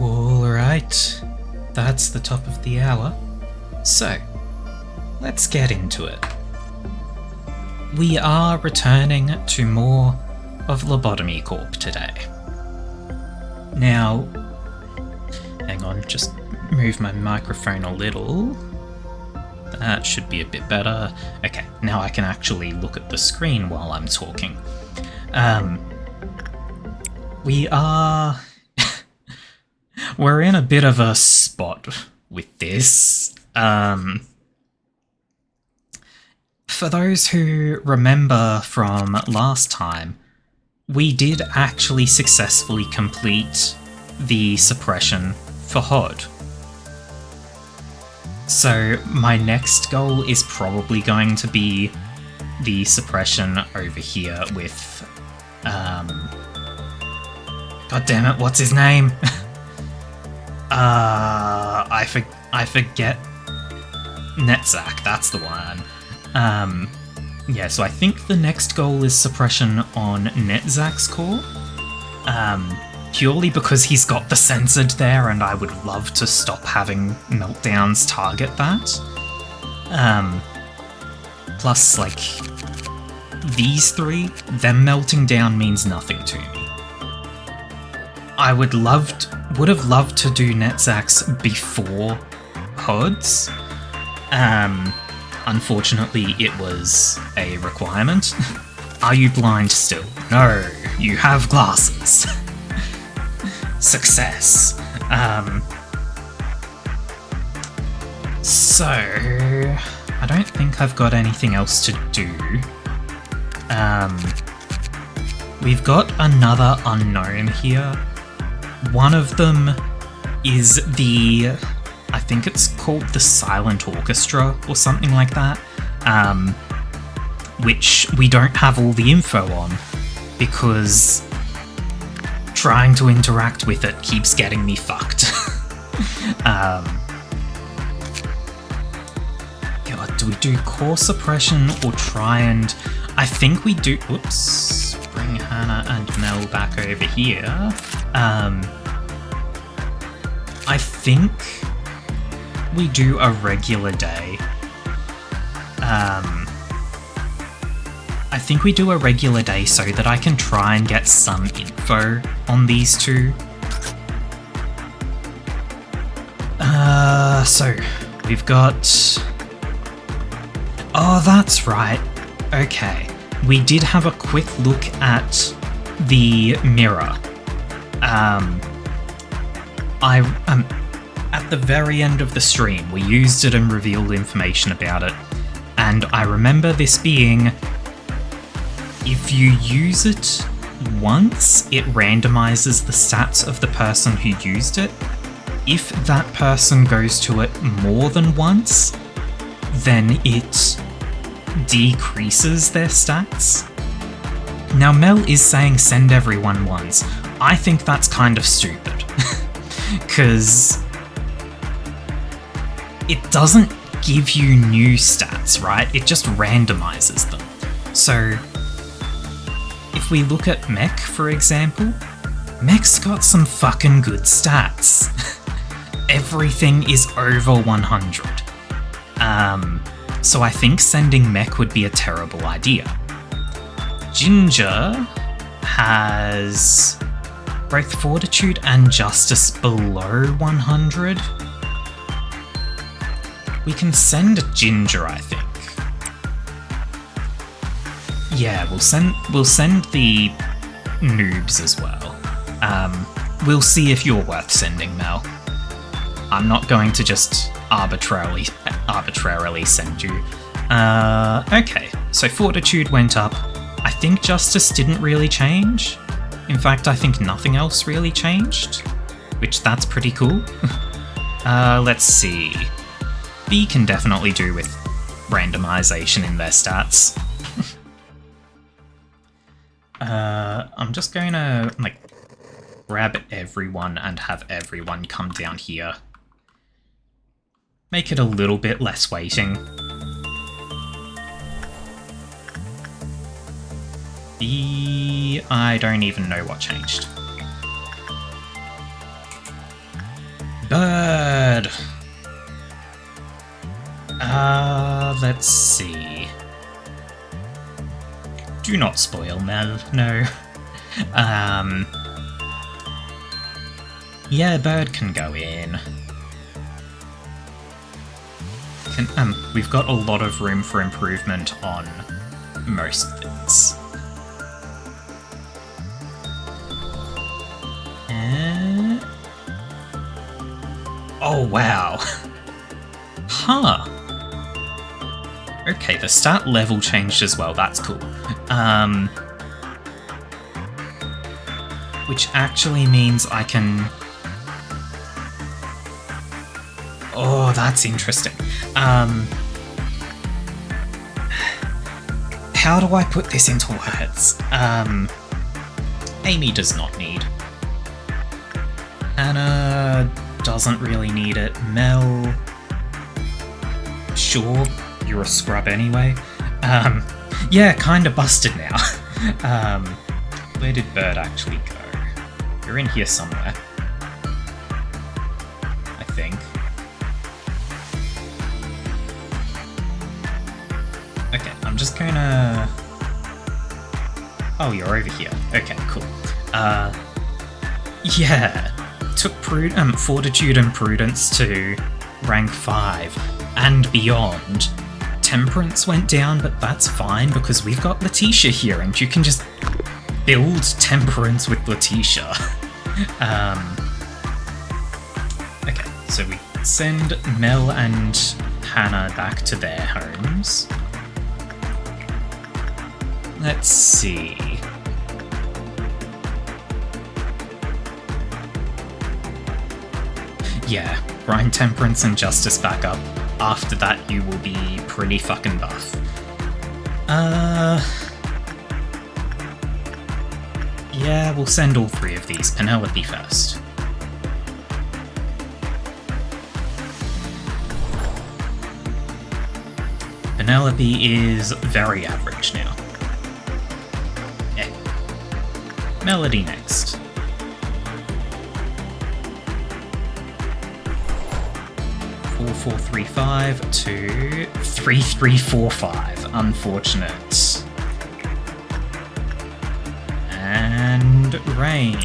Alright, that's the top of the hour. So, let's get into it. We are returning to more of Lobotomy Corp today. Now, hang on, just move my microphone a little. That should be a bit better. Okay, now I can actually look at the screen while I'm talking. We're in a bit of a spot with this. For those who remember from last time, we did actually successfully complete the suppression for HOD. So my next goal is probably going to be the suppression over here with, God damn it, what's his name? I forget. Netzach, that's the one. Yeah, so I think the next goal is suppression on Netzach's core. Purely because he's got the censored there, and I would love to stop having meltdowns target that. Plus, like, these three, them melting down means nothing to me. I would have loved to do Netzach's before HODs. Unfortunately, it was a requirement. Are you blind still? No, you have glasses. Success. So, I don't think I've got anything else to do. We've got another unknown here. One of them is I think it's called the Silent Orchestra or something like that, which we don't have all the info on because trying to interact with it keeps getting me fucked. God, do we do core suppression or try and... I think we do... Whoops. Bring Hannah and Mel back over here. I think we do a regular day. I think we do a regular day so that I can try and get some info on these two. So we've got... Oh, that's right. Okay. We did have a quick look at the mirror. At the very end of the stream, we used it and revealed information about it. And I remember this being, if you use it once, it randomizes the stats of the person who used it. If that person goes to it more than once, then it decreases their stats. Now, Mel is saying send everyone once. I think that's kind of stupid. Because it doesn't give you new stats, right? It just randomizes them. So, if we look at Mech, for example, Mech's got some fucking good stats. Everything is over 100. So I think sending Mech would be a terrible idea. Ginger has both Fortitude and Justice below 100. We can send Ginger, I think. Yeah, we'll send the noobs as well. We'll see if you're worth sending, Mel. I'm not going to just arbitrarily send you. Okay, so Fortitude went up. I think Justice didn't really change. In fact, I think nothing else really changed, which that's pretty cool. Let's see. B can definitely do with randomization in their stats. I'm just going to, like, grab everyone and have everyone come down here. Make it a little bit less waiting. I don't even know what changed. Bird! Let's see. Do not spoil Mel, no. Yeah, bird can go in. We've got a lot of room for improvement on most things. Oh, wow. Huh. Okay, the stat level changed as well, that's cool. Which actually means I can... Oh, that's interesting. How do I put this into words? Amy does not need. Anna doesn't really need it. Mel... Sure, you're a scrub anyway. Yeah, kinda busted now. Where did Bird actually go? You're in here somewhere. I think. Okay, I'm just gonna... Oh, you're over here. Okay, cool. Yeah. Took Fortitude and Prudence to rank 5 and beyond. Temperance went down, but that's fine because we've got Letitia here and you can just build Temperance with Letitia. Okay, so we send Mel and Hannah back to their homes. Let's see. Yeah, grind Temperance and Justice back up. After that, you will be pretty fucking buff. Yeah, we'll send all 3 of these. Penelope first. Penelope is very average now. Yeah. Melody next. Four, 3, 5 to 3, 3, 4, 5. Unfortunate. And Rain.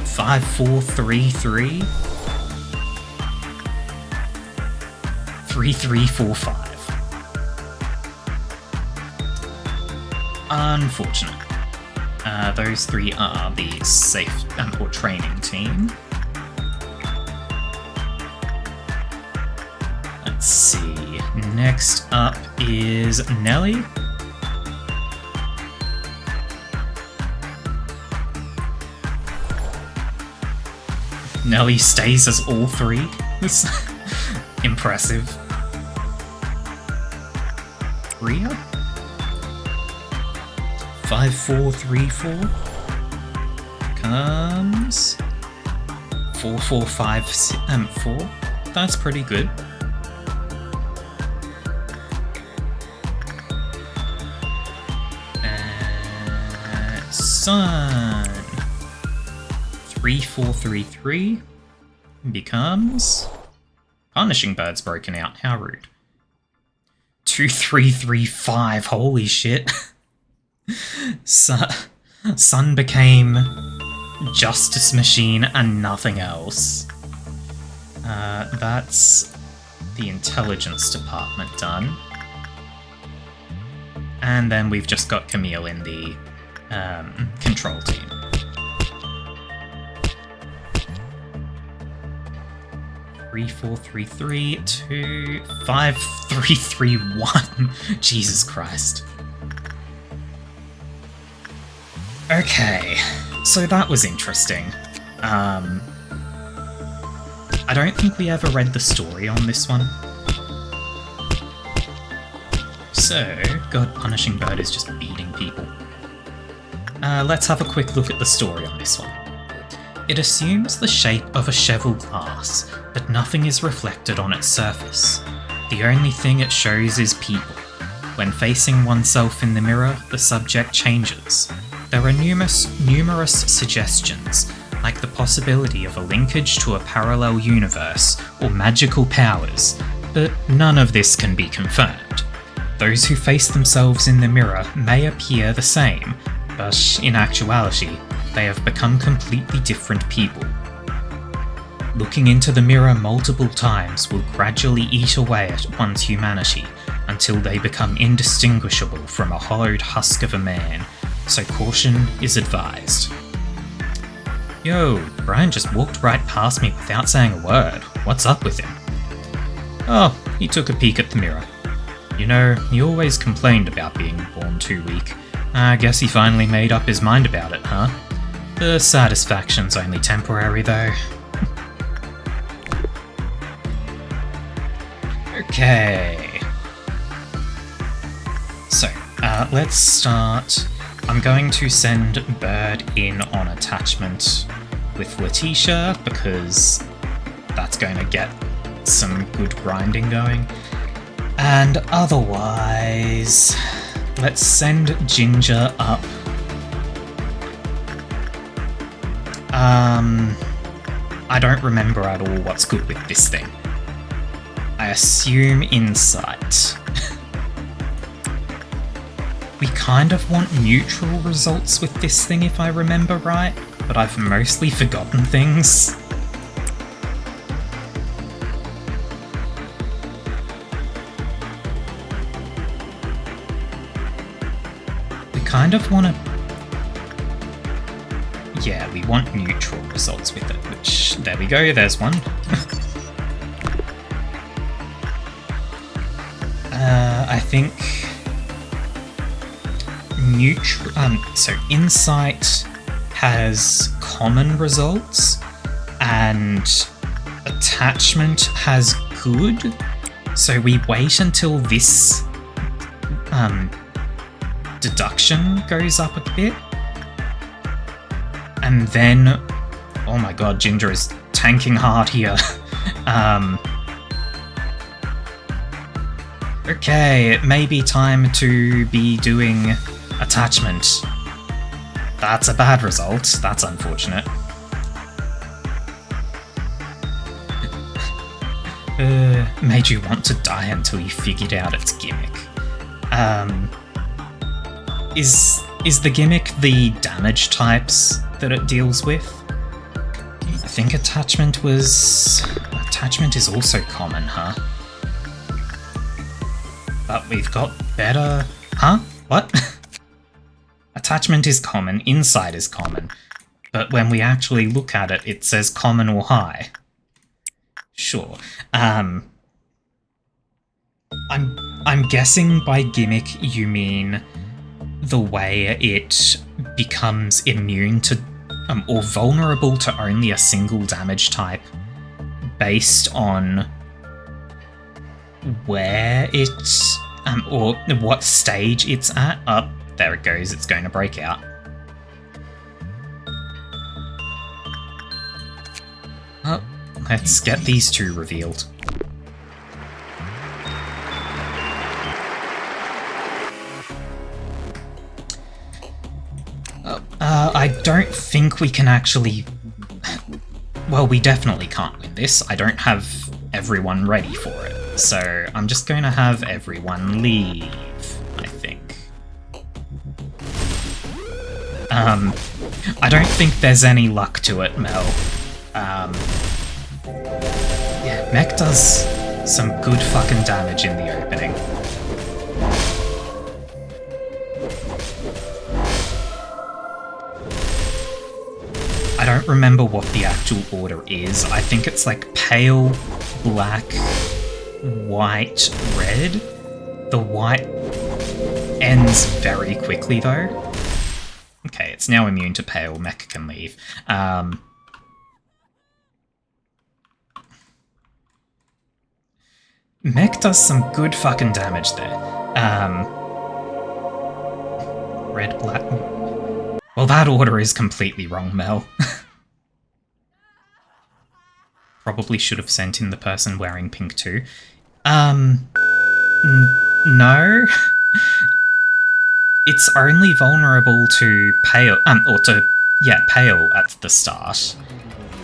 5, 4, 3, 3. 3, 3, 4, 5. Unfortunate. Those 3 are the safe or training team. Let's see. Next up is Nelly. Nelly stays as all 3. Impressive. Rhea? 5, 4, 3, 4. Comes 4, 4, 5, 4. That's pretty good. Sun. 3, 4, 3, 3 becomes Punishing Bird's broken out. How rude. 2, 3, 3, 5. Holy shit. Sun became Justice Machine and nothing else. That's the Intelligence Department done. And then we've just got Camille in the control team. Three, 4, 3, 3, 2, 5, 3, 3, 1. Jesus Christ. Okay, so that was interesting. I don't think we ever read the story on this one. So, God, Punishing Bird is just beating people. Let's have a quick look at the story on this one. It assumes the shape of a cheval glass, but nothing is reflected on its surface. The only thing it shows is people. When facing oneself in the mirror, the subject changes. There are numerous suggestions, like the possibility of a linkage to a parallel universe or magical powers, but none of this can be confirmed. Those who face themselves in the mirror may appear the same, but in actuality, they have become completely different people. Looking into the mirror multiple times will gradually eat away at one's humanity until they become indistinguishable from a hollowed husk of a man, so caution is advised. Yo, Brian just walked right past me without saying a word. What's up with him? Oh, he took a peek at the mirror. You know, he always complained about being born too weak. I guess he finally made up his mind about it, huh? The satisfaction's only temporary, though. Okay. So, let's start. I'm going to send Bird in on attachment with Letitia because that's going to get some good grinding going. And otherwise, let's send Ginger up. I don't remember at all what's good with this thing. I assume insight. We kind of want neutral results with this thing if I remember right, but I've mostly forgotten things. We kind of want to... Yeah, we want neutral results with it, which... There we go, there's one. I think... so insight has common results, and attachment has good, so we wait until this deduction goes up a bit, and then, oh my god, Ginger is tanking hard here. Okay, it may be time to be doing attachment. That's a bad result. That's unfortunate. Made you want to die until you figured out its gimmick. Is the gimmick the damage types that it deals with? I think attachment was... Attachment is also common, huh? But we've got better... Huh? What? Attachment is common, insight is common, but when we actually look at it, it says common or high. Sure. I'm guessing by gimmick you mean the way it becomes immune to, or vulnerable to only a single damage type based on where it's, or what stage it's at. Up. There it goes, it's going to break out. Oh, let's get these two revealed. I don't think we can actually... Well, we definitely can't win this. I don't have everyone ready for it. So I'm just going to have everyone leave, I think. I don't think there's any luck to it, Mel. Yeah, Mech does some good fucking damage in the opening. I don't remember what the actual order is. I think it's like pale, black, white, red. The white ends very quickly though. Okay, it's now immune to pale. Mech can leave. Mech does some good fucking damage there. Red, black... Well, that order is completely wrong, Mel. Probably should have sent in the person wearing pink too. No. It's only vulnerable to pale, or to, yeah, pale at the start.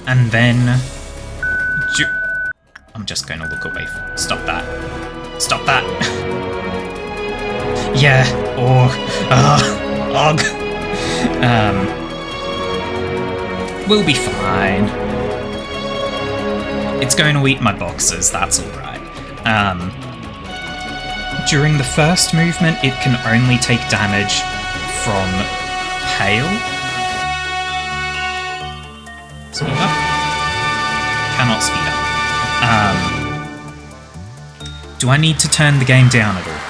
And then... I'm just going to look away. Stop that. Stop that. Yeah. Or... Ugh. We'll be fine. It's going to eat my boxes, that's alright. During the first movement, it can only take damage from hail. Speed up. Cannot speed up. Do I need to turn the game down at all?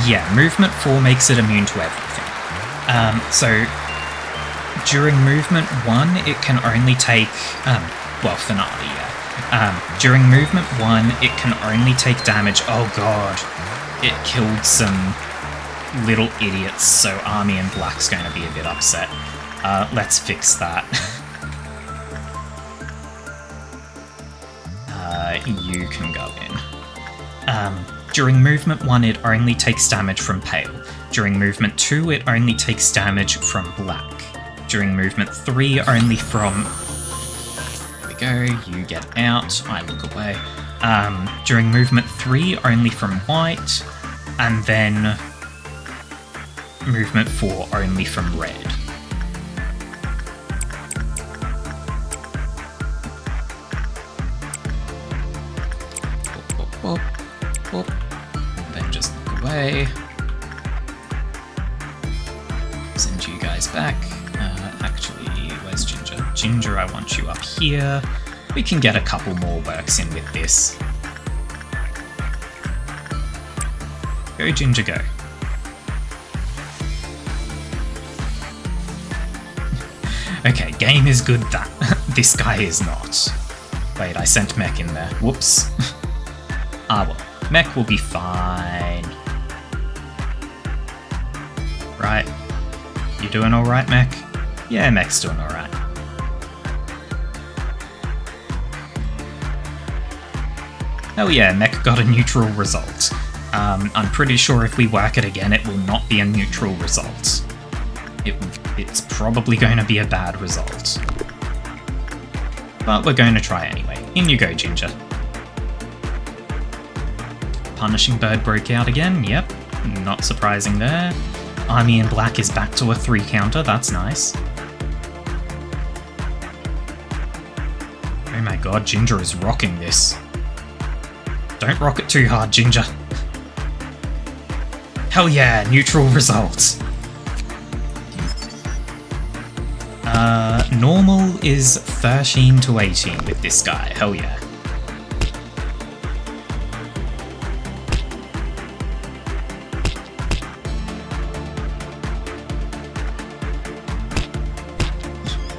Yeah, movement 4 makes it immune to everything. So, during movement 1, it can only take... well, finale, yeah. During movement 1, it can only take damage... Oh god. It killed some little idiots, so Army in Black's going to be a bit upset. Let's fix that. You can go in. During movement 1, it only takes damage from Pale. During movement 2, it only takes damage from Black. During movement 3, only from... There we go, you get out, I look away. During movement 3, only from White, and then movement 4, only from Red. Whoop, whoop, whoop. Then just look away. Send you guys back. Actually, where's Ginger? Ginger, I want you up here. We can get a couple more works in with this. Go, Ginger, go. Okay, game is good, that this guy is not. Wait, I sent Mech in there. Whoops. Ah well, Mech will be fine. Right. You doing alright, Mech? Yeah, Mech's doing alright. Hell yeah, Mech got a neutral result. I'm pretty sure if we work it again, it will not be a neutral result. It's probably going to be a bad result. But we're going to try anyway. In you go, Ginger. Punishing Bird broke out again, yep. Not surprising there. Army in Black is back to a 3 counter, that's nice. Oh my god, Ginger is rocking this. Don't rock it too hard, Ginger. Hell yeah, neutral result. Normal is 13 to 18 with this guy, hell yeah.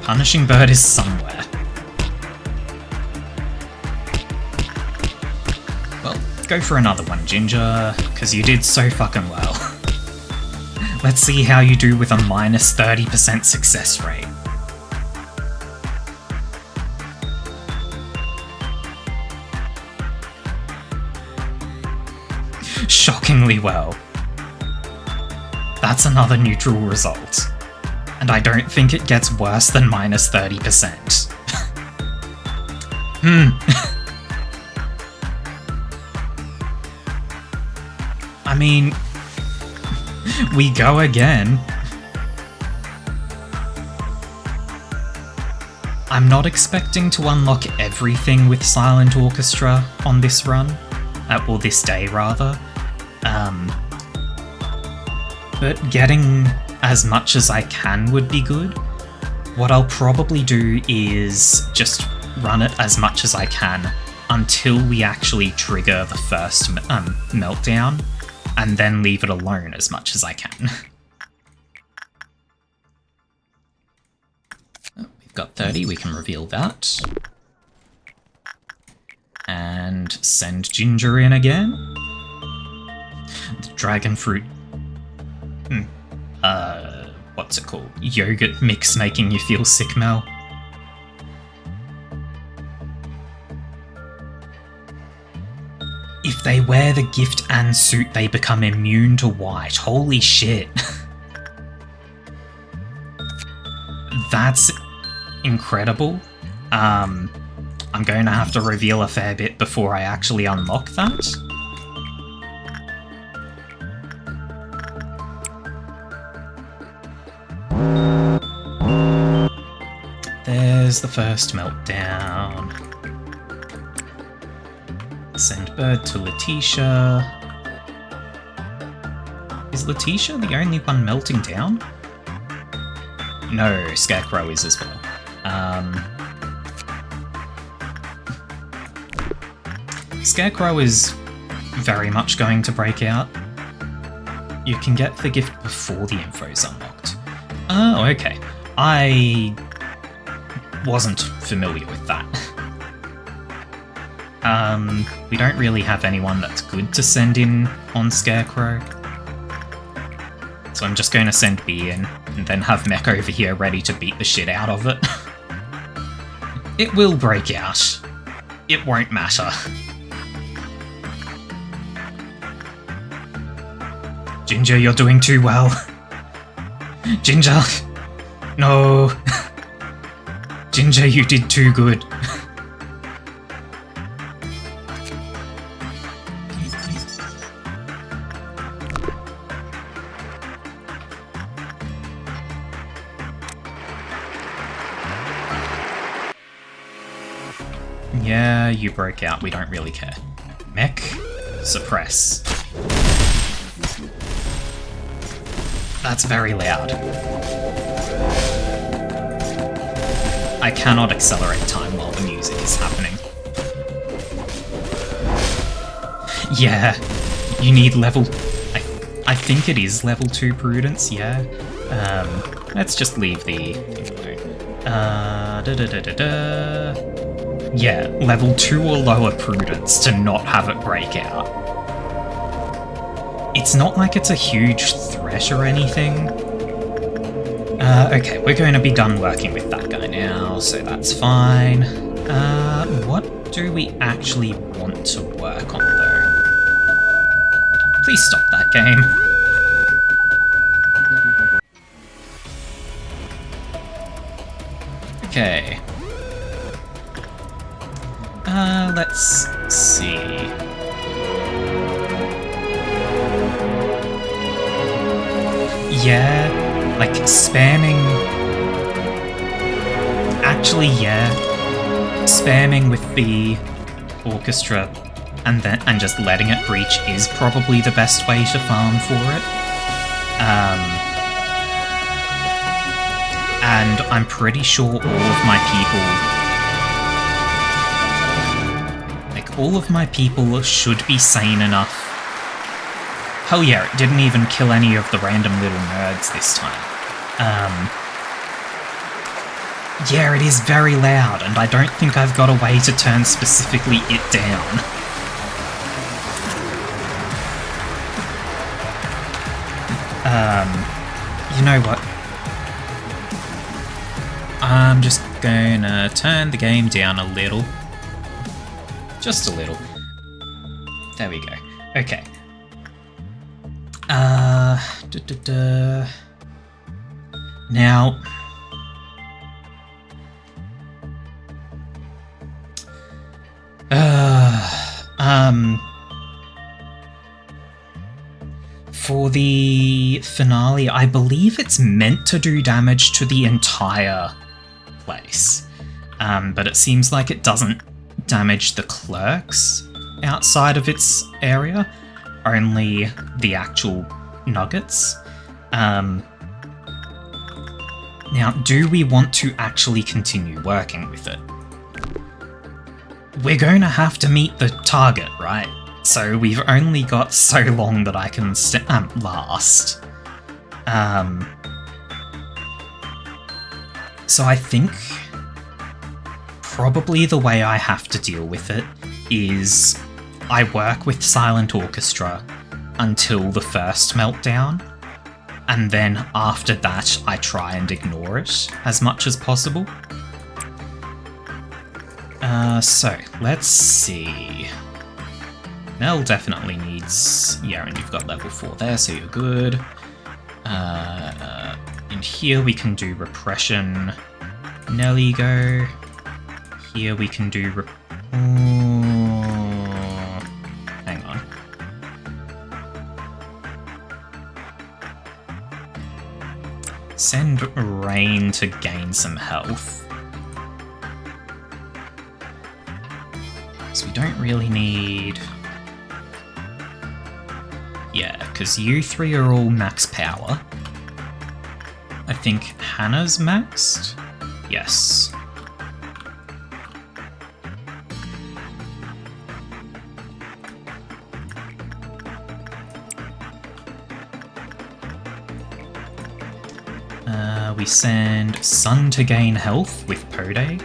Punishing Bird is somewhere. Well, go for another one, Ginger, because you did so fucking well. Let's see how you do with a minus 30% success rate. Shockingly well. That's another neutral result. And I don't think it gets worse than minus 30%. I mean, we go again. I'm not expecting to unlock everything with Silent Orchestra on this run, or this day rather. But getting as much as I can would be good. What I'll probably do is just run it as much as I can until we actually trigger the first meltdown, and then leave it alone as much as I can. Oh, we've got 30, we can reveal that. And send Ginger in again. The dragon fruit... what's it called? Yogurt mix making you feel sick, Mel? If they wear the gift and suit, they become immune to white. Holy shit. That's incredible. I'm going to have to reveal a fair bit before I actually unlock that. There's the first meltdown. Send bird to Letitia. Is Letitia the only one melting down? No, Scarecrow is as well. Scarecrow is very much going to break out. You can get the gift before the info's unlocked. Oh, okay. I wasn't familiar with that. We don't really have anyone that's good to send in on Scarecrow. So I'm just going to send B in, and then have Mech over here ready to beat the shit out of it. It will break out. It won't matter. Ginger, you're doing too well. Ginger! No! Ginger, you did too good. Yeah, you broke out, we don't really care. Mech, suppress. That's very loud. I cannot accelerate time while the music is happening. Yeah, you need level... I think it is level 2 Prudence, yeah. Let's just leave the... Yeah, level 2 or lower Prudence to not have it break out. It's not like it's a huge threat or anything. Okay, we're going to be done working with that guy now, so that's fine. What do we actually want to work on, though? Please stop that game. Okay. Let's see. Yeah, like spamming... Actually, yeah. Spamming with the orchestra and just letting it breach is probably the best way to farm for it. And I'm pretty sure all of my people should be sane enough. Hell yeah, it didn't even kill any of the random little nerds this time. Yeah, it is very loud, and I don't think I've got a way to turn specifically it down. You know what? I'm just gonna turn the game down a little. Just a little. There we go. Okay. Now... for the finale, I believe it's meant to do damage to the entire place. But it seems like it doesn't damage the clerks outside of its area, only the actual nuggets. Now, do we want to actually continue working with it? We're going to have to meet the target, right? So we've only got so long that I can last. So I think probably the way I have to deal with it is I work with Silent Orchestra until the first meltdown, and then after that I try and ignore it as much as possible. So, let's see. Mel definitely needs... Yeah, and you've got level 4 there, so you're good. In here we can do repression. Nelly, go. Here we can do... hang on. Send Rain to gain some health. So we don't really need... Yeah, because you three are all max power. I think Hannah's maxed? Yes. We send Sun to gain health with Pode.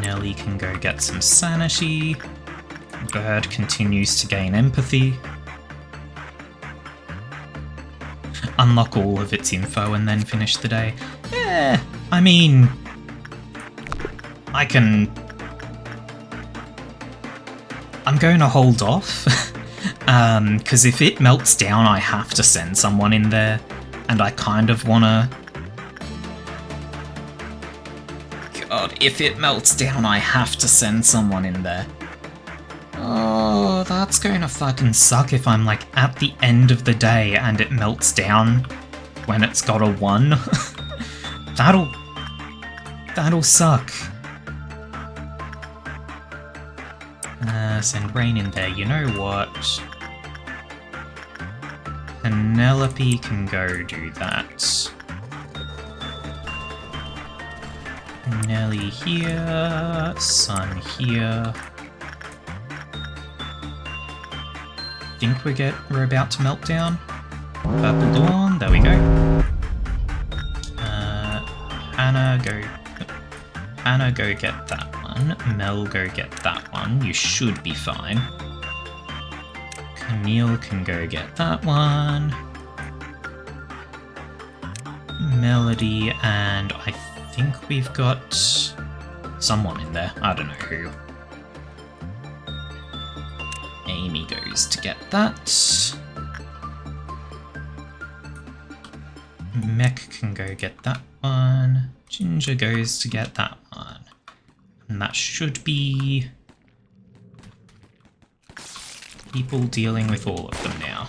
Nelly can go get some sanity. Bird continues to gain empathy. Unlock all of its info and then finish the day. Yeah, I mean... I'm going to hold off. Because if it melts down, I have to send someone in there. And I kind of want to... God, if it melts down, I have to send someone in there. Oh, that's going to fucking suck if I'm, like, at the end of the day and it melts down when it's got a 1. That'll suck. Send Rain in there. You know what? Penelope can go do that. Nelly here. Sun here. Think we're about to melt down. Purple Dawn. There we go. Hannah, go get that one. Mel, go get that one. You should be fine. Camille can go get that one. Melody, and I think we've got someone in there. I don't know who. Amy goes to get that. Mech can go get that one. Ginger goes to get that one. And that should be people dealing with all of them now.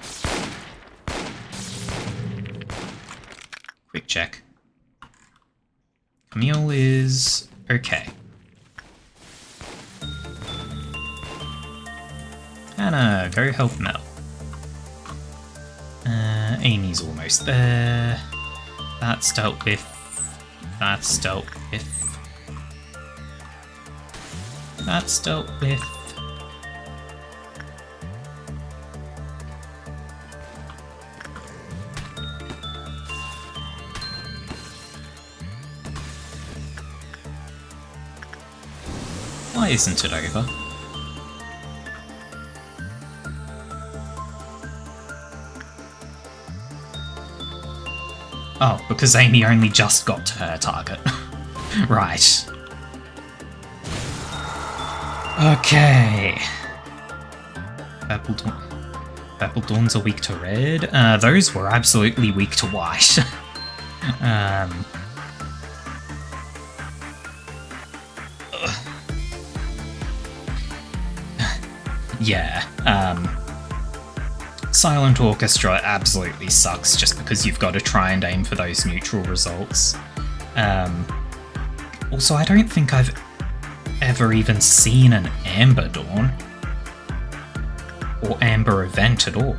Quick check. Camille is okay. Hannah, go help Mel. Amy's almost there. That's dealt with. That's dealt with. That's dealt with. Why isn't it over? Oh, because Amy only just got to her target. Right. Okay. Purple Dawns are weak to red. Those were absolutely weak to white. Yeah. Silent Orchestra absolutely sucks just because you've got to try and aim for those neutral results. Also, I don't think I've ever even seen an Amber Dawn or Amber event at all.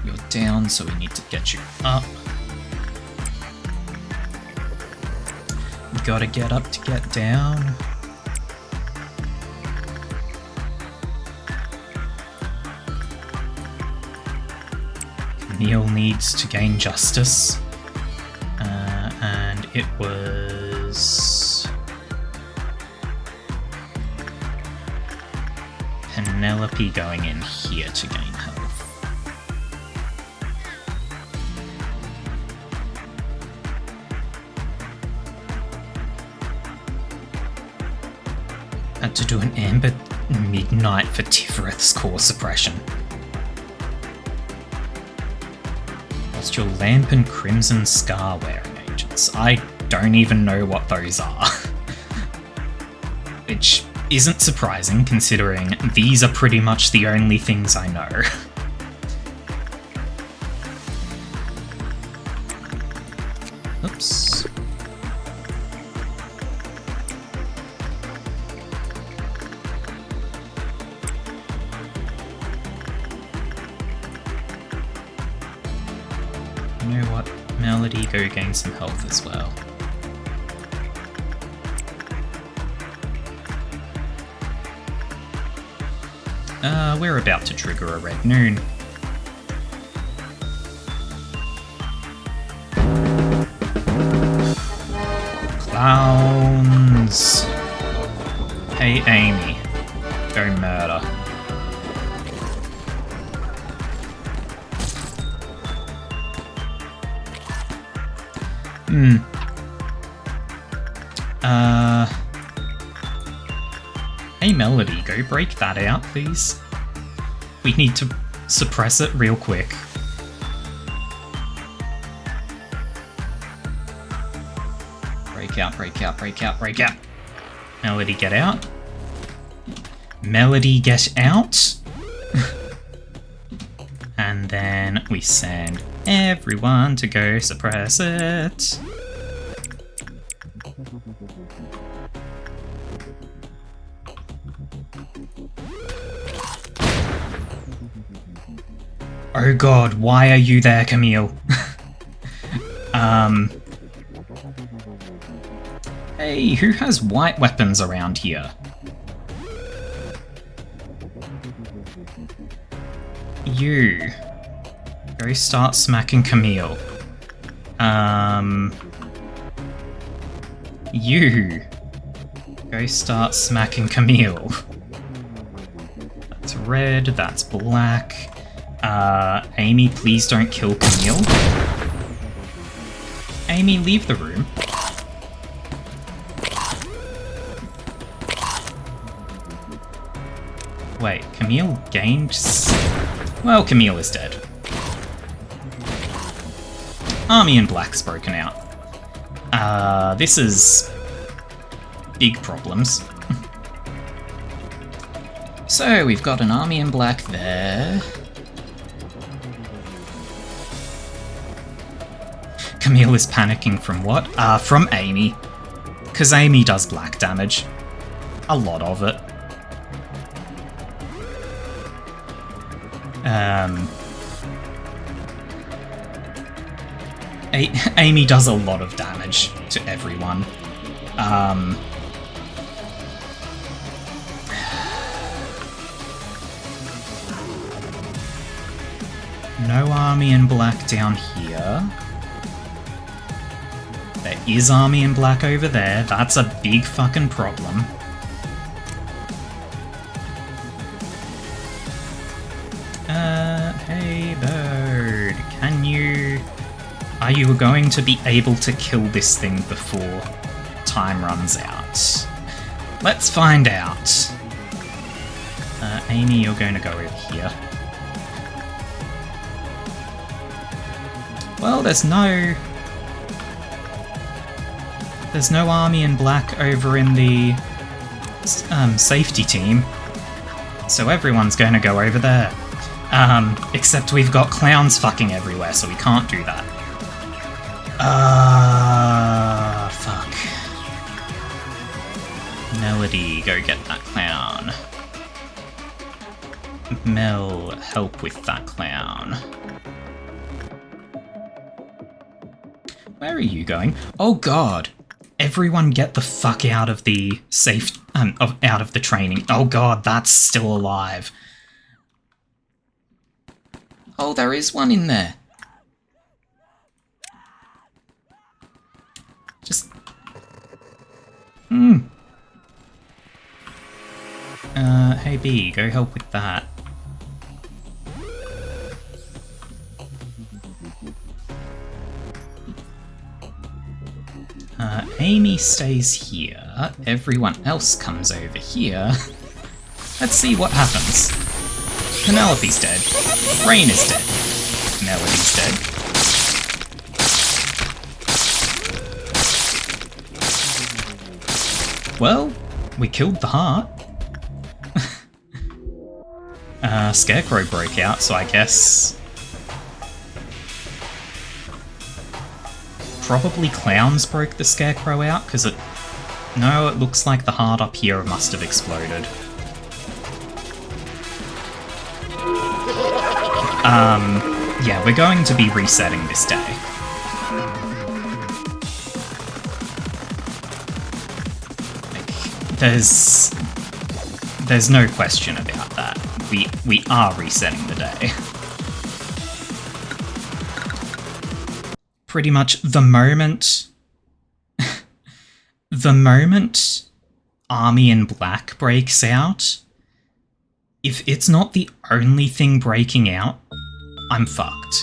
You're down, so we need to get you up. You gotta get up to get down. Camille needs to gain justice. And it was Penelope going in here to gain health. Had to do an Amber Midnight for Tifereth's core suppression. Whilst your Lamp and Crimson Scar wearing agents. I don't even know what those are. Which isn't surprising, considering these are pretty much the only things I know. Oops. You know what? Melody, go gain some health as well. We're about to trigger a red noon. Clowns! Hey Amy, go murder. Hey Melody, go break that out, please. We need to suppress it real quick. Break out, break out, break out, break out. Melody, get out. Melody, get out. And then we send everyone to go suppress it. Oh god, why are you there, Camille? Hey, who has white weapons around here? You. Go start smacking Camille. You. Go start smacking Camille. That's red, that's black. Amy, please don't kill Camille. Amy, leave the room. Wait, Camille gained... Well, Camille is dead. Army in Black's broken out. This is... big problems. So, we've got an army in Black there. Camille is panicking from what? From Amy. Because Amy does black damage. A lot of it. Amy does a lot of damage to everyone. No army in black down here. There is army in black over there. That's a big fucking problem. Hey bird, can you... Are you going to be able to kill this thing before time runs out? Let's find out. Amy, you're going to go over here. Well, there's no army in black over in the safety team, so everyone's going to go over there. Except we've got clowns fucking everywhere, so we can't do that. Fuck. Melody, go get that clown. Mel, help with that clown. Where are you going? Oh god! Everyone get the fuck out of the out of the training. Oh god, that's still alive. Oh, there is one in there. Just... hey B, go help with that. Amy stays here, everyone else comes over here. Let's see what happens. Penelope's dead. Rain is dead. Melody's dead. Well, we killed the heart. Scarecrow broke out, so I guess... Probably Clowns broke the Scarecrow out, because it... No, it looks like the heart up here must have exploded. Yeah, we're going to be resetting this day. There's no question about that. We are resetting the day. Pretty much the moment Army in Black breaks out, if it's not the only thing breaking out, I'm fucked.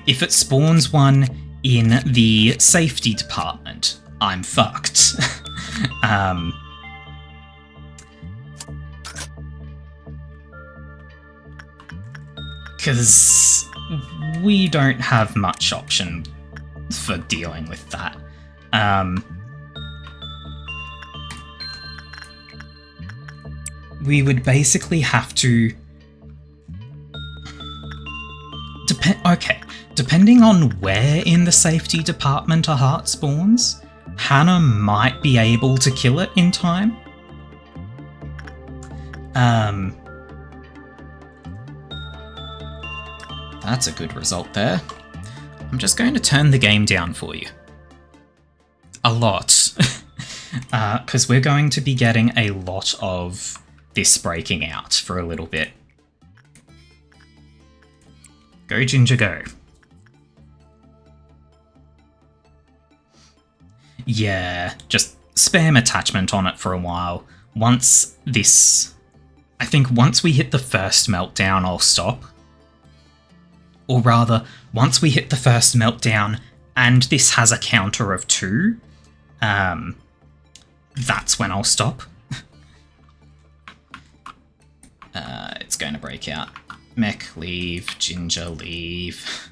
If it spawns one in the safety department, I'm fucked. Because we don't have much option for dealing with that. We would basically have to... Depending on where in the safety department a heart spawns, Hannah might be able to kill it in time. That's a good result there. I'm just going to turn the game down for you. A lot. Because we're going to be getting a lot of this breaking out for a little bit. Go, Ginger, go. Yeah, just spam attachment on it for a while. Once this... I think once we hit the first meltdown, I'll stop. Or rather, once we hit the first meltdown and this has a counter of 2, that's when I'll stop. It's going to break out. Mech, leave. Ginger, leave.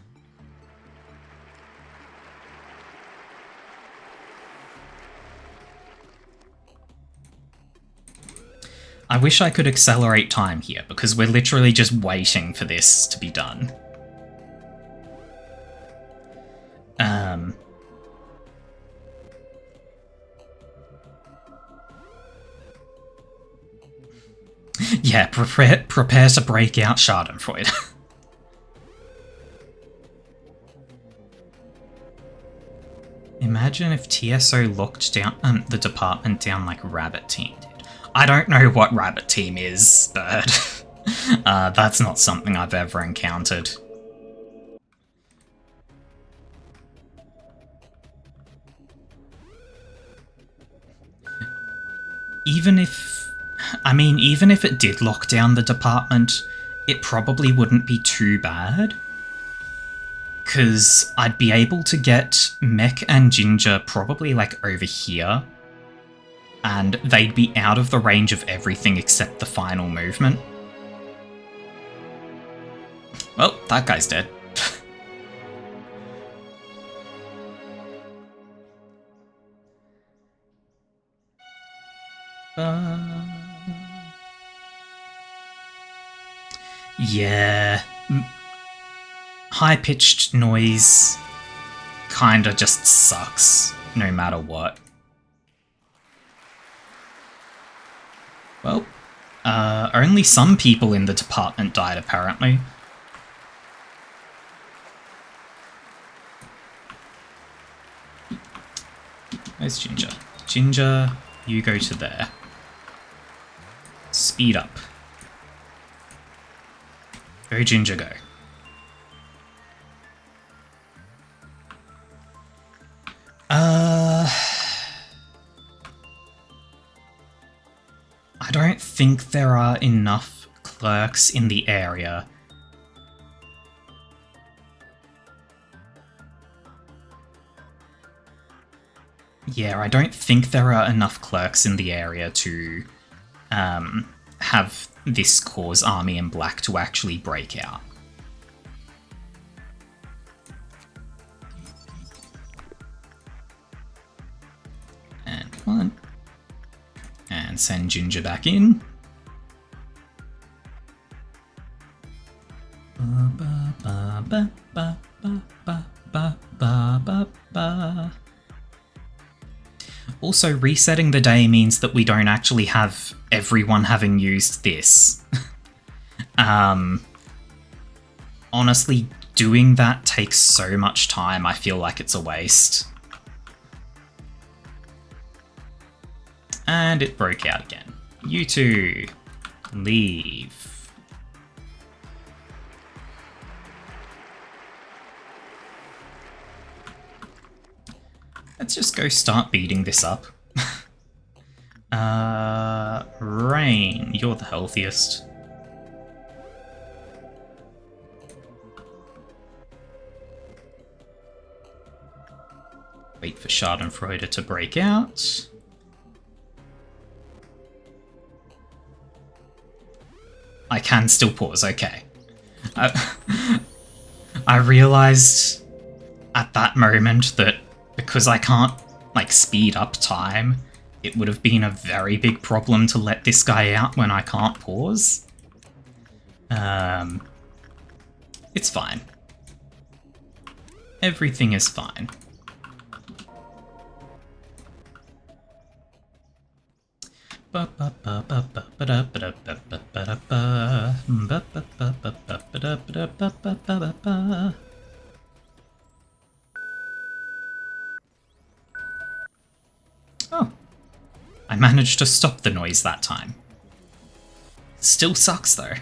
I wish I could accelerate time here, because we're literally just waiting for this to be done. Yeah, prepare to break out Schadenfreude. Imagine if TSO locked down the department down like Rabbit Team did. I don't know what Rabbit Team is, but that's not something I've ever encountered. Even if it did lock down the department, it probably wouldn't be too bad. Because I'd be able to get Mech and Ginger probably like over here. And they'd be out of the range of everything except the final movement. Well, that guy's dead. Yeah. High-pitched noise kinda just sucks, no matter what. Well, only some people in the department died, apparently. Where's Ginger? Ginger, you go to there. Speed up. Go, Ginger, go. I don't think there are enough clerks in the area. Yeah, I don't think there are enough clerks in the area to have this cause Army in Black to actually break out. And 1. And send Ginger back in. Also, resetting the day means that we don't actually have everyone having used this. Honestly, doing that takes so much time, I feel like it's a waste. And it broke out again. You two, leave. Let's just go start beating this up. Rain, you're the healthiest. Wait for Schadenfreude to break out. I can still pause, okay. I realised at that moment that because I can't, like, speed up time, it would have been a very big problem to let this guy out when I can't pause. It's fine. Everything is fine. Oh, I managed to stop the noise that time. Still sucks though.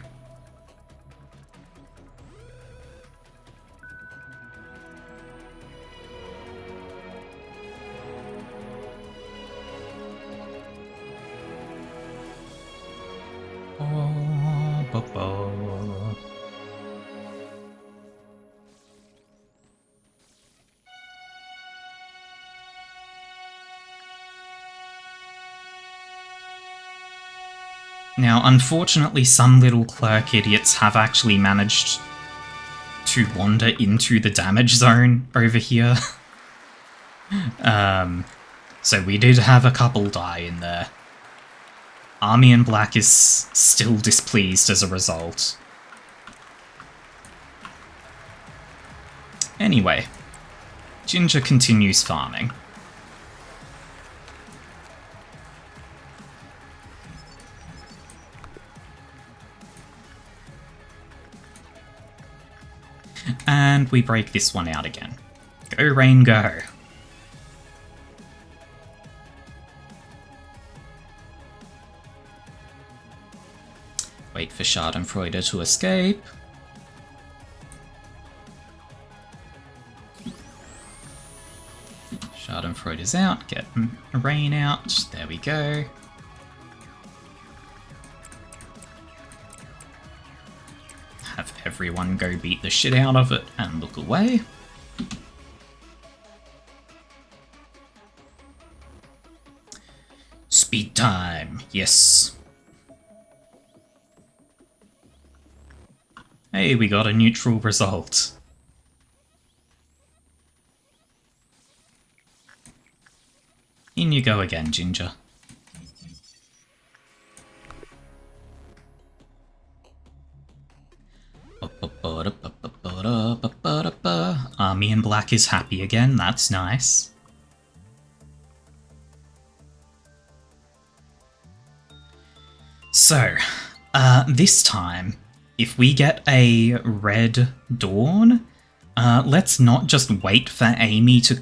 Now, unfortunately, some little clerk idiots have actually managed to wander into the damage zone over here. So we did have a couple die in there. Army in Black is still displeased as a result. Anyway, Ginger continues farming. And we break this one out again. Go, Rain, go. Wait for Schadenfreude to escape. Schadenfreude is out. Get Rain out. There we go. Have everyone go beat the shit out of it and look away. Speed time, yes. Hey, we got a neutral result. In you go again, Ginger. Army in Black is happy again, that's nice. So, this time, if we get a red dawn, let's not just wait for Amy to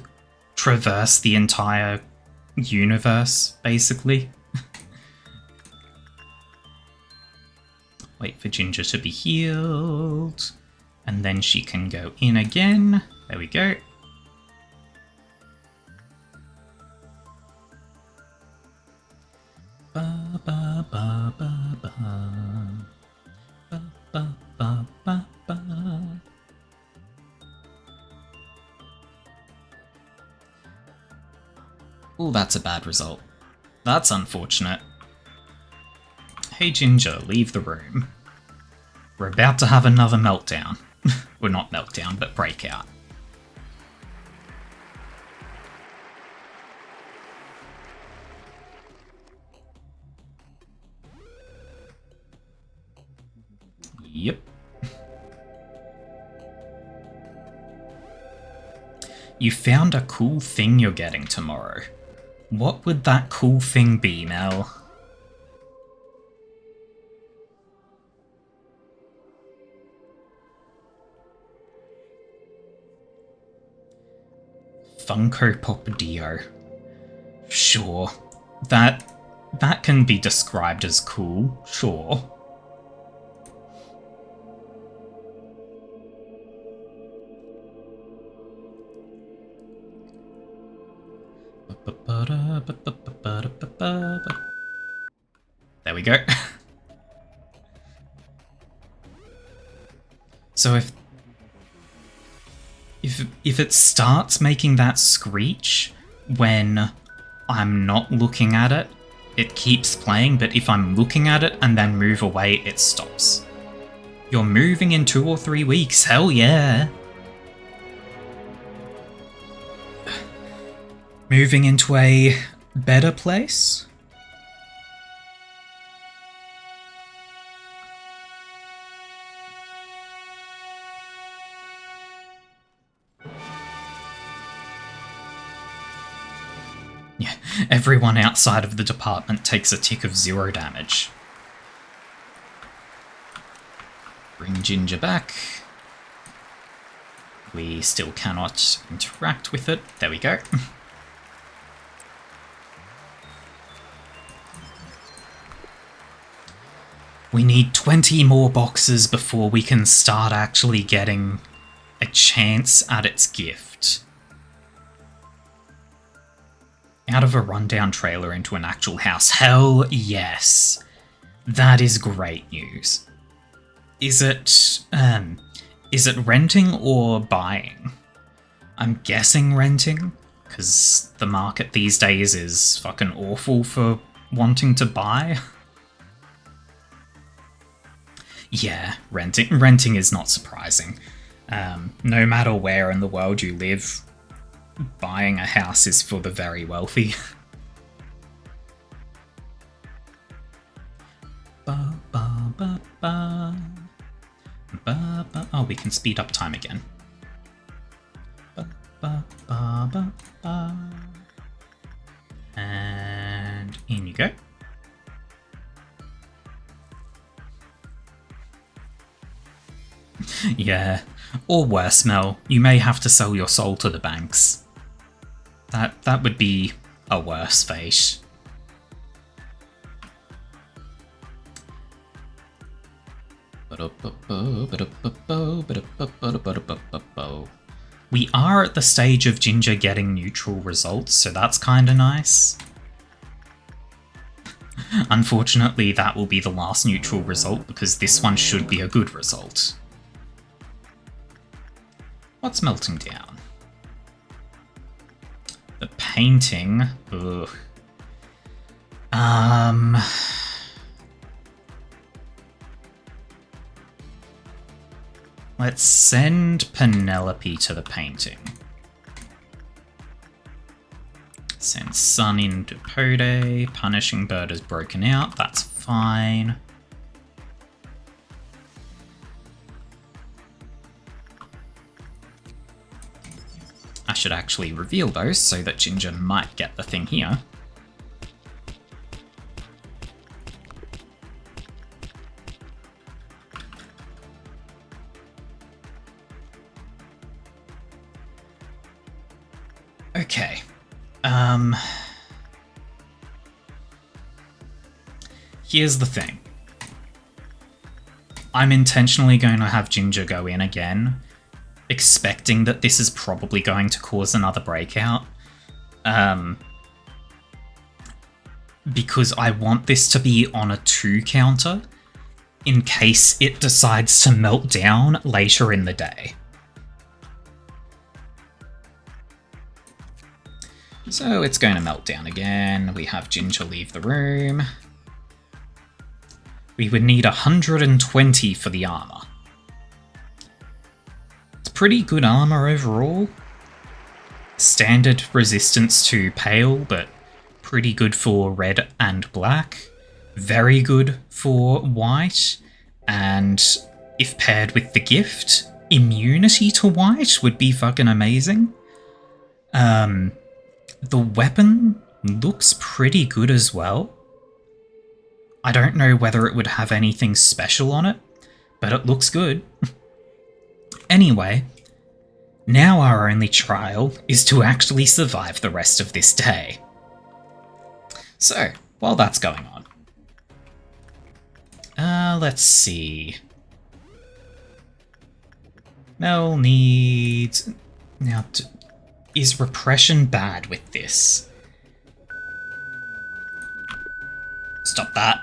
traverse the entire universe, basically. Wait for Ginger to be healed, and then she can go in again. There we go. Ba, ba, ba, ba, ba. Ba, ba, ba, ba, ba. Oh, that's a bad result. That's unfortunate. Hey Ginger, leave the room. We're about to have another meltdown. Well, not meltdown, but breakout. Yep. You found a cool thing you're getting tomorrow. What would that cool thing be, Mel? Funko Pop Dio. Sure. That can be described as cool, sure. There we go. So if it starts making that screech when I'm not looking at it, it keeps playing, but if I'm looking at it and then move away, it stops. You're moving in 2 or 3 weeks, hell yeah! Moving into a better place? Yeah, everyone outside of the department takes a tick of 0 damage. Bring Ginger back. We still cannot interact with it. There we go. We need 20 more boxes before we can start actually getting a chance at its gift. Out of a rundown trailer into an actual house. Hell yes. That is great news. Is it renting or buying? I'm guessing renting, because the market these days is fucking awful for wanting to buy. Yeah, renting is not surprising. No matter where in the world you live, buying a house is for the very wealthy. Oh, we can speed up time again. And in you go. Yeah, or worse, Mel, you may have to sell your soul to the banks. That would be a worse fate. We are at the stage of Ginger getting neutral results, so that's kinda nice. Unfortunately, that will be the last neutral result, because this one should be a good result. What's melting down? The painting. Ugh. Let's send Penelope to the painting. Send Sun into Pode. Punishing Bird is broken out. That's fine. I should actually reveal those so that Ginger might get the thing here. Okay. Here's the thing. I'm intentionally going to have Ginger go in again, expecting that this is probably going to cause another breakout. Because I want this to be on a 2 counter in case it decides to melt down later in the day. So it's going to melt down again. We have Ginger leave the room. we would need 120 for the armor. It's pretty good armor overall. Standard resistance to pale, but pretty good for red and black. Very good for white. And if paired with the gift, immunity to white would be fucking amazing. The weapon looks pretty good as well. I don't know whether it would have anything special on it, but it looks good. Anyway, now our only trial is to actually survive the rest of this day. So, while that's going on, let's see. Mel needs... Now, is repression bad with this? Stop that.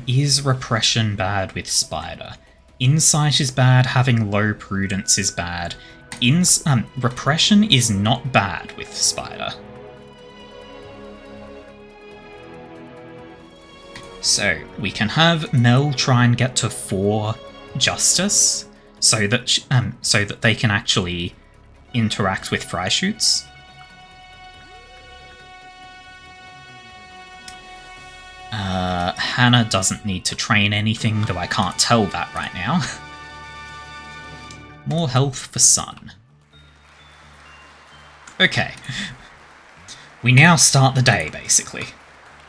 Is repression bad with Spider? Insight is bad, having low prudence is bad. Repression is not bad with Spider. So, we can have Mel try and get to 4 justice, so that they can actually interact with fry shoots. Hannah doesn't need to train anything, though I can't tell that right now. More health for Sun. Okay. We now start the day, basically.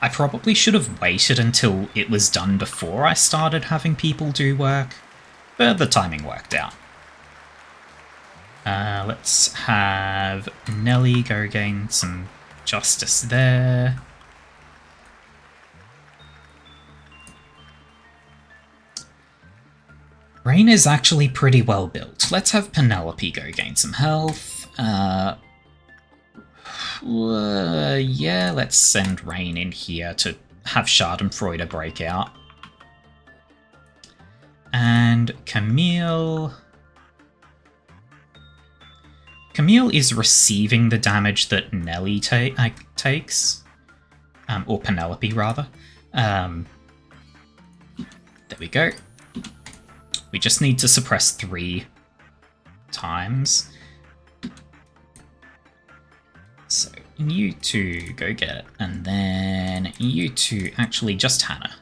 I probably should have waited until it was done before I started having people do work, but the timing worked out. Let's have Nelly go gain some justice there. Rain is actually pretty well built. Let's have Penelope go gain some health. Yeah, let's send Rain in here to have Schadenfreude break out. And Camille... Camille is receiving the damage that Nelly takes. Or Penelope, rather. There we go. We just need to suppress 3 times. So you two go get it, and then you two, actually just Hannah.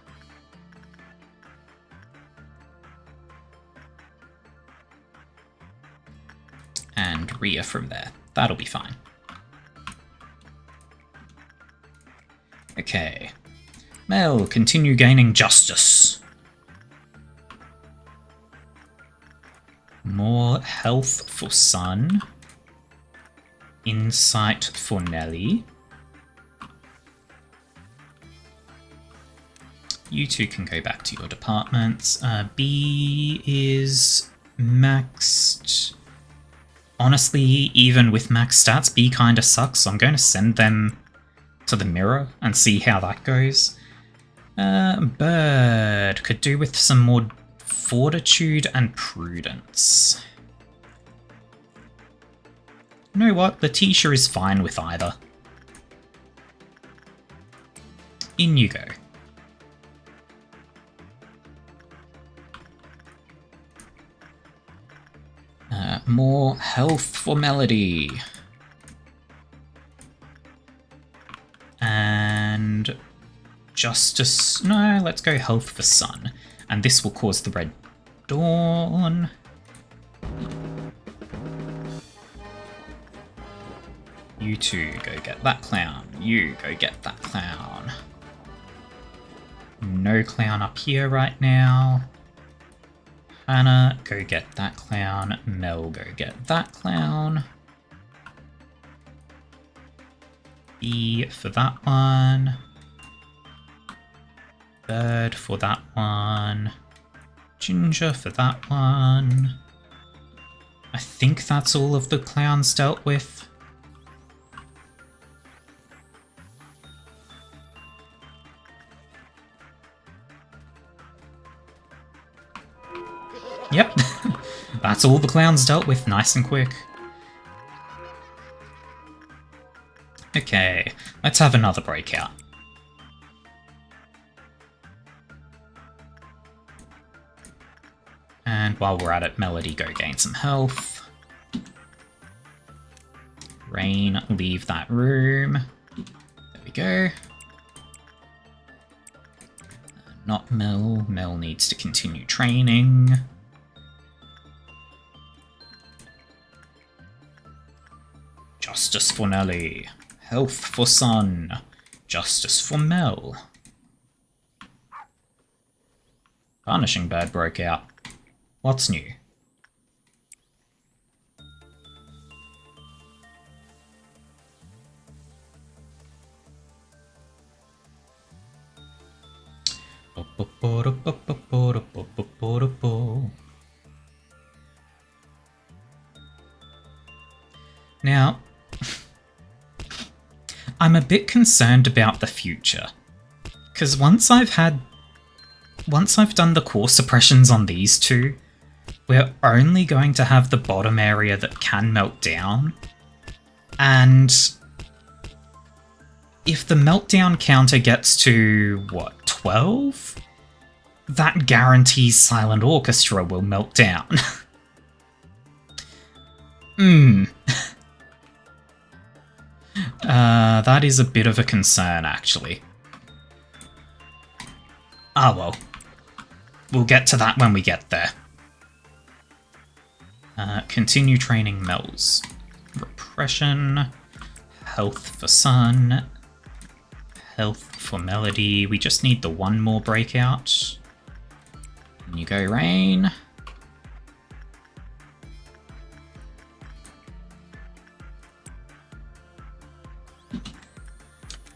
And Rhea from there. That'll be fine. Okay. Mel, continue gaining justice. More health for Sun. Insight for Nelly. You two can go back to your departments. B is maxed. Honestly, even with max stats, B kinda sucks, so I'm going to send them to the mirror and see how that goes. Bird could do with some more fortitude and prudence. You know what? Letitia is fine with either. In you go. More health for Melody. And justice... No, let's go health for Sun. And this will cause the Red Dawn. You two go get that clown. You go get that clown. No clown up here right now. Hannah, go get that clown. Mel, go get that clown. B for that one. Bird for that one. Ginger for that one. I think that's all of the clowns dealt with. Yep, that's all the clowns dealt with, nice and quick. Okay, let's have another breakout. And while we're at it, Melody, go gain some health. Rain, leave that room. There we go. Not Mel. Mel needs to continue training. Justice for Nelly. Health for Sun. Justice for Mel. Vanishing Bird broke out. What's new? Now, I'm a bit concerned about the future, because once I've done the core suppressions on these two, we're only going to have the bottom area that can melt down, and if the meltdown counter gets to, what, 12? That guarantees Silent Orchestra will melt down. That is a bit of a concern, actually. Ah, well. We'll get to that when we get there. Continue training Mel's. Repression. Health for Sun. Health for Melody. We just need the one more breakout. And you go, Rain.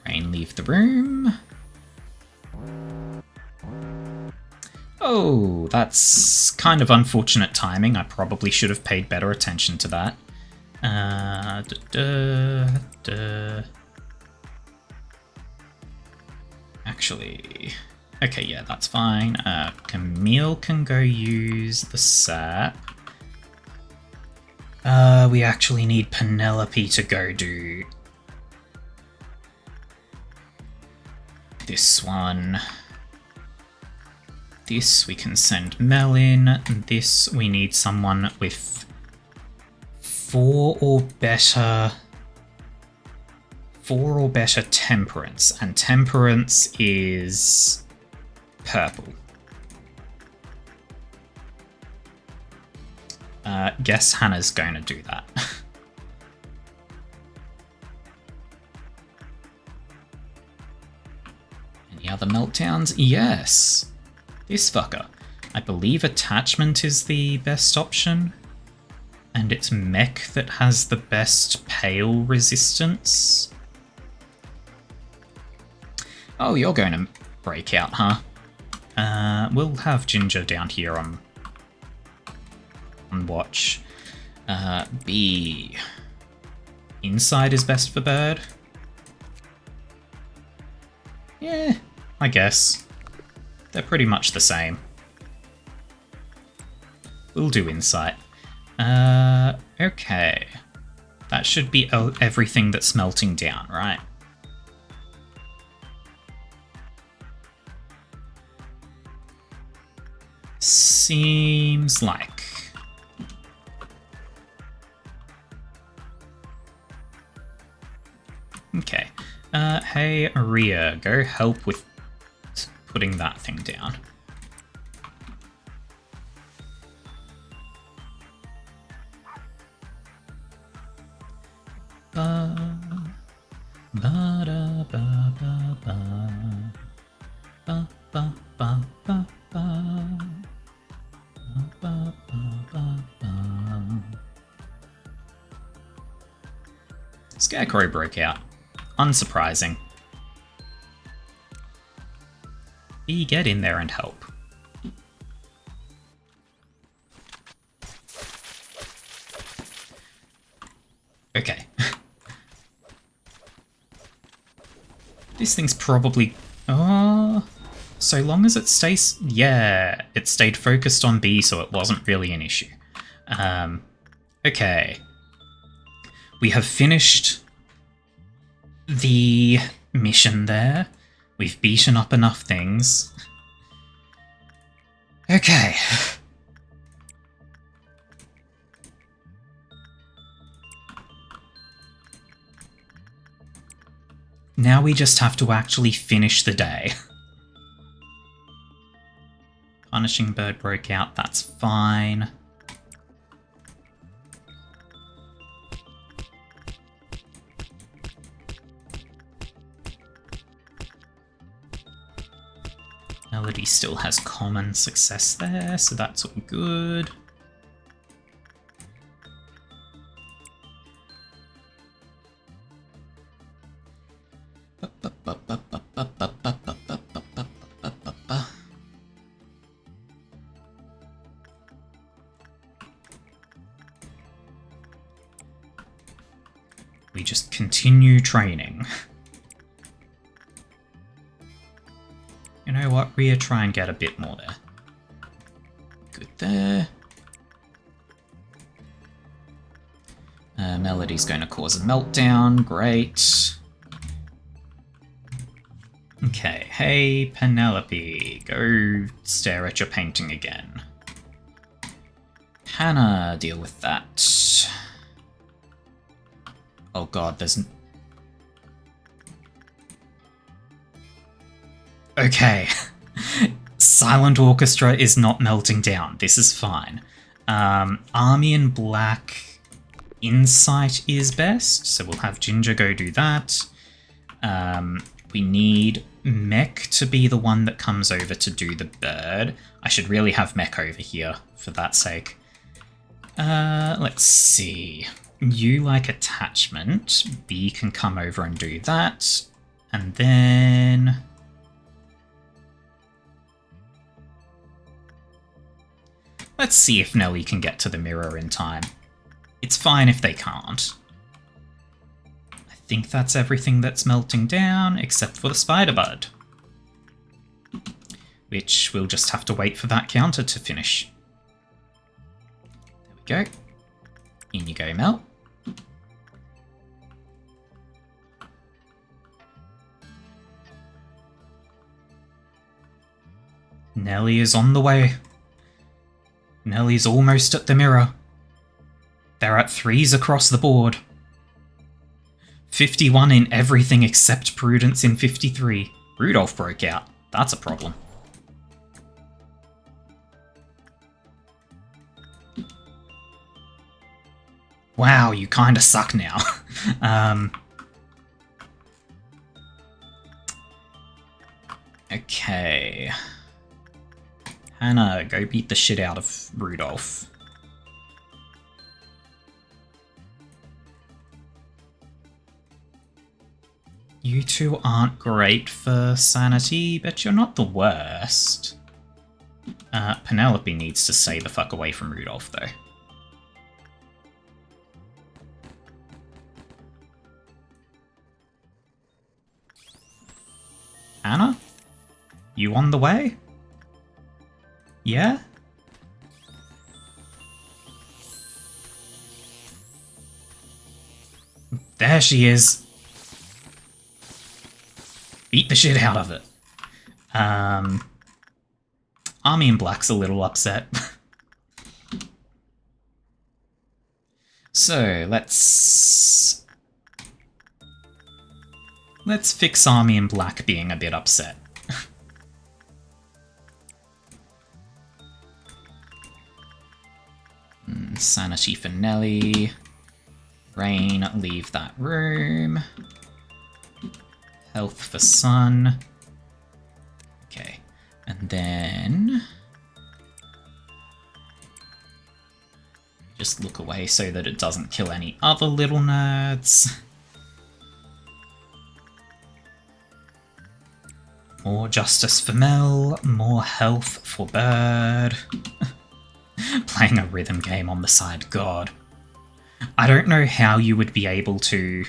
Rain, leave the room. Oh, that's kind of unfortunate timing. I probably should have paid better attention to that. Actually, okay, yeah, that's fine. Camille can go use the sap. We actually need Penelope to go do this one. This we can send Mel in. This we need someone with 4 or better temperance, and temperance is purple. Guess Hannah's going to do that. Any other meltdowns? Yes. This fucker. I believe attachment is the best option. And it's mech that has the best pale resistance. Oh, you're going to break out, huh? We'll have Ginger down here on watch. B. Inside is best for Bird. Yeah, I guess. They're pretty much the same. We'll do Insight. Okay. That should be everything that's melting down, right? Seems like. Okay. Hey, Aria, go help with putting that thing down. Scarecrow broke out. Unsurprising. Get in there and help. Okay. This thing's probably... Oh, so long as it stays... Yeah, it stayed focused on B, so it wasn't really an issue. Okay. We have finished the mission there. We've beaten up enough things. Okay. Now we just have to actually finish the day. Punishing bird broke out, that's fine. Melody still has common success there, so that's all good. We just continue training. You know what, Rhea, try and get a bit more there. Good there. Melody's going to cause a meltdown, great. Okay, hey Penelope, go stare at your painting again. Hannah, deal with that. Oh god, there's... Okay. Silent Orchestra is not melting down. This is fine. Army in Black Insight is best, so we'll have Ginger go do that. We need Mech to be the one that comes over to do the bird. I should really have Mech over here for that sake. Let's see. You like attachment. B can come over and do that. And then... let's see if Nelly can get to the mirror in time. It's fine if they can't. I think that's everything that's melting down, except for the spider bud. Which we'll just have to wait for that counter to finish. There we go. In you go, Mel. Nelly is on the way. Nelly's almost at the mirror. They're at 3s across the board. 51 in everything except Prudence in 53. Rudolph broke out. That's a problem. Wow, you kinda suck now. Okay. Hannah, go beat the shit out of Rudolph. You two aren't great for sanity, but you're not the worst. Penelope needs to stay the fuck away from Rudolph, though. Hannah? You on the way? Yeah? There she is. Beat the shit out of it. Army in Black's a little upset. So, let's fix Army in Black being a bit upset. Sanity for Nelly. Rain, leave that room. Health for Sun. Okay, and then... just look away so that it doesn't kill any other little nerds. More justice for Mel, more health for Bird. Playing a rhythm game on the side, god. I don't know how you would be able to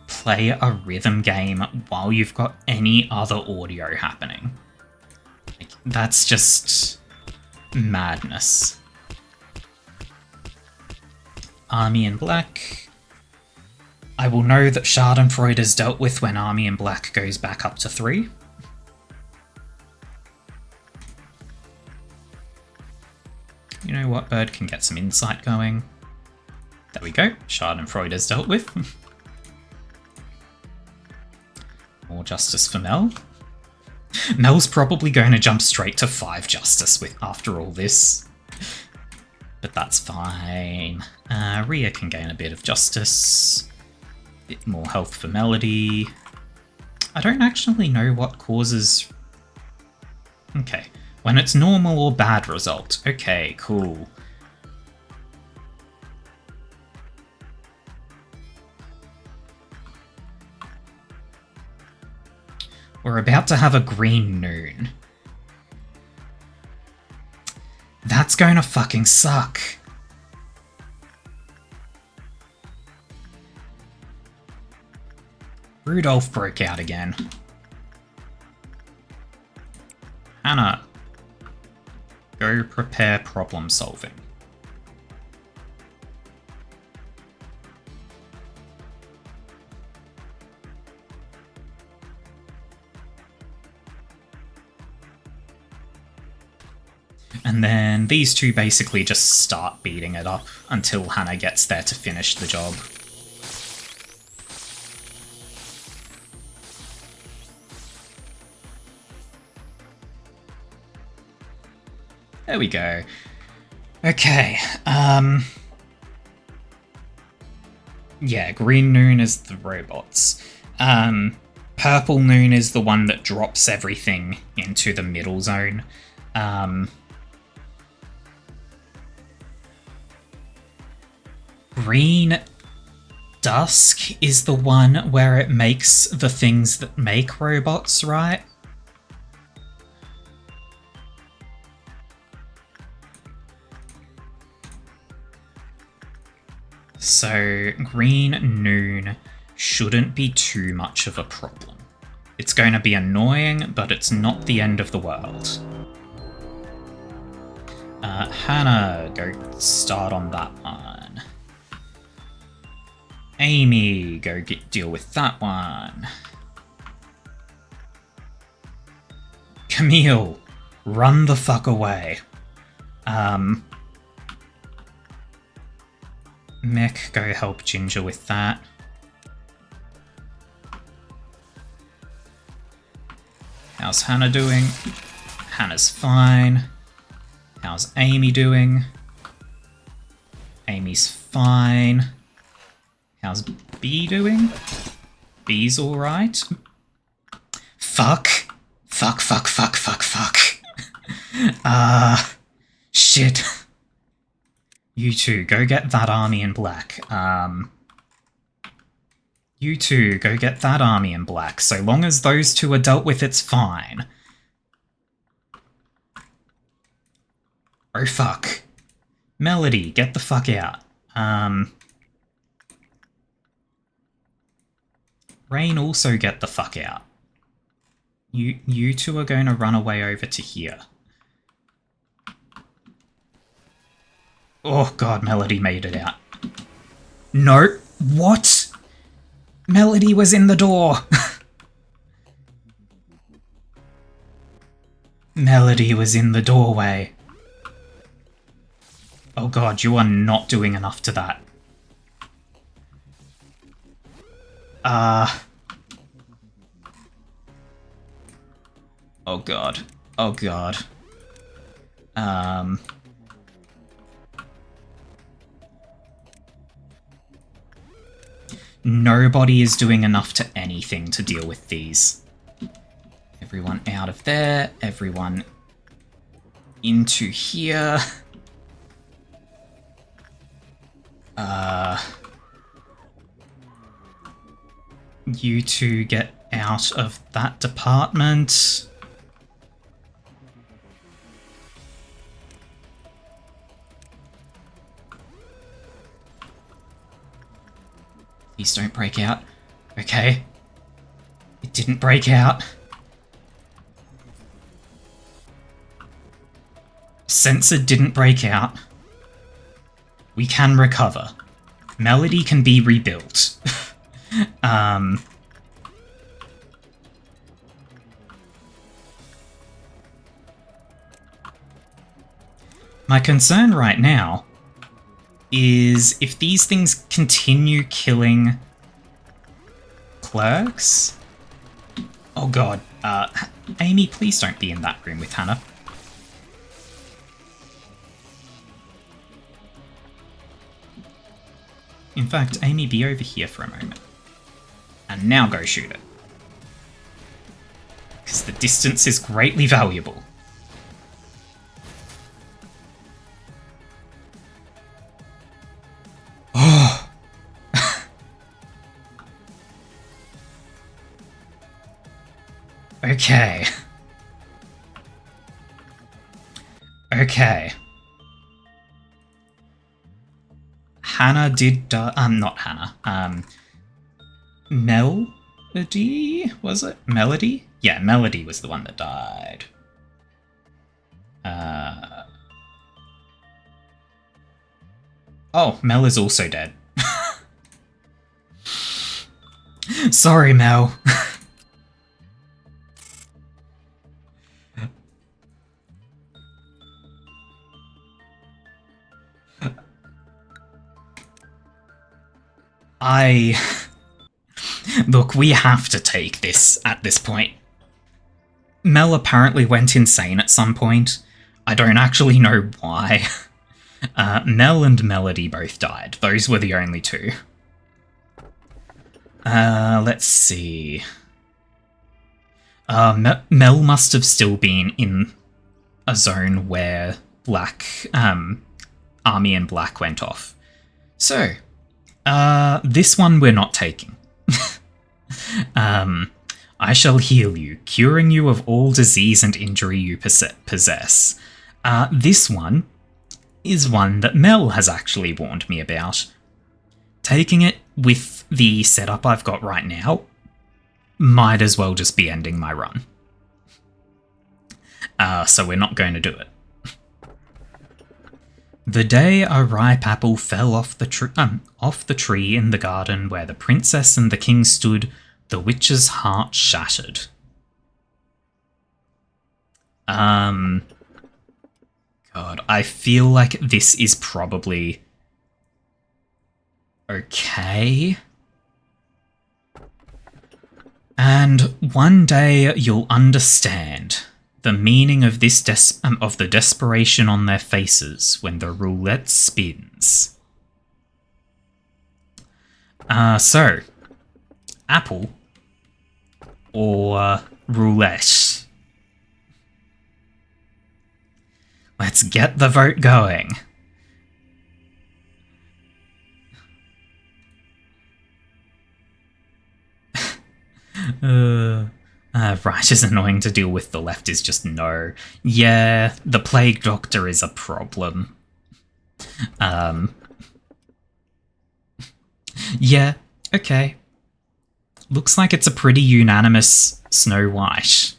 play a rhythm game while you've got any other audio happening. Like, that's just madness. Army in Black. I will know that Schadenfreude is dealt with when Army in Black goes back up to 3. You know what, Bird can get some insight going. There we go, Schadenfreude is dealt with. More justice for Mel. Mel's probably going to jump straight to 5 justice after all this. But that's fine. Rhea can gain a bit of justice. Bit more health for Melody. I don't actually know what causes... Okay. When it's normal or bad result. Okay, cool. We're about to have a green noon. That's going to fucking suck. Rudolph broke out again. Hannah, go prepare problem solving. And then these two basically just start beating it up until Hannah gets there to finish the job. There we go. Okay, yeah, green noon is the robots. Purple noon is the one that drops everything into the middle zone. Green dusk is the one where it makes the things that make robots, right? So green noon shouldn't be too much of a problem. It's going to be annoying, but it's not the end of the world. Hannah, go start on that one. Amy, go deal with that one. Camille, run the fuck away. Mech, go help Ginger with that. How's Hannah doing? Hannah's fine. How's Amy doing? Amy's fine. How's B doing? B's alright. Fuck. Fuck, fuck, fuck, fuck, fuck. Shit. You two, go get that army in black. You two, go get that army in black. So long as those two are dealt with, it's fine. Oh fuck. Melody, get the fuck out. Rain, also get the fuck out. You two are going to run away over to here. Oh god, Melody made it out. No, what? Melody was in the door. Melody was in the doorway. Oh god, you are not doing enough to that. Oh god. Oh god. Nobody is doing enough to anything to deal with these. Everyone out of there. Everyone into here. You two get out of that department. Please don't break out. Okay. It didn't break out. Sensor didn't break out. We can recover. Melody can be rebuilt. My concern right now is if these things continue killing clerks... Oh god, Amy, please don't be in that room with Hannah. In fact, Amy, be over here for a moment. And now go shoot it. Because the distance is greatly valuable. Oh! Okay. Okay. Hannah did die. Not Hannah. Melody? Was it? Melody? Yeah, Melody was the one that died. Oh, Mel is also dead. Sorry, Mel. Look, we have to take this at this point. Mel apparently went insane at some point. I don't actually know why. Mel and Melody both died. Those were the only two. Let's see. Mel must have still been in a zone where Army and Black went off. So, this one we're not taking. I shall heal you, curing you of all disease and injury you possess. This one is one that Mel has actually warned me about. Taking it with the setup I've got right now might as well just be ending my run. So we're not going to do it. The day a ripe apple fell off the tree in the garden where the princess and the king stood, the witch's heart shattered. God, I feel like this is probably okay. And one day you'll understand the meaning of this of the desperation on their faces when the roulette spins. So, apple or roulette? Let's get the vote going. Right is annoying to deal with. The left is just no. Yeah, the plague doctor is a problem. Yeah, okay. Looks like it's a pretty unanimous Snow White.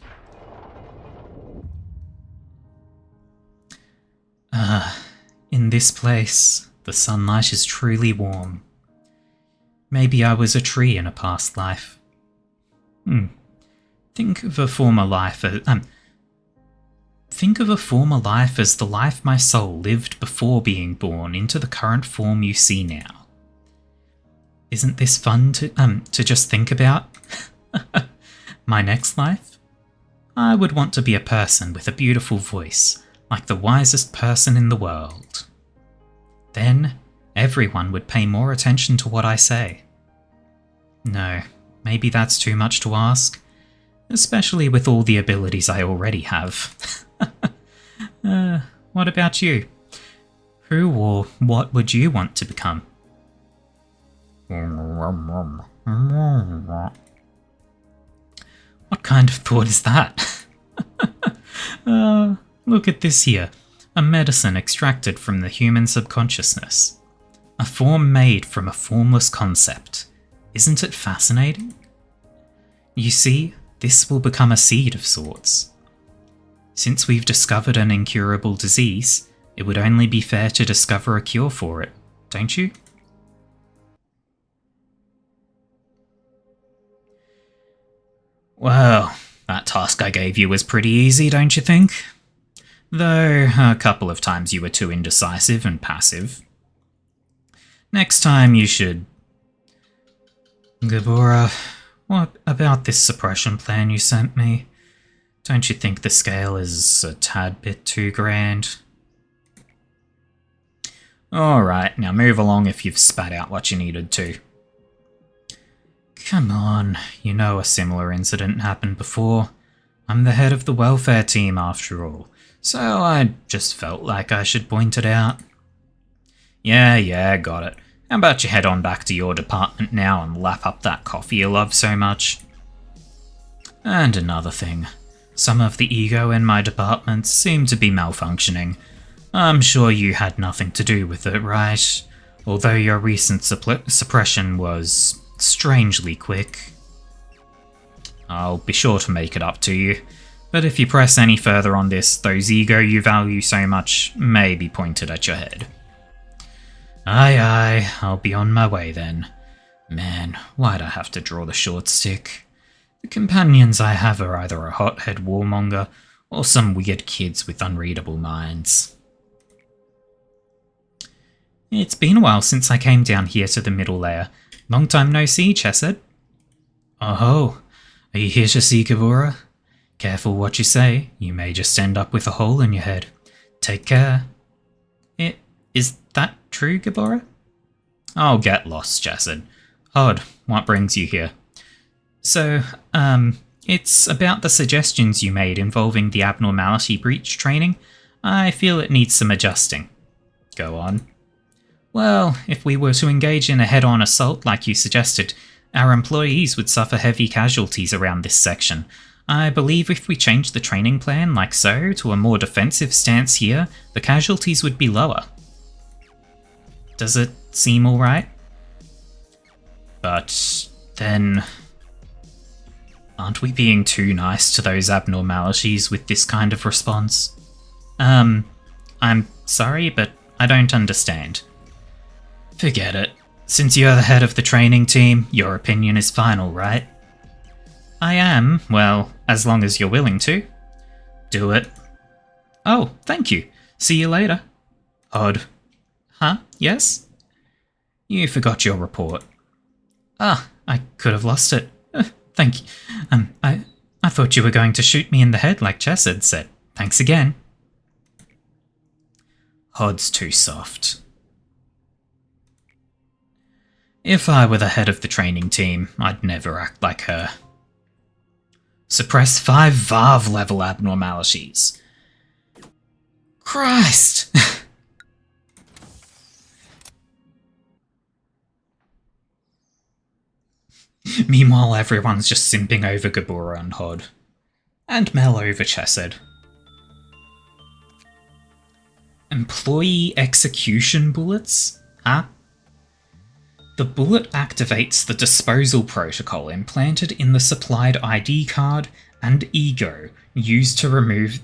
In this place, the sunlight is truly warm. Maybe I was a tree in a past life. Think of a former life as the life my soul lived before being born into the current form you see now. Isn't this fun to just think about? My next life? I would want to be a person with a beautiful voice, like the wisest person in the world. Then, everyone would pay more attention to what I say. No, maybe that's too much to ask. Especially with all the abilities I already have. What about you? Who or what would you want to become? What kind of thought is that? Look at this here. A medicine extracted from the human subconsciousness. A form made from a formless concept. Isn't it fascinating? You see, this will become a seed of sorts. Since we've discovered an incurable disease, it would only be fair to discover a cure for it, don't you? Well, that task I gave you was pretty easy, don't you think? Though a couple of times you were too indecisive and passive. Next time you should... Gabora, what about this suppression plan you sent me? Don't you think the scale is a tad bit too grand? Alright, now move along if you've spat out what you needed to. Come on, you know a similar incident happened before. I'm the head of the welfare team after all, so I just felt like I should point it out. Yeah, got it. How about you head on back to your department now and lap up that coffee you love so much? And another thing. Some of the ego in my department seem to be malfunctioning. I'm sure you had nothing to do with it, right? Although your recent suppression was strangely quick. I'll be sure to make it up to you, but if you press any further on this, those ego you value so much may be pointed at your head. Aye, I'll be on my way then. Man, why'd I have to draw the short stick? The companions I have are either a hothead warmonger or some weird kids with unreadable minds. It's been a while since I came down here to the middle layer. Long time no see, Chesed. Oh, are you here to see Gabora? Careful what you say, you may just end up with a hole in your head. Take care. Is that true, Gabora? Oh, get lost, Chesed. Odd, what brings you here? So, it's about the suggestions you made involving the abnormality breach training. I feel it needs some adjusting. Go on. Well, if we were to engage in a head-on assault like you suggested, our employees would suffer heavy casualties around this section. I believe if we changed the training plan like so to a more defensive stance here, the casualties would be lower. Does it seem alright? But then... aren't we being too nice to those abnormalities with this kind of response? I'm sorry, but I don't understand. Forget it. Since you're the head of the training team, your opinion is final, right? I am, well, as long as you're willing to. Do it. Oh, thank you. See you later. Odd. Huh? Yes? You forgot your report. Ah, I could have lost it. Thank you. I thought you were going to shoot me in the head like Chesed said. Thanks again. Hod's too soft. If I were the head of the training team, I'd never act like her. Suppress 5 VAV level abnormalities. Christ! Meanwhile, everyone's just simping over Gabora and Hod. And Mel over Chesed. Employee execution bullets? Huh? The bullet activates the disposal protocol implanted in the supplied ID card and ego used to remove...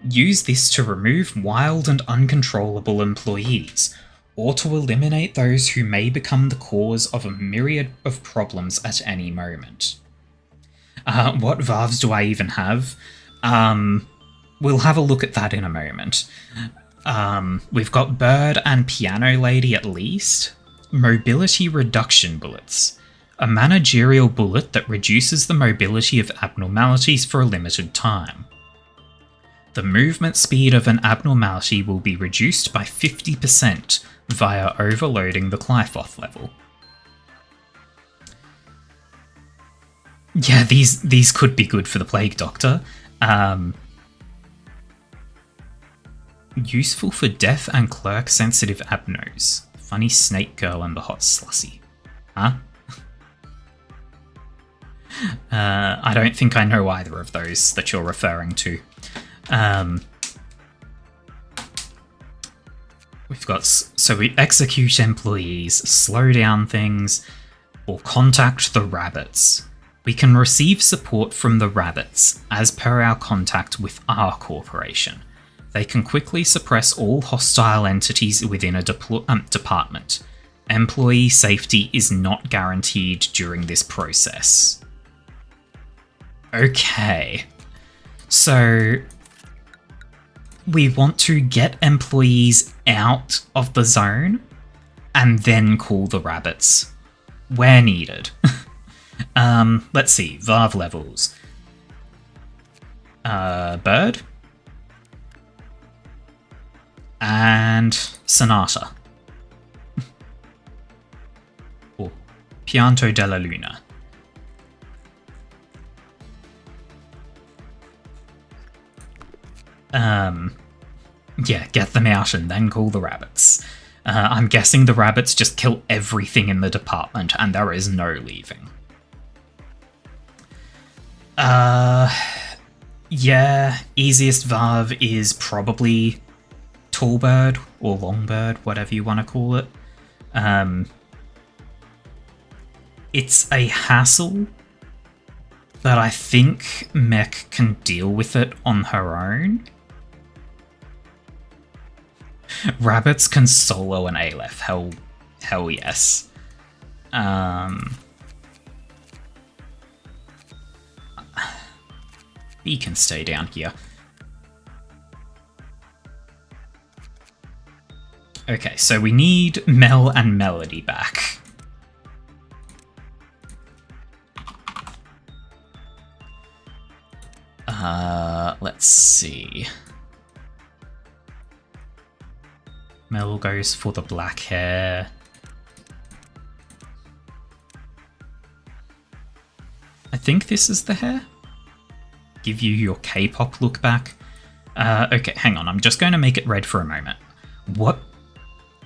Use this to remove wild and uncontrollable employees, or to eliminate those who may become the cause of a myriad of problems at any moment. What VAVs do I even have? We'll have a look at that in a moment. We've got Bird and Piano Lady at least. Mobility reduction bullets. A managerial bullet that reduces the mobility of abnormalities for a limited time. The movement speed of an abnormality will be reduced by 50% via overloading the Clyfoth level. Yeah, these could be good for the Plague Doctor. Useful for deaf and clerk-sensitive abnos. Funny Snake Girl and the Hot Slussy. Huh? I don't think I know either of those that you're referring to. We've got... So we execute employees, slow down things, or contact the rabbits. We can receive support from the rabbits, as per our contact with our corporation. They can quickly suppress all hostile entities within a department. Employee safety is not guaranteed during this process. Okay. So we want to get employees out of the zone and then call the rabbits where needed. Let's see, Varv levels. Bird. And Sonata. Or Pianto della Luna. Yeah, get them out and then call the rabbits. I'm guessing the rabbits just kill everything in the department and there is no leaving. Yeah, easiest Varv is probably Tall Bird or Long Bird, whatever you want to call it. It's a hassle, but I think Mech can deal with it on her own. Rabbits can solo an Aleph, hell yes. B can stay down here. Okay, so we need Mel and Melody back. Let's see. Mel goes for the black hair. I think this is the hair. Give you your K-pop look back. Okay, hang on. I'm just going to make it red for a moment. What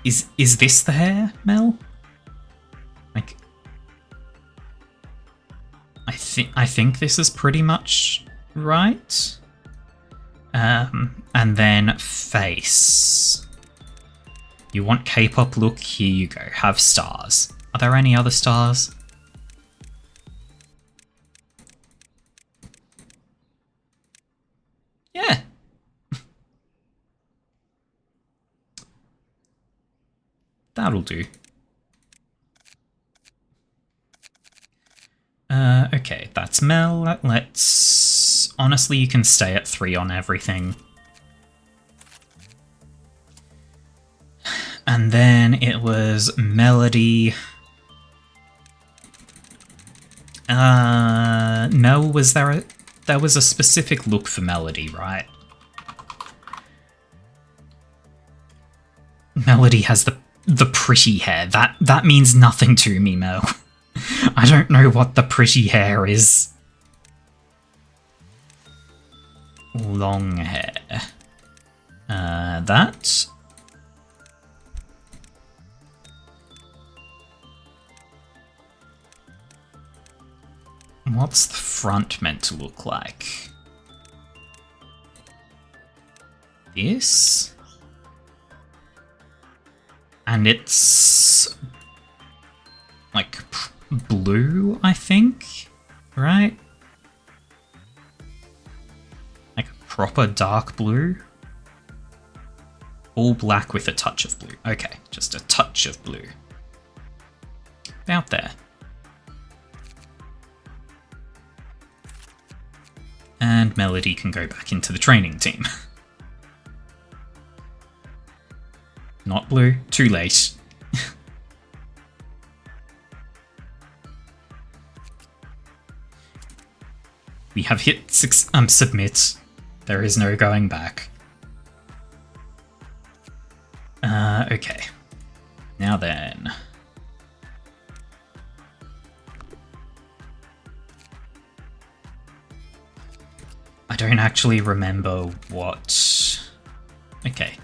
is this the hair, Mel? Like, I think this is pretty much right. And then face. You want K-pop look? Here you go. Have stars. Are there any other stars? Yeah. That'll do. Okay, that's Mel. Let's... Honestly, you can stay at 3 on everything. And then it was Melody. Mel, there was a specific look for Melody, right? Melody has the pretty hair. That means nothing to me, Mel. I don't know what the pretty hair is. Long hair. That. What's the front meant to look like? This? And it's like blue, I think, right? Like proper dark blue? All black with a touch of blue. Okay, just a touch of blue. About there. And Melody can go back into the training team. Not blue, too late. We have hit submit. There is no going back. Okay. Now then. I don't actually remember what... Okay.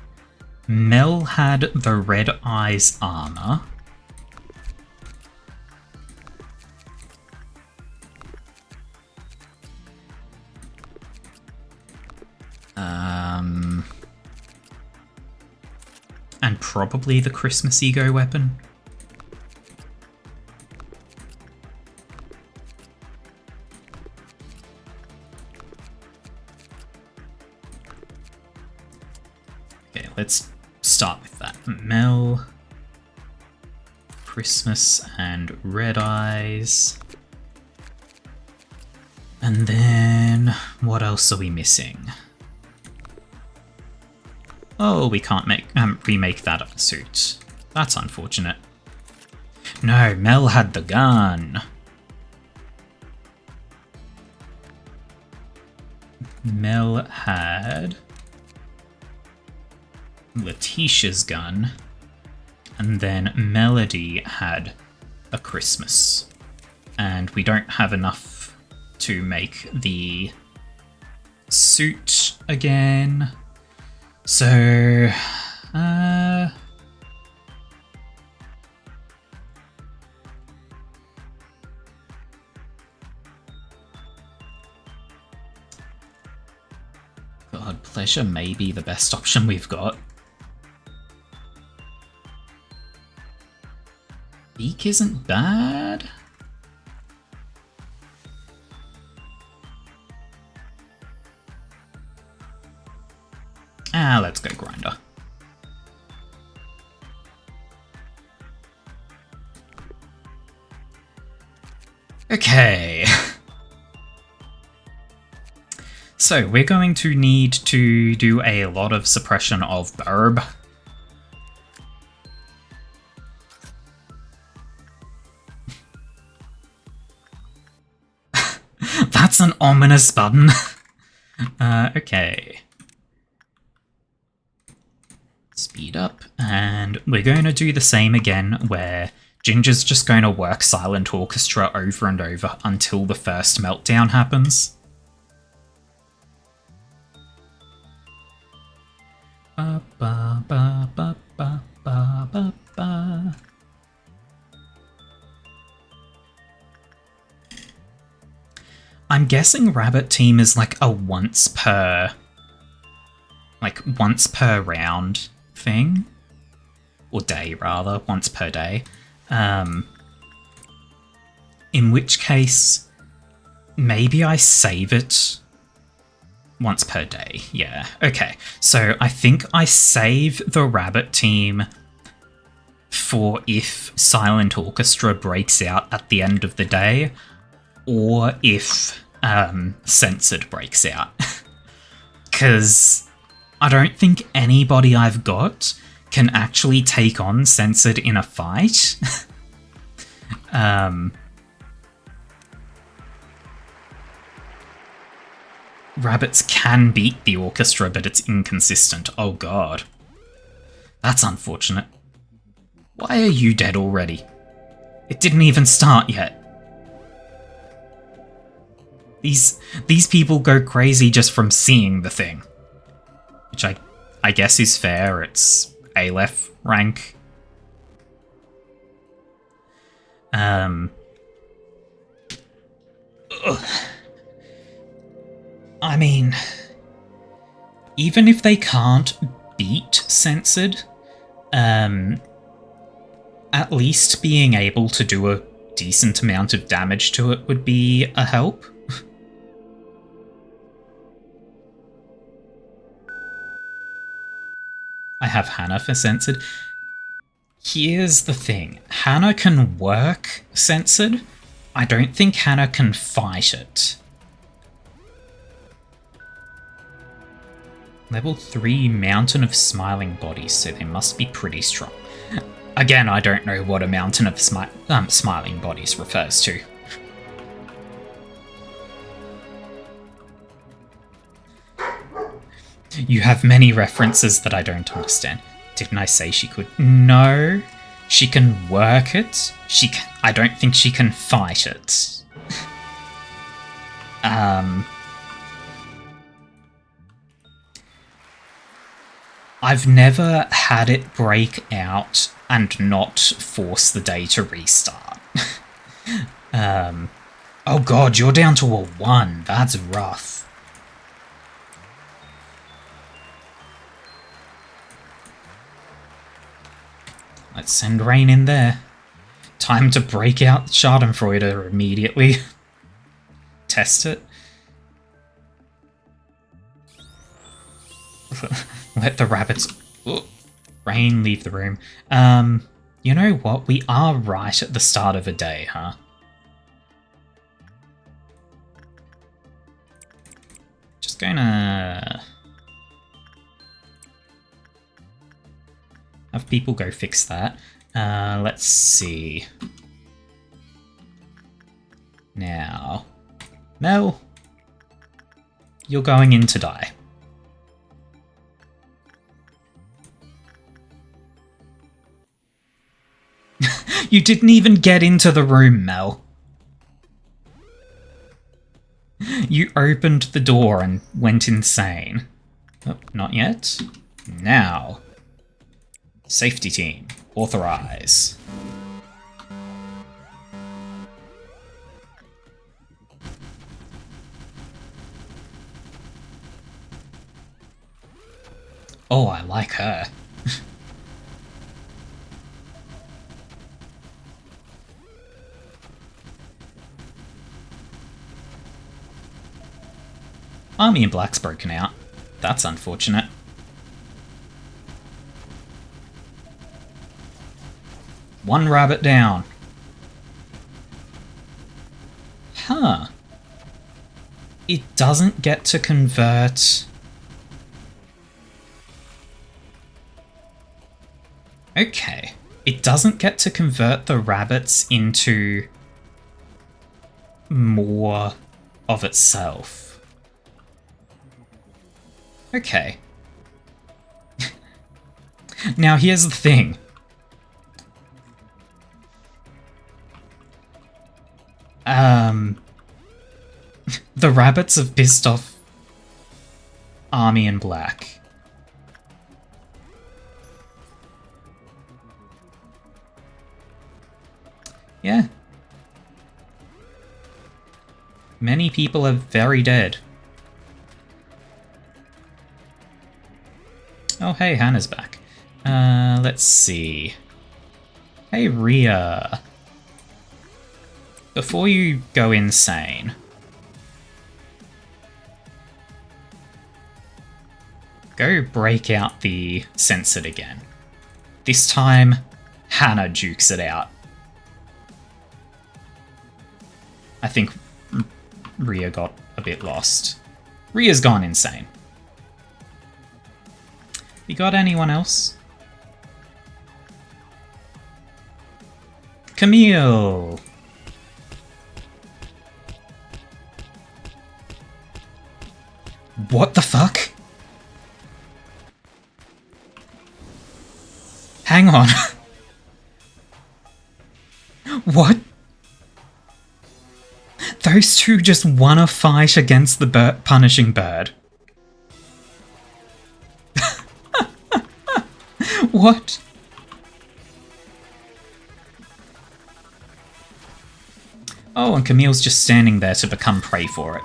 Mel had the Red Eyes armor. And probably the Christmas Ego weapon. Okay, let's start with that. Mel, Christmas, and Red Eyes. And then, what else are we missing? Oh, we can't remake that suit. That's unfortunate. No, Mel had the gun. Mel had Letitia's gun, and then Melody had a Christmas. And we don't have enough to make the suit again. So, God, pleasure may be the best option we've got. Beak isn't bad. Let's go grinder. Okay. So we're going to need to do a lot of suppression of Burb. That's an ominous button. Okay. Speed up, and we're going to do the same again, where Ginger's just going to work Silent Orchestra over and over until the first meltdown happens. Ba, ba, ba, ba, ba, ba, ba, ba. I'm guessing Rabbit Team is like a once per round thing, or day rather, once per day. In which case, maybe I save it once per day. Yeah, okay. So I think I save the Rabbit Team for if Silent Orchestra breaks out at the end of the day, or if Censored breaks out. Because I don't think anybody I've got can actually take on Censored in a fight. Rabbits can beat the orchestra, but it's inconsistent. Oh god. That's unfortunate. Why are you dead already? It didn't even start yet. These people go crazy just from seeing the thing. Which I guess is fair, it's Aleph rank. Ugh. I mean, even if they can't beat Censored, at least being able to do a decent amount of damage to it would be a help. I have Hannah for Censored. Here's the thing. Hannah can work Censored. I don't think Hannah can fight it. Level 3 Mountain of Smiling Bodies, so they must be pretty strong. Again, I don't know what a Mountain of Smiling Bodies refers to. You have many references that I don't understand. Didn't I say she could? No. She can work it. I don't think she can fight it. I've never had it break out and not force the day to restart. Oh god, you're down to a 1. That's rough. Let's send Rain in there. Time to break out Schadenfreude immediately. Test it. Let the rabbits... Ooh. Rain, leave the room. You know what? We are right at the start of a day, huh? gonna have people go fix that. Let's see. Now, Mel, you're going in to die. You didn't even get into the room, Mel. You opened the door and went insane. Oh, not yet. Now. Safety team, authorize. Oh, I like her. Army in Black's broken out. That's unfortunate. One rabbit down. Huh. It doesn't get to convert... Okay. It doesn't get to convert the rabbits into more of itself. Okay. Now here's the thing. The rabbits have pissed off Army in Black. Yeah. Many people are very dead. Oh, hey, Hannah's back. Let's see. Hey, Rhea. Before you go insane, go break out the censored again. This time, Hannah jukes it out. I think Rhea got a bit lost. Rhea's gone insane. You got anyone else? Camille! What the fuck? Hang on. What? Those two just won a fight against the punishing bird. What? Oh, and Camille's just standing there to become prey for it.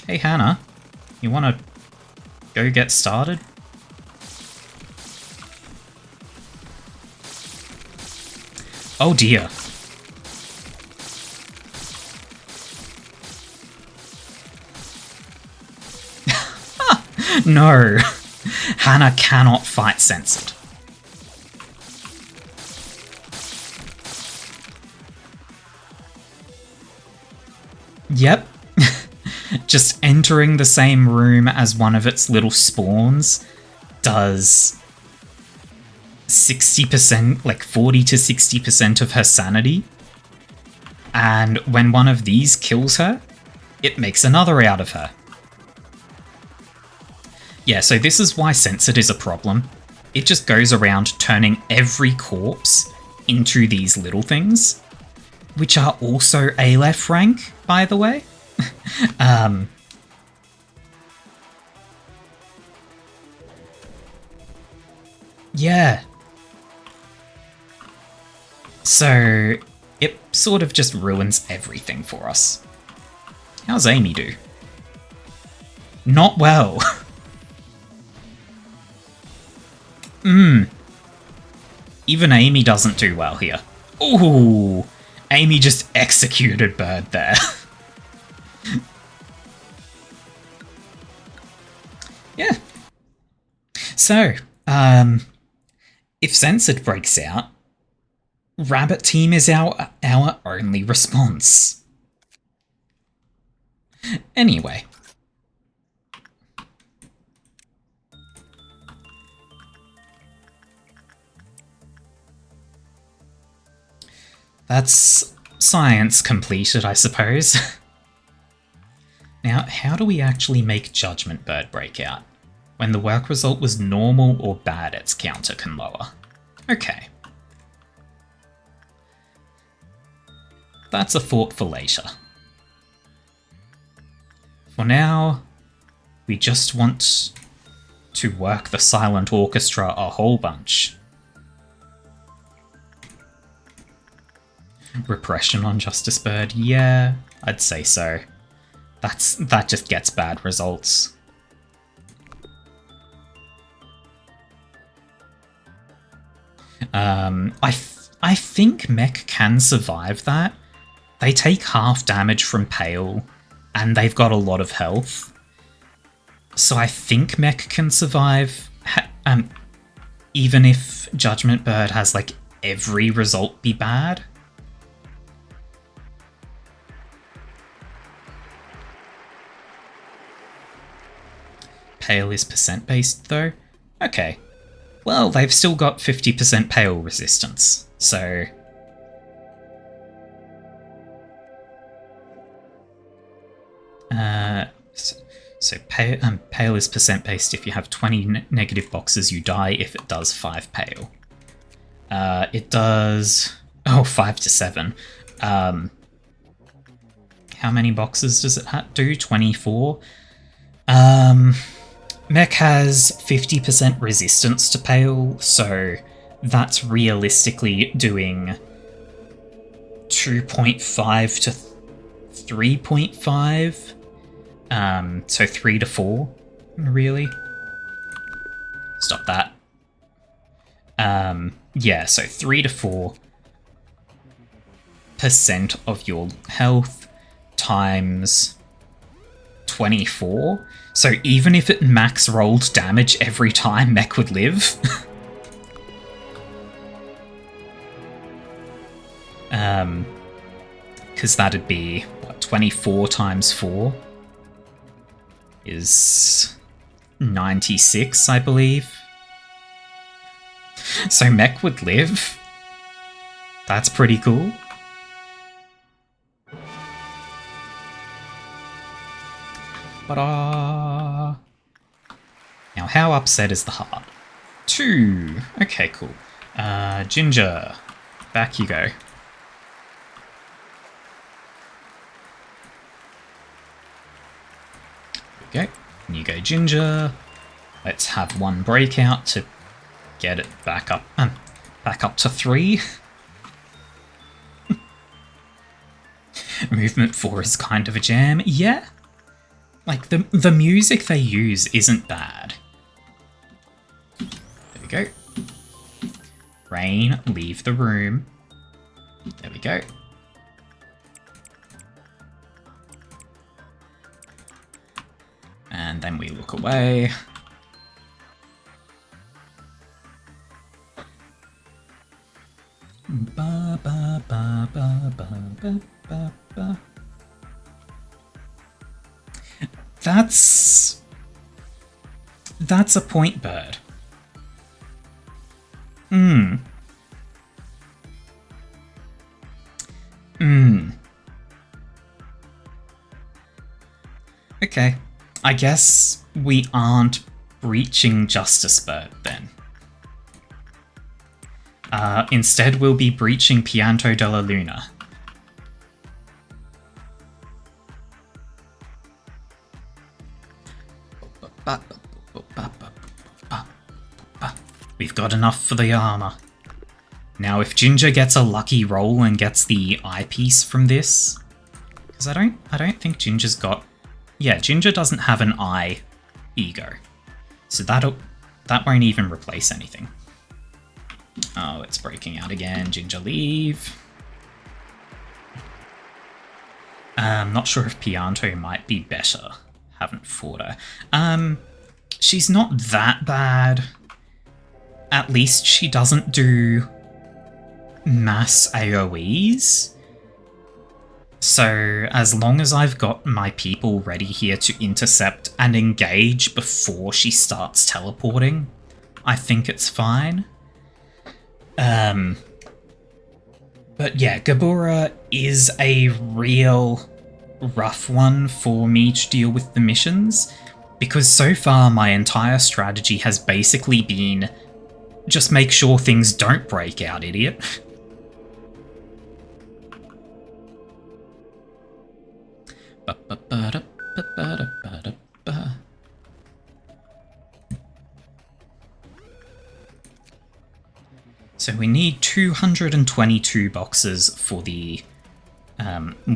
Hey, Hannah. You want to go get started? Oh dear. No. Hannah cannot fight censored. Yep. Just entering the same room as one of its little spawns does 60%, like 40 to 60% of her sanity. And when one of these kills her, it makes another out of her. Yeah, so this is why censored is a problem. It just goes around turning every corpse into these little things, which are also Aleph rank, by the way. Yeah. So it sort of just ruins everything for us. How's Amy do? Not well. Even Amy doesn't do well here. Ooh, Amy just executed Bird there. Yeah. So, if censored breaks out, Rabbit Team is our only response. Anyway. That's science completed, I suppose. Now, how do we actually make Judgment Bird break out? When the work result was normal or bad, its counter can lower. Okay. That's a thought for later. For now, we just want to work the silent orchestra a whole bunch. Repression on Justice Bird, yeah, I'd say so. That just gets bad results. I think Mech can survive that. They take half damage from Pale, and they've got a lot of health. So I think Mech can survive, even if Judgment Bird has, like, every result be bad. Pale is percent-based, though? Okay. Well, they've still got 50% Pale resistance, so... So Pale is percent-based. If you have 20 negative boxes, you die. If it does 5 Pale. It does... Oh, 5 to 7. How many boxes does it do? 24? Mech has 50% resistance to Pale, so that's realistically doing 2.5 to 3.5. So 3 to 4, really. Stop that. Yeah, so 3 to 4% of your health times 24. So even if it max rolled damage every time, Mech would live. Because that'd be, what, 24 times 4 is 96, I believe. So Mech would live. That's pretty cool. Ta-da! Now, how upset is the heart? 2. Okay, cool. Ginger. Back you go. There we go. And you go Ginger. Let's have one breakout to get it back up to 3. Movement 4 is kind of a jam. Yeah. Like, the music they use isn't bad. There we go. Rain, leave the room. There we go. And then we look away. Ba ba ba ba ba ba ba ba. That's a point bird. Okay. I guess we aren't breaching Justice Bird then. Instead we'll be breaching Pianto della Luna. We've got enough for the armor. Now, if Ginger gets a lucky roll and gets the eyepiece from this, because I don't think Ginger's got. Yeah, Ginger doesn't have an eye ego, so that won't even replace anything. Oh, it's breaking out again. Ginger, leave. Not sure if Pianto might be better. Haven't fought her. She's not that bad. At least she doesn't do mass AoEs. So as long as I've got my people ready here to intercept and engage before she starts teleporting, I think it's fine. But yeah, Gabora is a real rough one for me to deal with the missions, because so far my entire strategy has basically been just make sure things don't break out, idiot. So we need 222 boxes for the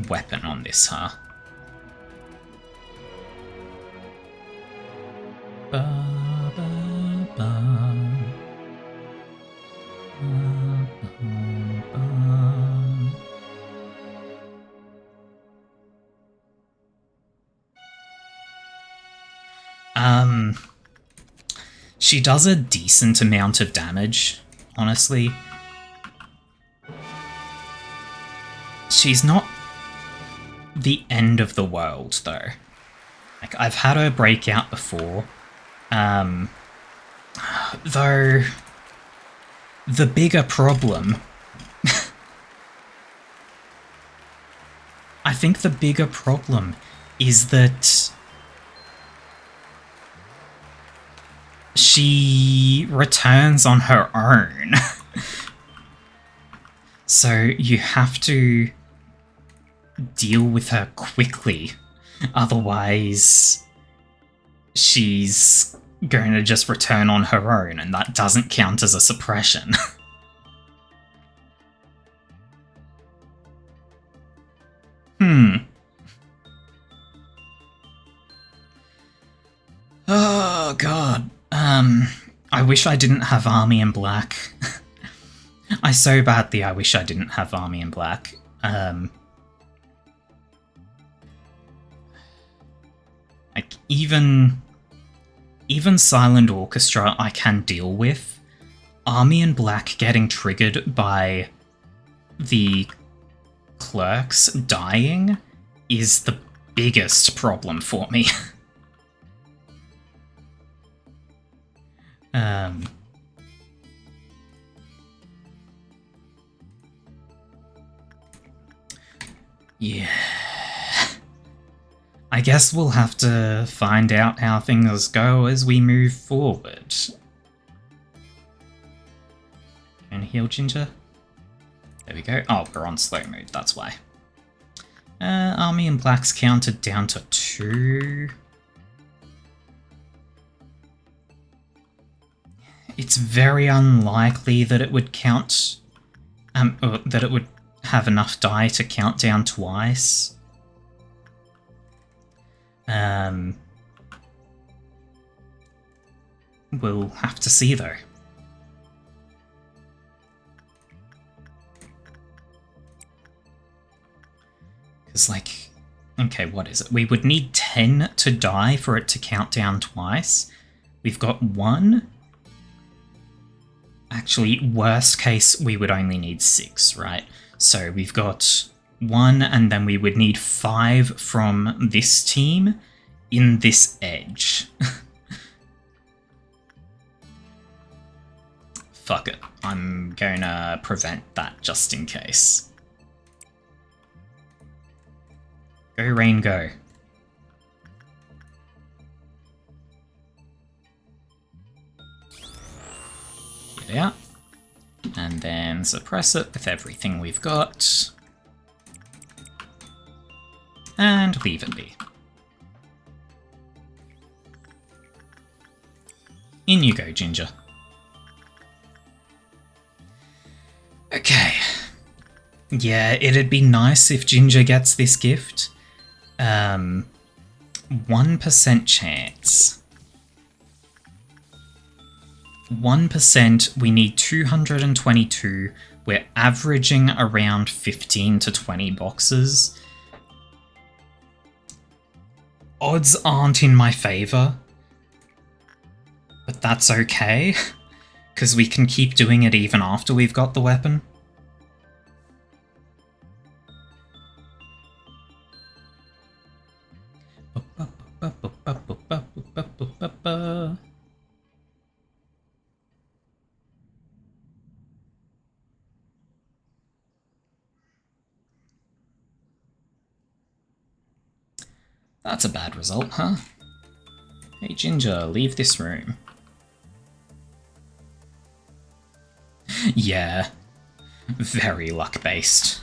weapon on this, huh? She does a decent amount of damage, honestly. She's not the end of the world, though. Like, I've had her break out before. Though, the bigger problem... I think the bigger problem is that she returns on her own. So you have to deal with her quickly. Otherwise, she's going to just return on her own, and that doesn't count as a suppression. Oh, God. I wish I didn't have Army in Black. I so badly I wish I didn't have Army in Black. Like, even Silent Orchestra I can deal with. Army in Black getting triggered by the clerks dying is the biggest problem for me. Yeah. I guess we'll have to find out how things go as we move forward. Can heal Ginger? There we go. Oh, we're on slow mode, that's why. Army in Black's counted down to 2. It's very unlikely that it would count, that it would have enough die to count down twice. We'll have to see, though. Because, like, okay, what is it? We would need 10 to die for it to count down twice. We've got 1. Actually, worst case, we would only need 6, right? So we've got 1, and then we would need 5 from this team in this edge. Fuck it. I'm gonna prevent that just in case. Go, Rain, go. Get it out. And then suppress it with everything we've got. And leave it be. In you go, Ginger. Okay. Yeah, it'd be nice if Ginger gets this gift. 1% chance. 1%, we need 222. We're averaging around 15 to 20 boxes. Odds aren't in my favour, but that's okay, because we can keep doing it even after we've got the weapon. That's a bad result, huh? Hey Ginger, leave this room. Yeah, very luck-based.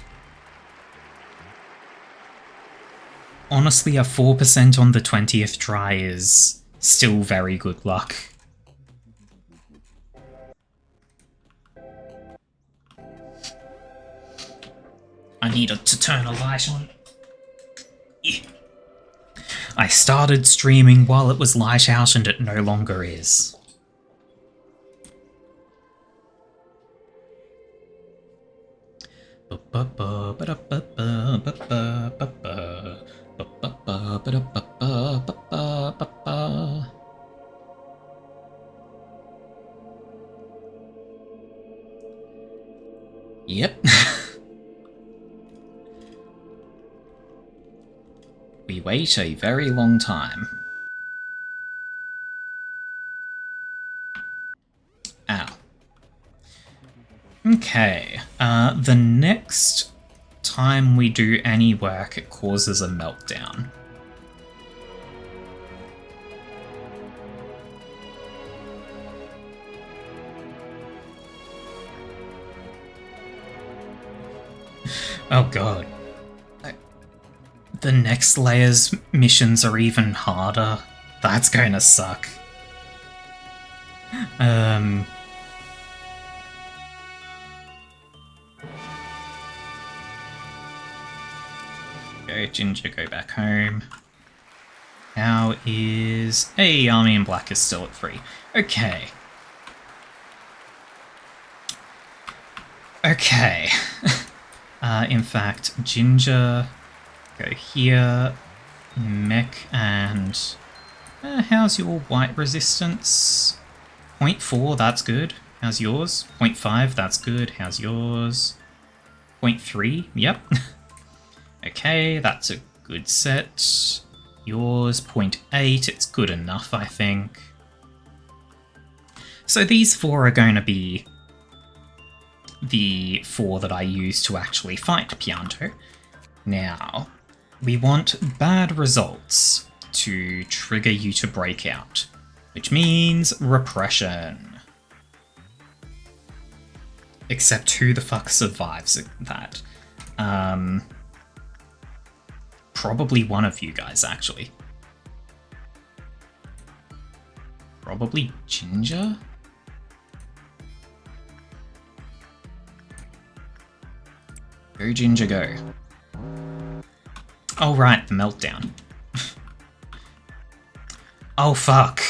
Honestly, a 4% on the 20th try is still very good luck. I needed to turn a light on. Yeah. I started streaming while it was light out and it no longer is. Yep. We wait a very long time. Ow. Okay, the next time we do any work, it causes a meltdown. Oh god. The next layer's missions are even harder. That's gonna suck. Go, Ginger, go back home. How is... Hey, Army in Black is still at 3. Okay. Okay. In fact, Ginger, go here. Mech and... how's your white resistance? 0.4, that's good. How's yours? 0.5, that's good. How's yours? 0.3, yep. Okay, that's a good set. Yours, 0.8, it's good enough, I think. So these 4 are going to be the 4 that I use to actually fight Pianto. Now, we want bad results to trigger you to break out, which means repression. Except who the fuck survives that? Probably one of you guys, actually. Probably Ginger? Go, Ginger, go. Oh, right, the meltdown. Oh, fuck.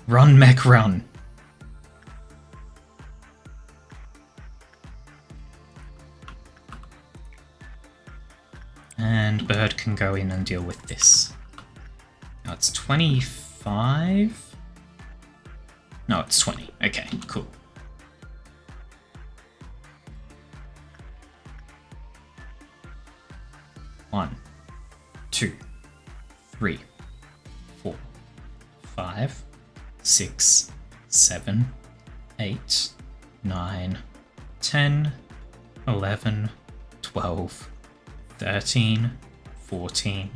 Run, mech, run. And Bird can go in and deal with this. Now it's 25? No, it's 20. Okay, cool. One, 2, 3, 4, 5, 6, 7, 8, 9, 10, 11, 12, 13, 14,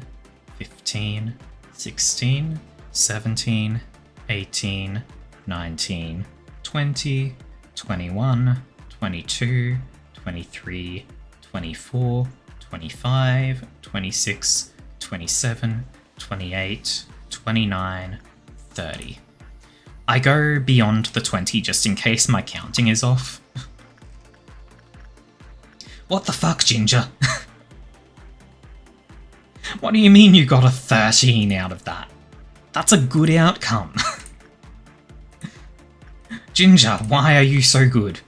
15, 16, 17, 18, 19, 20, 21, 22, 23, 24, 25, 26, 27, 28, 29, 30. I go beyond the 20 just in case my counting is off. What the fuck, Ginger? What do you mean you got a 13 out of that? That's a good outcome. Ginger, why are you so good?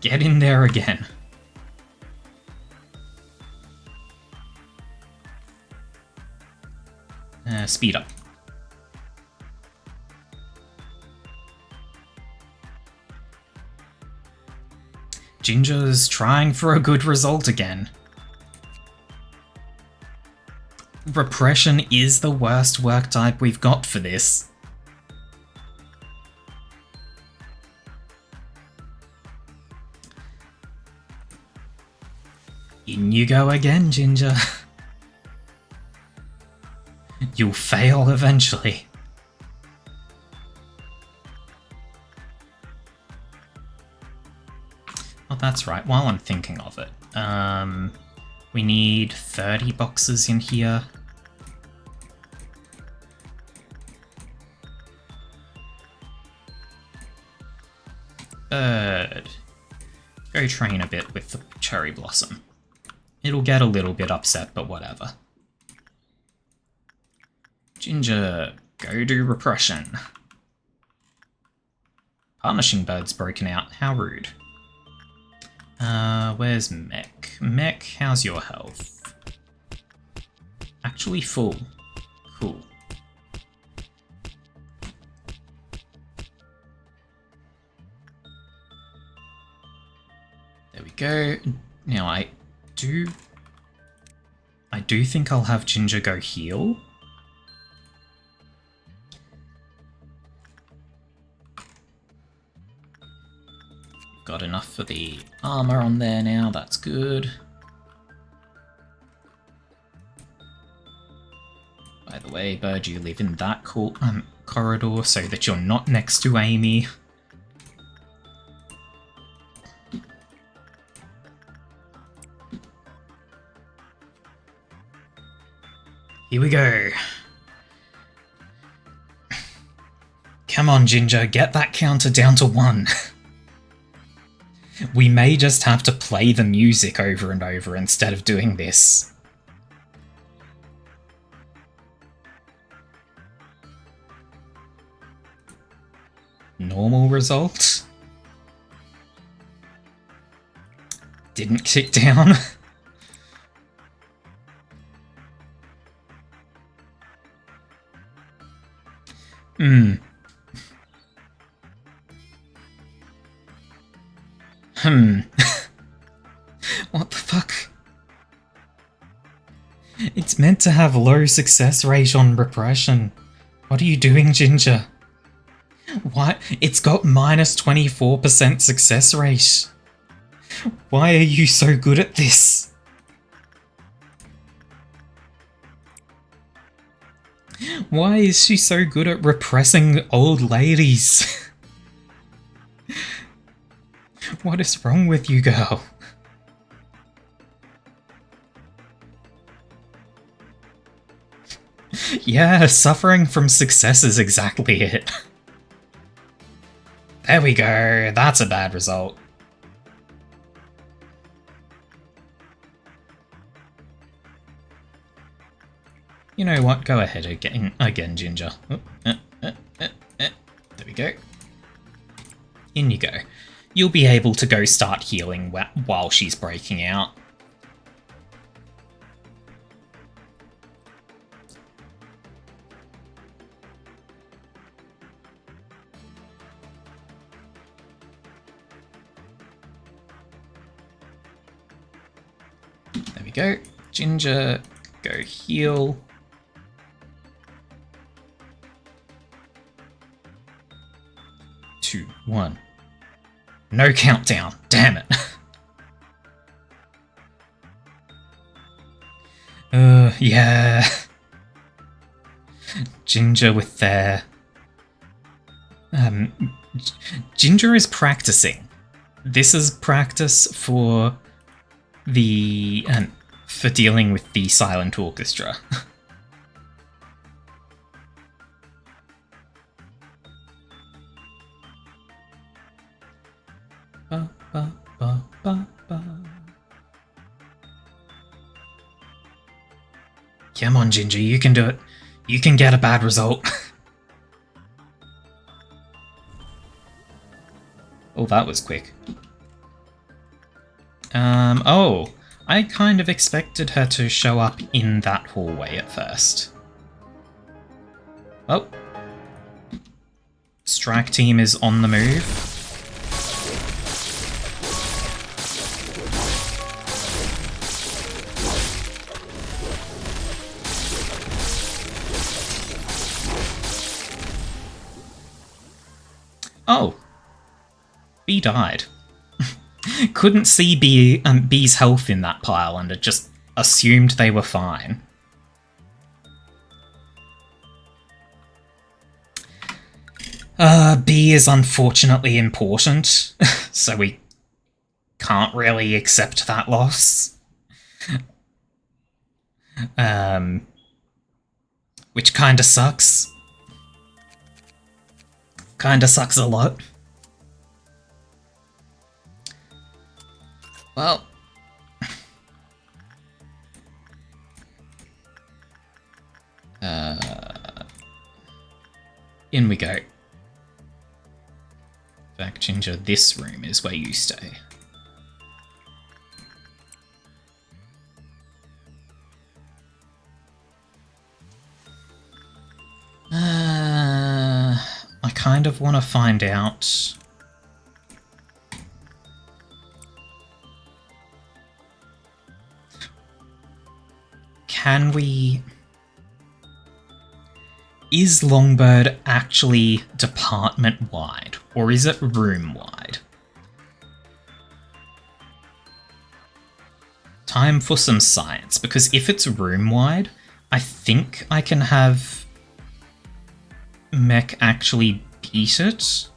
Get in there again. Speed up. Ginger's trying for a good result again. Repression is the worst work type we've got for this. In you go again, Ginger. You'll fail eventually. Oh, that's right, while I'm thinking of it. We need 30 boxes in here. Bird. Go train a bit with the cherry blossom. It'll get a little bit upset, but whatever. Ginger, go do repression. Punishing bird's broken out. How rude. Where's Mech? Mech, how's your health? Actually full. Cool. There we go. Now I do think I'll have Ginger go heal. Got enough for the armor on there now, that's good. By the way, Bird, you live in that corridor so that you're not next to Amy. Here we go. Come on, Ginger, get that counter down to 1. We may just have to play the music over and over instead of doing this. Normal result. Didn't kick down. What the fuck? It's meant to have low success rate on repression. What are you doing, Ginger? Why? It's got minus 24% success rate. Why are you so good at this? Why is she so good at repressing old ladies? What is wrong with you, girl? Yeah, suffering from success is exactly it. There we go, that's a bad result. You know what, go ahead again, Ginger. There we go. In you go. You'll be able to go start healing while she's breaking out. There we go. Ginger, go heal. Two, one. No countdown, damn it. Yeah. Ginger with their... Ginger is practicing. This is practice for the... for dealing with the silent orchestra. Ba, ba, ba, ba, ba. Come on, Ginger, you can do it. You can get a bad result. Oh, that was quick. Oh, I kind of expected her to show up in that hallway at first. Oh. Strike team is on the move. B died. Couldn't see B's health in that pile and had just assumed they were fine. B is unfortunately important, so we can't really accept that loss. Which kinda sucks. Kinda sucks a lot. Well... in we go. In fact, Ginger, this room is where you stay. I kind of want to find out... Can we... Is Longbird actually department-wide, or is it room-wide? Time for some science, because if it's room-wide, I think I can have Mech actually beat it.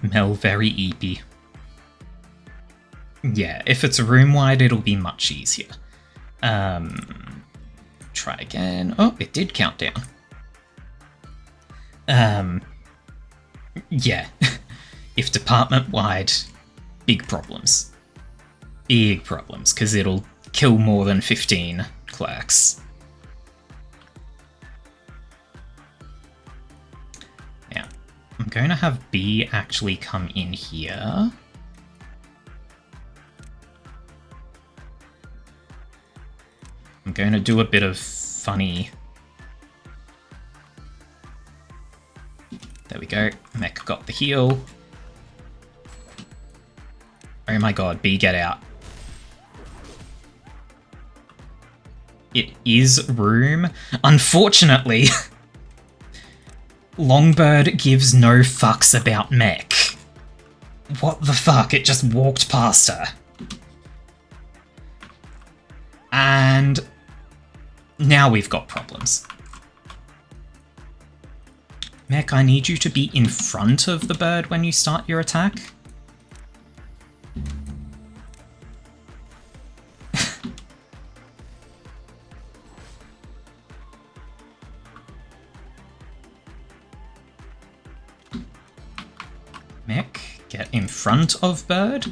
Mel, very eepy. Yeah, if it's room-wide, it'll be much easier. Try again. Oh, it did count down. Yeah. If department-wide, big problems. Big problems, because it'll kill more than 15 clerks. Now, I'm going to have B actually come in here. I'm going to do a bit of funny... There we go. Mech got the heal. Oh my god, B, get out. It is room. Unfortunately, Longbird gives no fucks about Mech. What the fuck? It just walked past her. And now we've got problems. Mech, I need you to be in front of the bird when you start your attack. Mech, get in front of bird.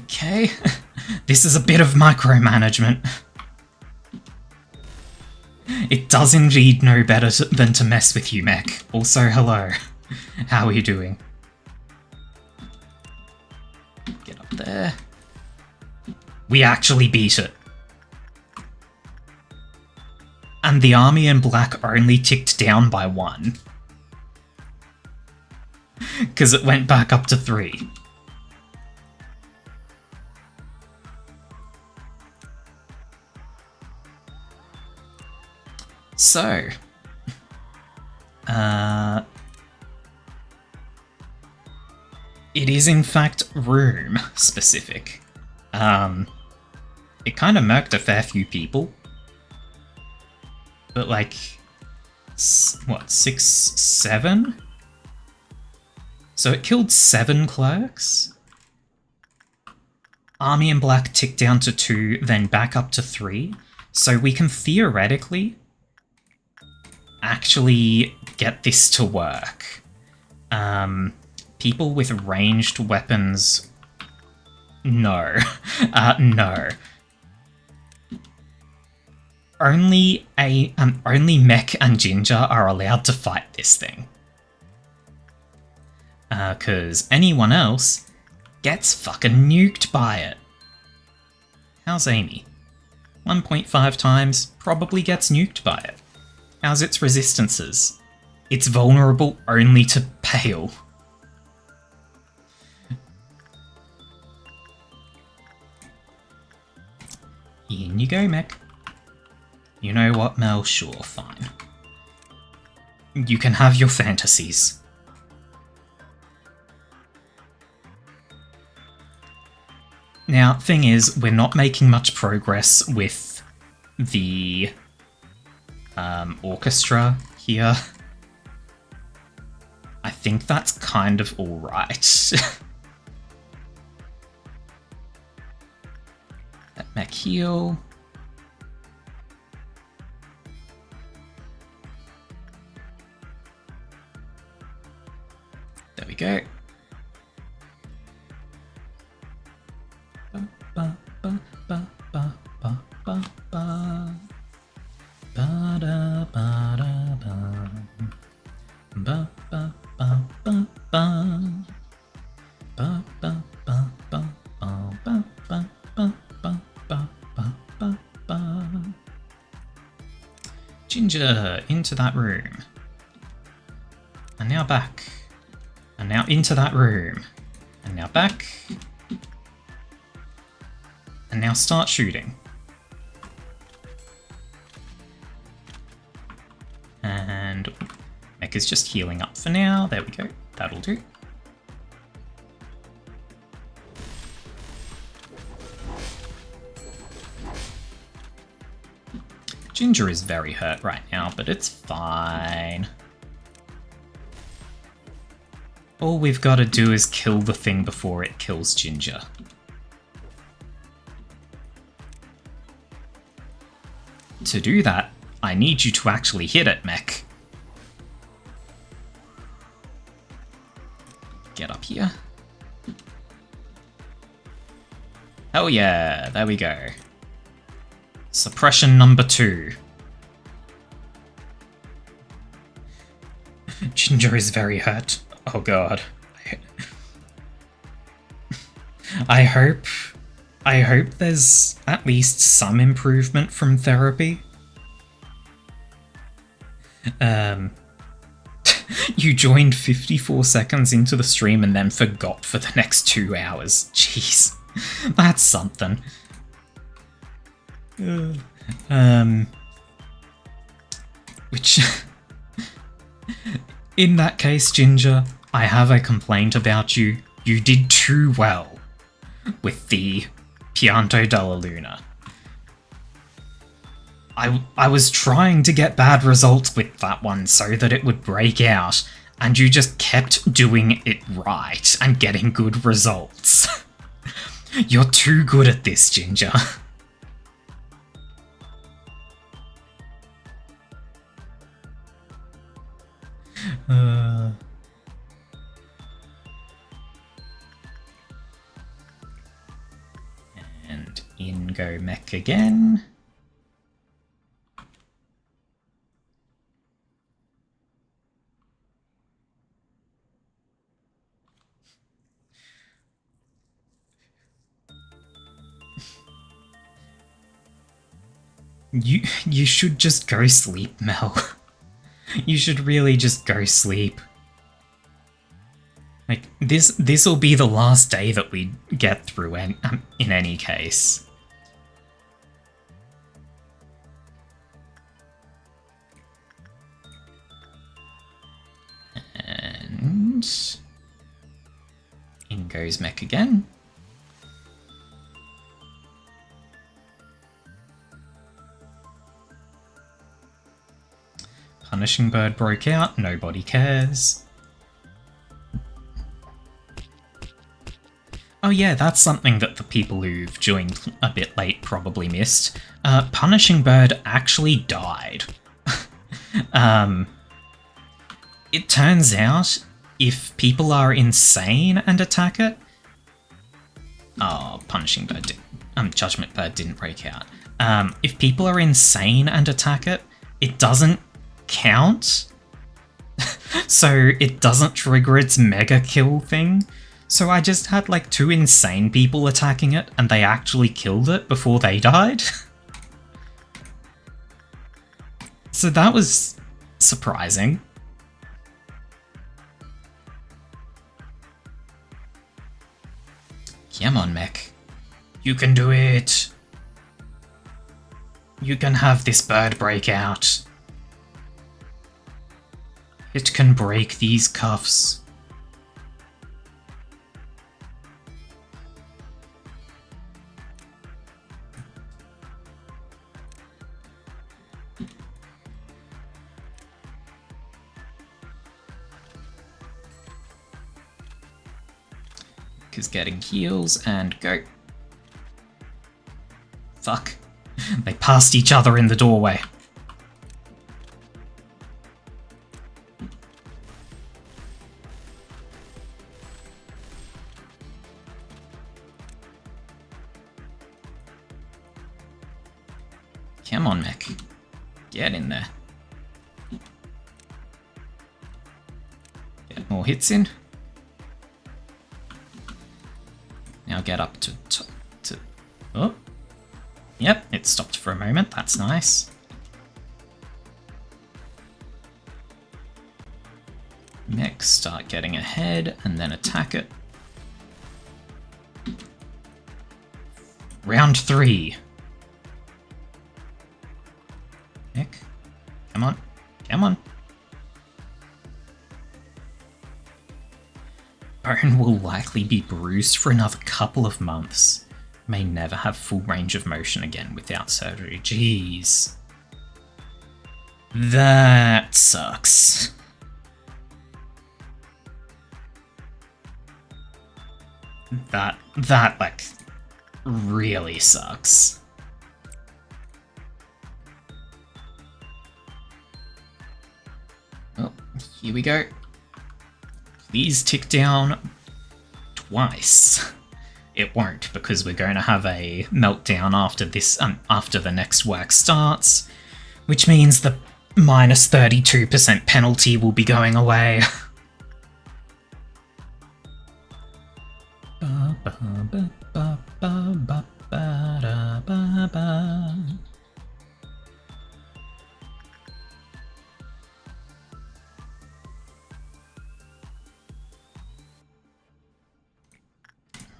Okay, this is a bit of micromanagement. It does indeed know better than to mess with you, Mech. Also, hello. How are you doing? Get up there. We actually beat it. And the army in black only ticked down by 1. Because it went back up to 3. So, it is in fact room specific. It kind of murked a fair few people, but like, what, 6, 7? So it killed 7 clerks. Army in black ticked down to 2, then back up to 3. So we can theoretically actually get this to work. People with ranged weapons... No. No. Only Mech and Ginger are allowed to fight this thing. 'Cause anyone else gets fucking nuked by it. How's Amy? 1.5 times, probably gets nuked by it. How's its resistances? It's vulnerable only to pale. In you go, mech. You know what, Mel? Sure, fine. You can have your fantasies. Now, thing is, we're not making much progress with the orchestra here. I think that's kind of alright. Let mech heal. There we go. Ginger, into that room. And now back. And now into that room. And now back. And now start shooting. And mech is just healing up for now. There we go. That'll do. Ginger is very hurt right now, but it's fine. All we've got to do is kill the thing before it kills Ginger. To do that, I need you to actually hit it, mech. Get up here. Oh yeah, there we go. Suppression number 2. Ginger is very hurt. Oh god. I hope there's at least some improvement from therapy. You joined 54 seconds into the stream and then forgot for the next 2 hours. Jeez. That's something. Which... In that case, Ginger, I have a complaint about you. You did too well with the Pianto della Luna. I was trying to get bad results with that one so that it would break out, and you just kept doing it right and getting good results. You're too good at this, Ginger. And in go mech again. You should just go sleep, Mel. You should really just go sleep. Like, this'll be the last day that we get through in any case. And... in goes mech again. Punishing Bird broke out, nobody cares. Oh yeah, that's something that the people who've joined a bit late probably missed. Punishing Bird actually died. It turns out, if people are insane and attack it... Oh, Punishing Bird Judgment Bird didn't break out. If people are insane and attack it, it doesn't count. So it doesn't trigger its mega kill thing. So I just had like 2 insane people attacking it and they actually killed it before they died. So that was surprising. Come on, mech. You can do it. You can have this bird break out. It can break these cuffs. Is getting heals and go. Fuck. They passed each other in the doorway. Come on, mech. Get in there. Get more hits in. Now get up to... Oh. Yep, it stopped for a moment. That's nice. Next, start getting ahead and then attack it. Round 3. Nick, come on. Come on. Bone will likely be bruised for another couple of months. May never have full range of motion again without surgery. Jeez. That sucks. That like, really sucks. Oh, here we go. Please tick down twice. It won't, because we're going to have a meltdown after this, after the next work starts, which means the minus 32% penalty will be going away.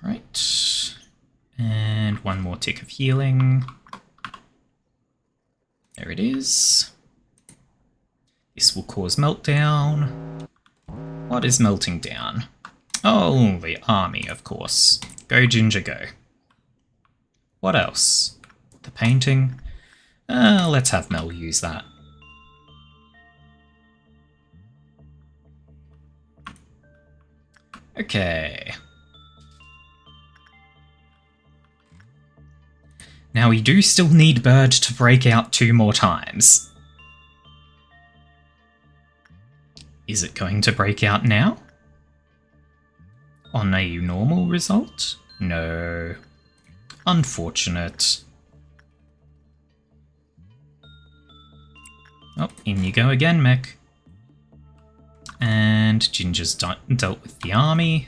Right, and one more tick of healing. There it is. This will cause meltdown. What is melting down? Oh, the army, of course. Go, Ginger, go. What else? The painting? Let's have Mel use that. Okay. Now we do still need Bird to break out 2 more times. Is it going to break out now? On a normal result? No. Unfortunate. Oh, in you go again, mech. And Ginger's dealt with the army.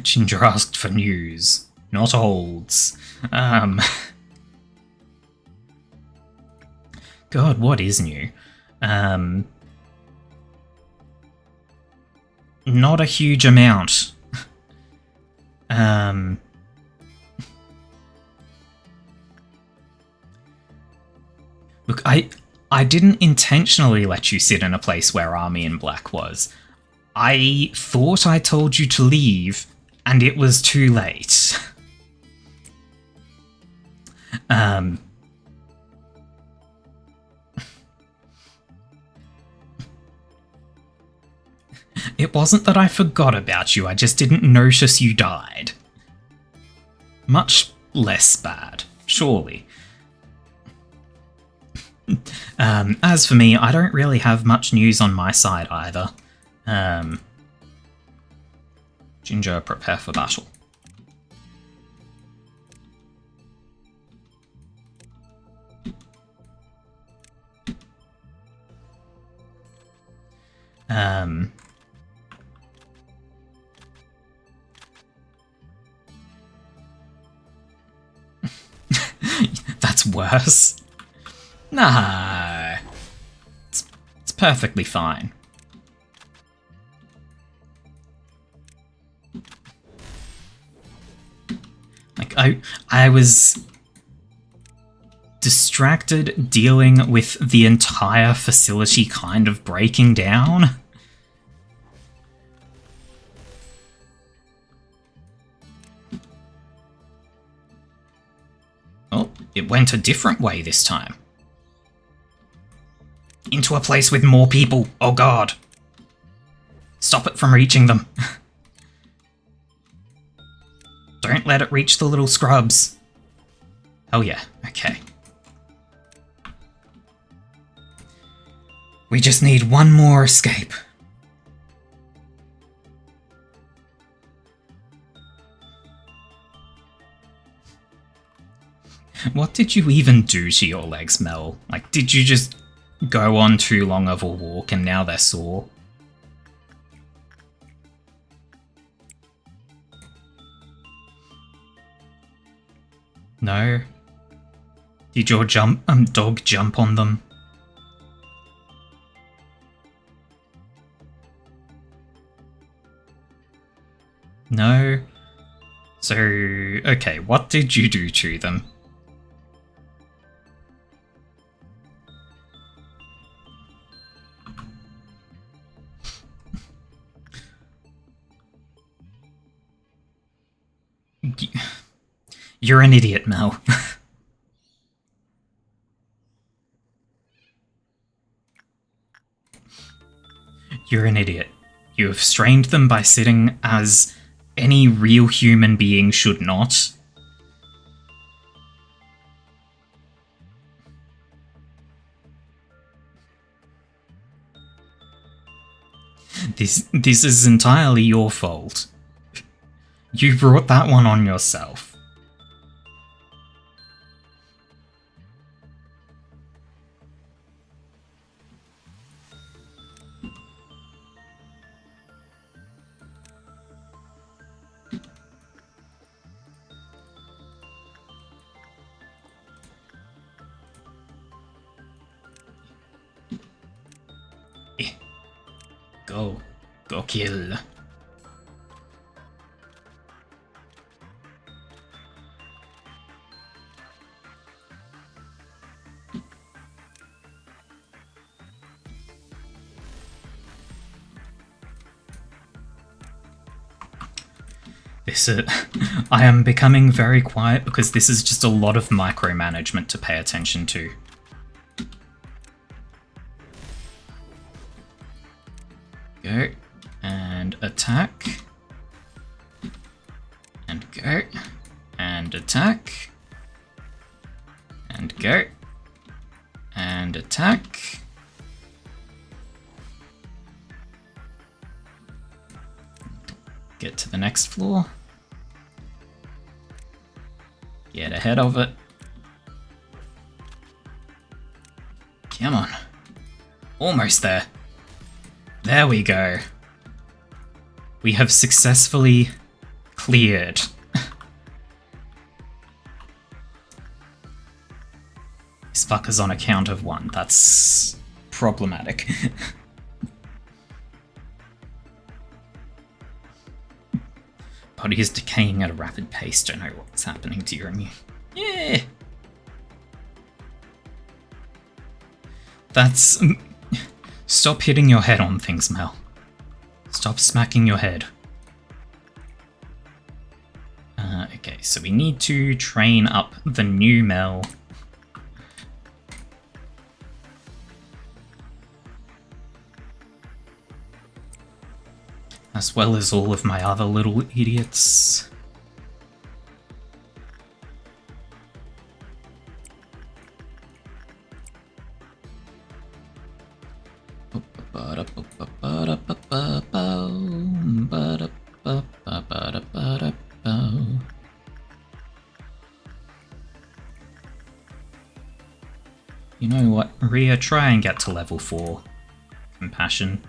Ginger asked for news, not olds. God, what is new? Not a huge amount. Look, I didn't intentionally let you sit in a place where Army in Black was. I thought I told you to leave, and it was too late. It wasn't that I forgot about you, I just didn't notice you died. Much less bad, surely. As for me, I don't really have much news on my side either. Ginger, prepare for battle. Um, that's worse. Nah, it's perfectly fine. Like, I was distracted dealing with the entire facility kind of breaking down. Oh, it went a different way this time. Into a place with more people. Oh god. Stop it from reaching them. Don't let it reach the little scrubs. Oh yeah, okay. We just need one more escape. What did you even do to your legs, Mel? Like, did you just go on too long of a walk and now they're sore? No? Did your dog jump on them? No? So, okay, what did you do to them? You're an idiot, Mel. You're an idiot. You have strained them by sitting as any real human being should not. This is entirely your fault. You brought that one on yourself. Go kill. I am becoming very quiet because this is just a lot of micromanagement to pay attention to. Go, and attack, and go, and attack, and go, and attack. Get to the next floor. Get ahead of it. Come on. Almost there. There we go. We have successfully cleared. This fucker's on a count of 1. That's problematic. Body is decaying at a rapid pace. Don't know what's happening to your immune. Yeah! That's... Stop hitting your head on things, Mel. Stop smacking your head. Okay, so we need to train up the new Mel. As well as all of my other little idiots. You know what, Rhea, try and get to level 4. Compassion.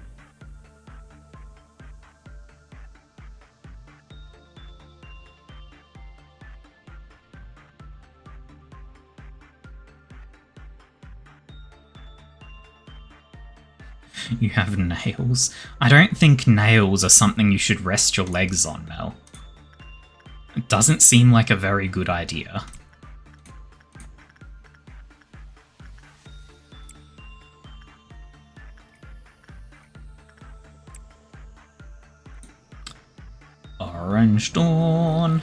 You have nails. I don't think nails are something you should rest your legs on, Mel. It doesn't seem like a very good idea. Orange Dawn.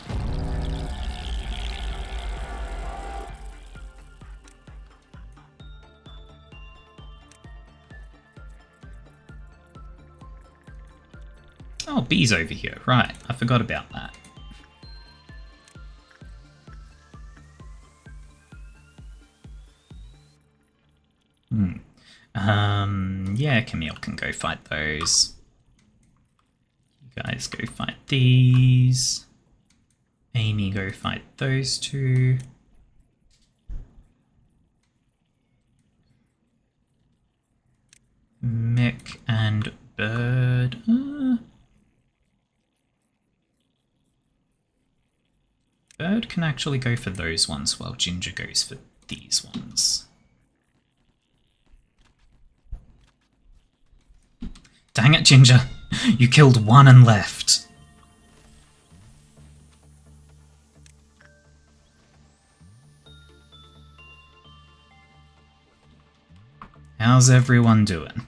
Oh, Bee's over here. Right, I forgot about that. Yeah, Camille can go fight those. You guys go fight these. Amy, go fight those two. Mick and Bird. Bird can actually go for those ones while Ginger goes for these ones. Dang it, Ginger! You killed one and left. How's everyone doing?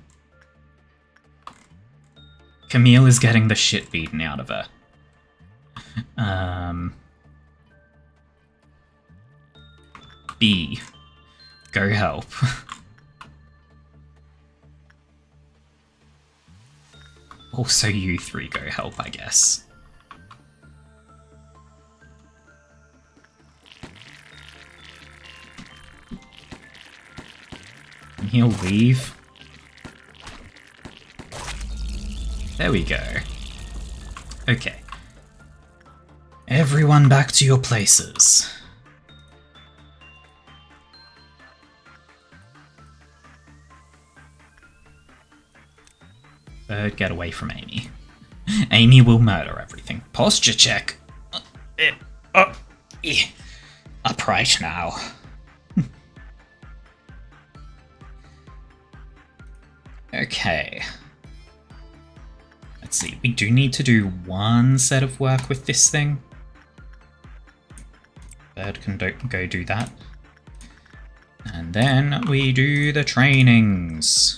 Camille is getting the shit beaten out of her. B. Go help. Also you three go help, I guess. And he'll leave. There we go. Okay. Everyone back to your places. Bird, get away from Amy. Amy will murder everything. Posture check. Upright now. Okay. Let's see. We do need to do one set of work with this thing. Bird can go do that. And then we do the trainings.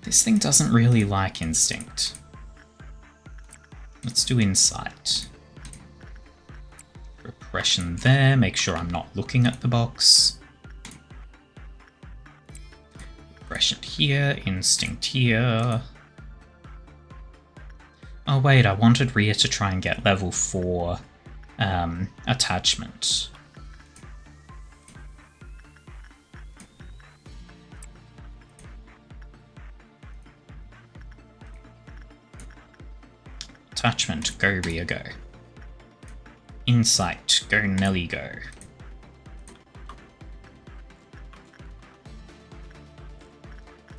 This thing doesn't really like instinct. Let's do insight. Repression there, make sure I'm not looking at the box. Repression here, instinct here. Oh wait, I wanted Rhea to try and get level 4 attachment. Attachment, go Rhea, go. Insight, go Nelly, go.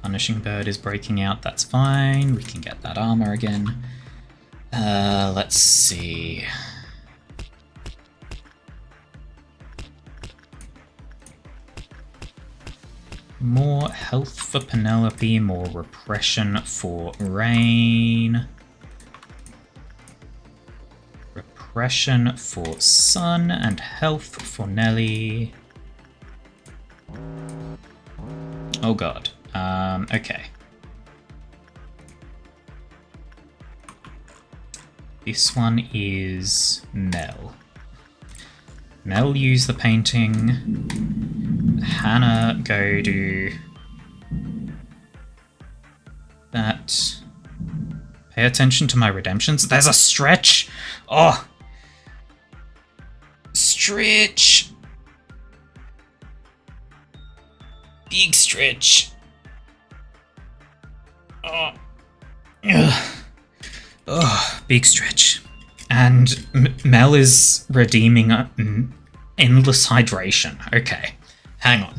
Punishing Bird is breaking out, that's fine. We can get that armor again. Let's see. More health for Penelope, more repression for Rain. Repression for Sun and health for Nelly. Oh god. Okay. This one is Mel. Mel, use the painting. Hannah, go do that. Pay attention to my redemptions. There's a stretch! Oh! Stretch! Big stretch. Oh. Ugh. Oh, big stretch. And Mel is redeeming endless hydration. Okay, hang on.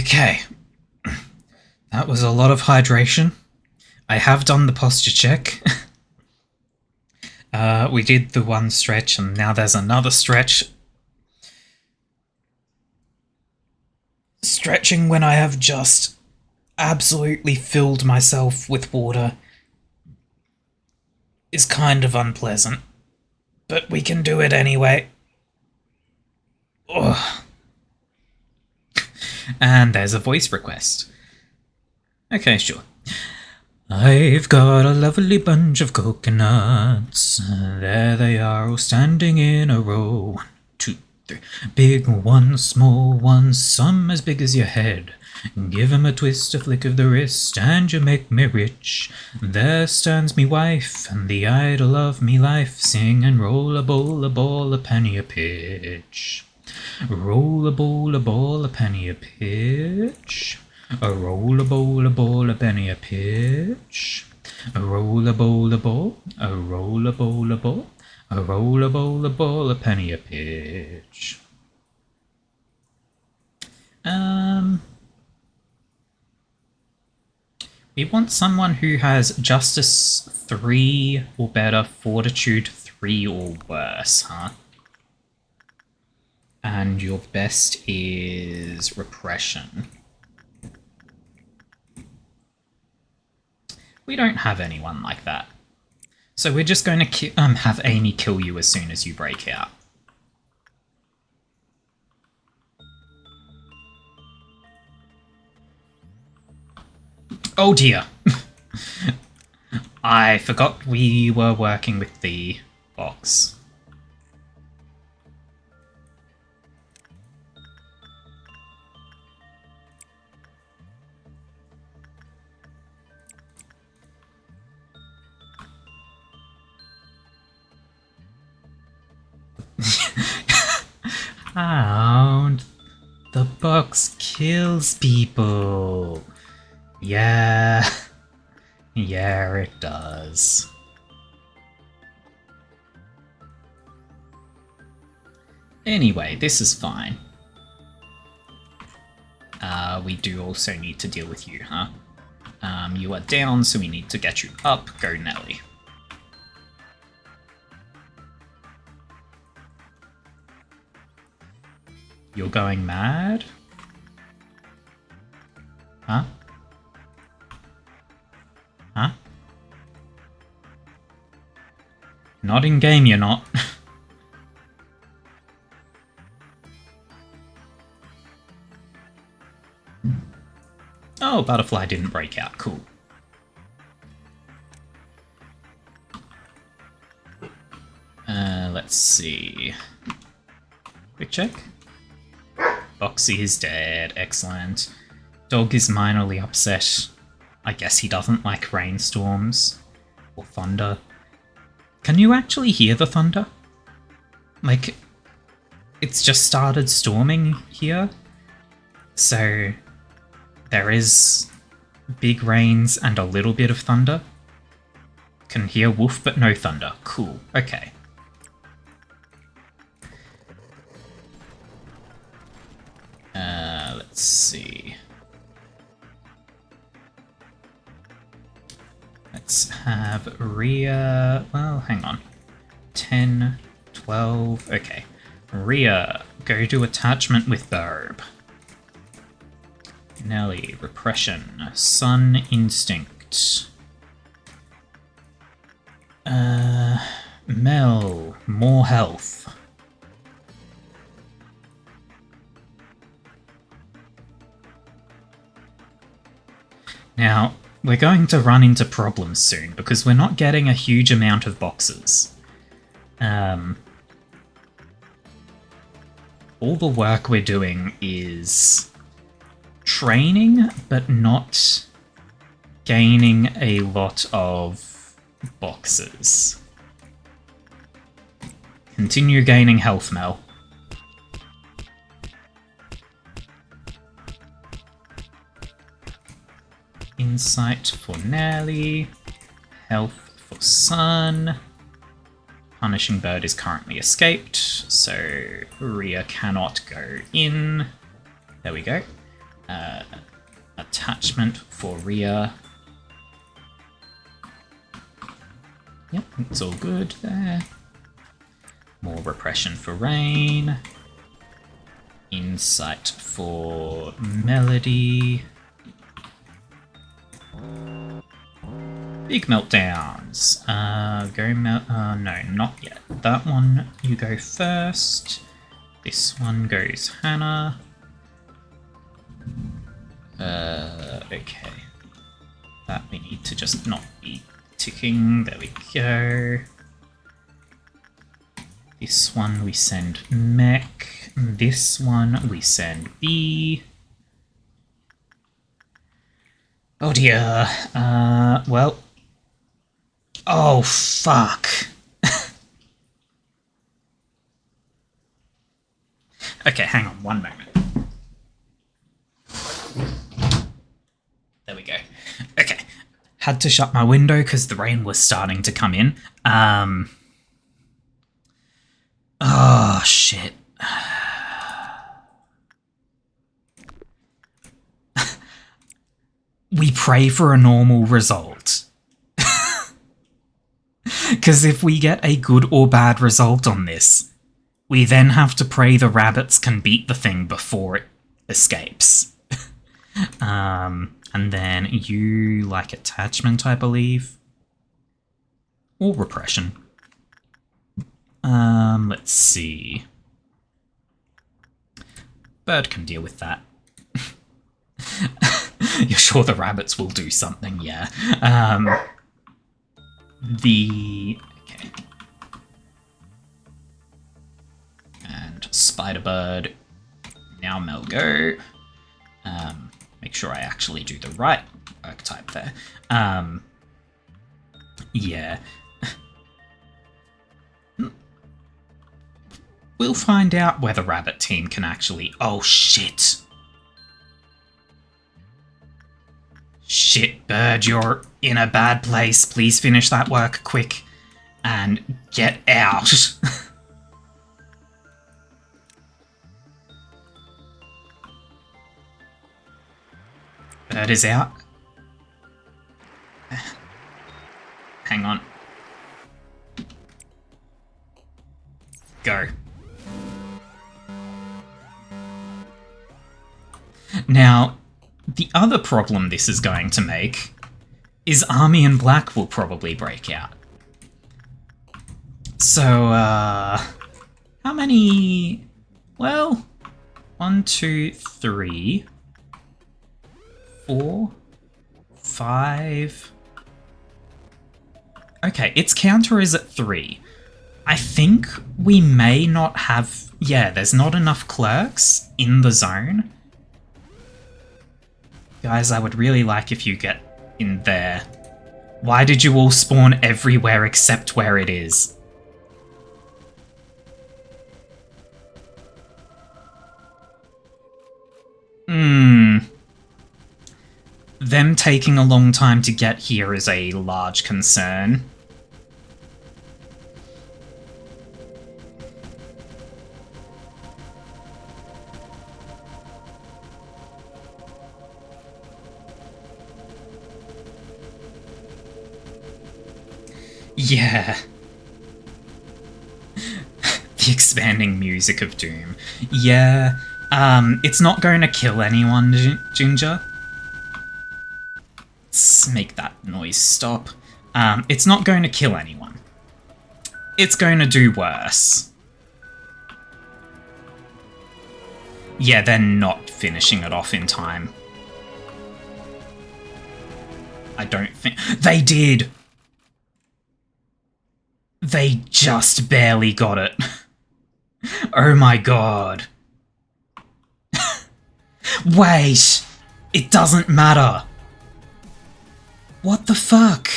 Okay. That was a lot of hydration. I have done the posture check. We did the one stretch and now there's another stretch. Stretching when I have just absolutely filled myself with water is kind of unpleasant, but we can do it anyway. Ugh. And there's a voice request. Okay, sure. I've got a lovely bunch of coconuts. There they are, all standing in a row. 1, 2, 3. Big ones, small ones, some as big as your head. Give 'em a twist, a flick of the wrist, and you make me rich. There stands me wife, and the idol of me life, sing and roll a ball, a penny a pitch. Roll a ball, a penny a pitch. A roll a ball, a penny a pitch. A roll a ball, a roll a ball, a ball. A roll a ball, a penny a pitch. We want someone who has Justice 3 or better, Fortitude 3 or worse, huh? And your best is Repression. We don't have anyone like that. So we're just going to have Amy kill you as soon as you break out. Oh dear. I forgot we were working with the box. Hound. The box kills people. Yeah. Yeah, it does. Anyway, this is fine. We do also need to deal with you, huh? You are down, so we need to get you up. Go, Nelly. You're going mad? Huh? Huh? Not in game, you're not. Oh, butterfly didn't break out. Cool. Let's see. Quick check. Boxy is dead. Excellent. Dog is minorly upset. I guess he doesn't like rainstorms. Or thunder. Can you actually hear the thunder? Like, it's just started storming here. So, there is big rains and a little bit of thunder. Can hear woof but no thunder. Cool. Okay. Let's see. Let's have Rhea... Well, hang on. 10, 12... Okay. Rhea, go to attachment with Barb. Nelly, Repression. Sun, Instinct. Mel, more health. Now, we're going to run into problems soon, because we're not getting a huge amount of boxes. All the work we're doing is training, but not gaining a lot of boxes. Continue gaining health, Mel. Insight for Nelly. Health for Sun. Punishing Bird is currently escaped, so Rhea cannot go in. There we go. Attachment for rear. Yep, it's all good there. More repression for rain. Insight for melody. Big meltdowns. No, not yet. That one, you go first. This one goes Hannah. Okay. That we need to just not be ticking. There we go. This one we send Mech. This one we send B. Oh dear. Well. Oh, fuck. Okay, hang on one moment. There we go. Okay. Had to shut my window because the rain was starting to come in. Oh, shit. We pray for a normal result. Because if we get a good or bad result on this, we then have to pray the rabbits can beat the thing before it escapes. And then you like attachment, I believe. Or repression. Let's see. Bird can deal with that. You're sure the rabbits will do something, yeah. Okay. And Spiderbird. Now Mel go. Make sure I actually do the right archetype there. Yeah. We'll find out whether Rabbit Team can actually... Oh, shit. Shit, Bird, you're in a bad place. Please finish that work quick and get out. Bird is out. Hang on. Go. Now, the other problem this is going to make is Army in Black will probably break out. So, how many... Well, 1, 2, 3, 4, 5... Okay, its counter is at 3. I think we may not have... Yeah, there's not enough clerks in the zone. Guys, I would really like if you get in there. Why did you all spawn everywhere except where it is? Them taking a long time to get here is a large concern. Yeah. The expanding music of doom. Yeah, it's not going to kill anyone, Ginger. Let's make that noise stop. It's not going to kill anyone. It's going to do worse. Yeah, they're not finishing it off in time. I don't think... They did! They just barely got it. Oh my god. Wait! It doesn't matter! What the fuck?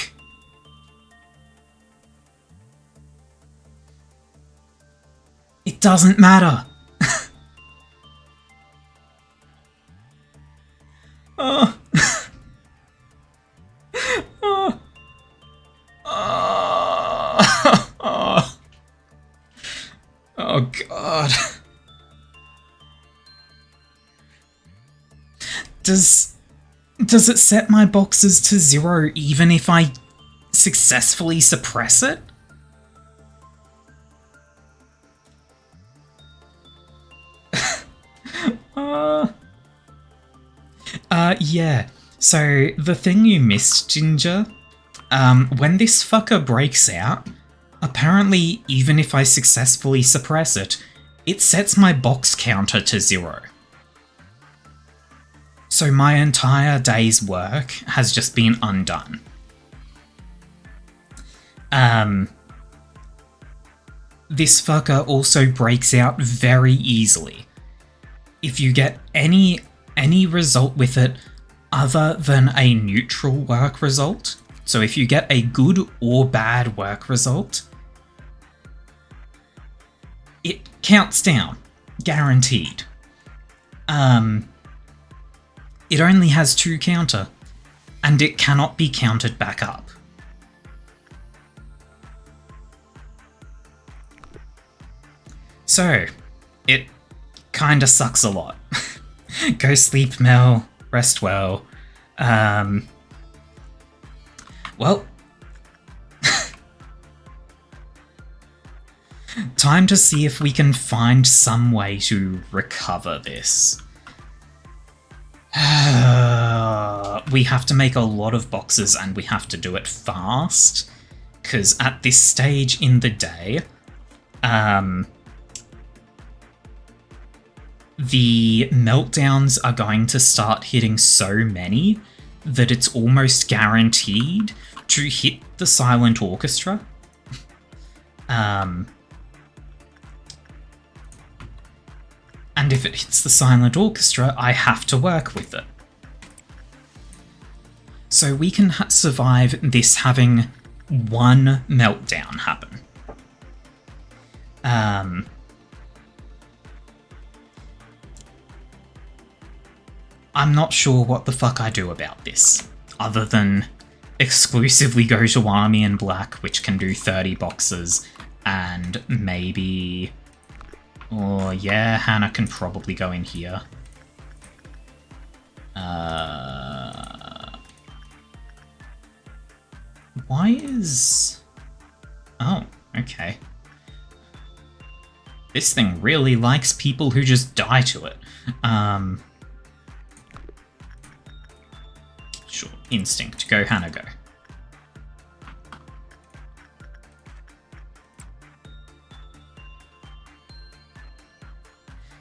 It doesn't matter. Oh. Oh. Oh. Oh god. Does it set my boxes to 0 even if I successfully suppress it? Yeah. So, the thing you missed, Ginger, when this fucker breaks out, apparently even if I successfully suppress it, it sets my box counter to 0. So my entire day's work has just been undone. This fucker also breaks out very easily. If you get any result with it other than a neutral work result, so if you get a good or bad work result, it counts down, guaranteed. It only has 2 counter, and it cannot be counted back up. So, it kinda sucks a lot. Go sleep, Mel. Rest well. Well, time to see if we can find some way to recover this. We have to make a lot of boxes and we have to do it fast, because at this stage in the day, the meltdowns are going to start hitting so many that it's almost guaranteed to hit the silent orchestra. And if it hits the silent orchestra, I have to work with it. So we can survive this having one meltdown happen. I'm not sure what the fuck I do about this, other than exclusively go to Army in Black, which can do 30 boxes, and maybe... Oh yeah, Hannah can probably go in here. Why is... Oh, okay. This thing really likes people who just die to it. Sure, instinct. Go, Hannah, go.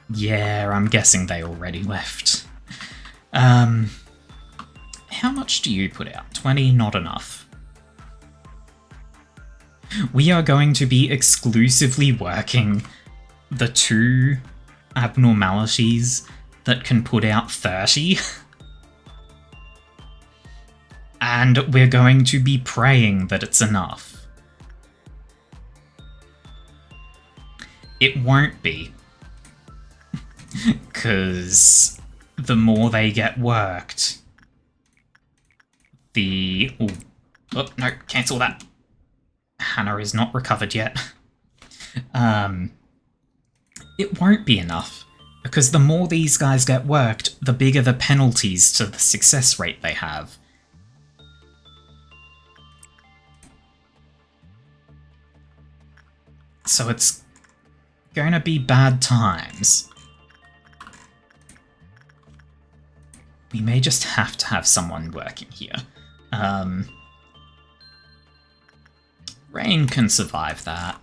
Yeah, I'm guessing they already left. How much do you put out? 20? Not enough. We are going to be exclusively working the 2 abnormalities that can put out 30. And we're going to be praying that it's enough. It won't be. Because the more they get worked, the... Oh, no, cancel that. Hannah is not recovered yet. It won't be enough, because the more these guys get worked, the bigger the penalties to the success rate they have. So it's going to be bad times. We may just have to have someone working here. Rain can survive that.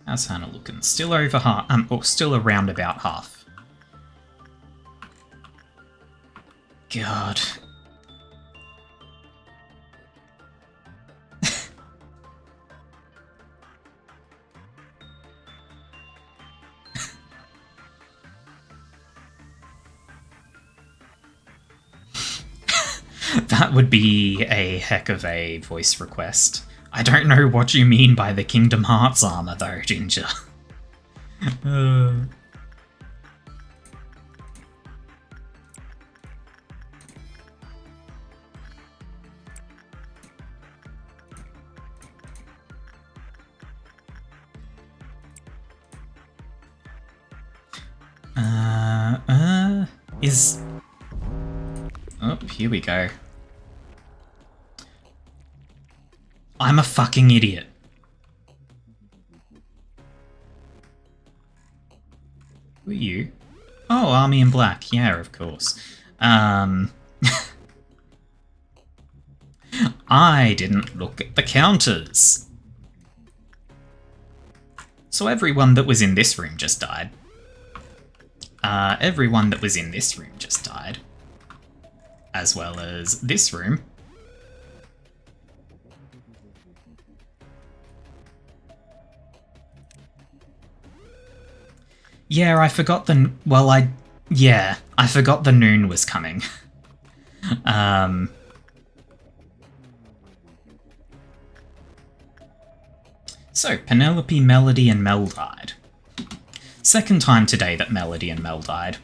How's Hannah looking? Still over half, or still around about half. God. That would be a heck of a voice request. I don't know what you mean by the Kingdom Hearts armor though, Ginger. Is... Oh, here we go. I'm a fucking idiot. Who are you? Oh, Army in Black. Yeah, of course. I didn't look at the counters. So everyone that was in this room just died. Everyone that was in this room just died. As well as this room. Yeah, I forgot the... Well, yeah, I forgot the noon was coming. So, Penelope, Melody, and Mel died. Second time today that Melody and Mel died.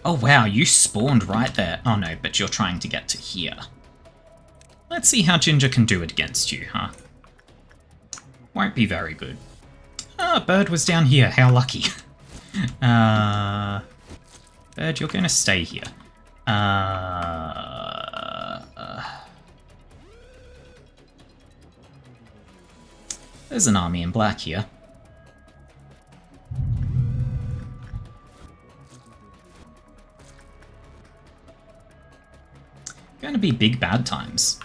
Oh wow, you spawned right there. Oh no, but you're trying to get to here. Let's see how Ginger can do it against you, huh? Won't be very good. Ah, Bird was down here, how lucky. Bird, you're gonna stay here. There's an Army in Black here. Gonna be big bad times.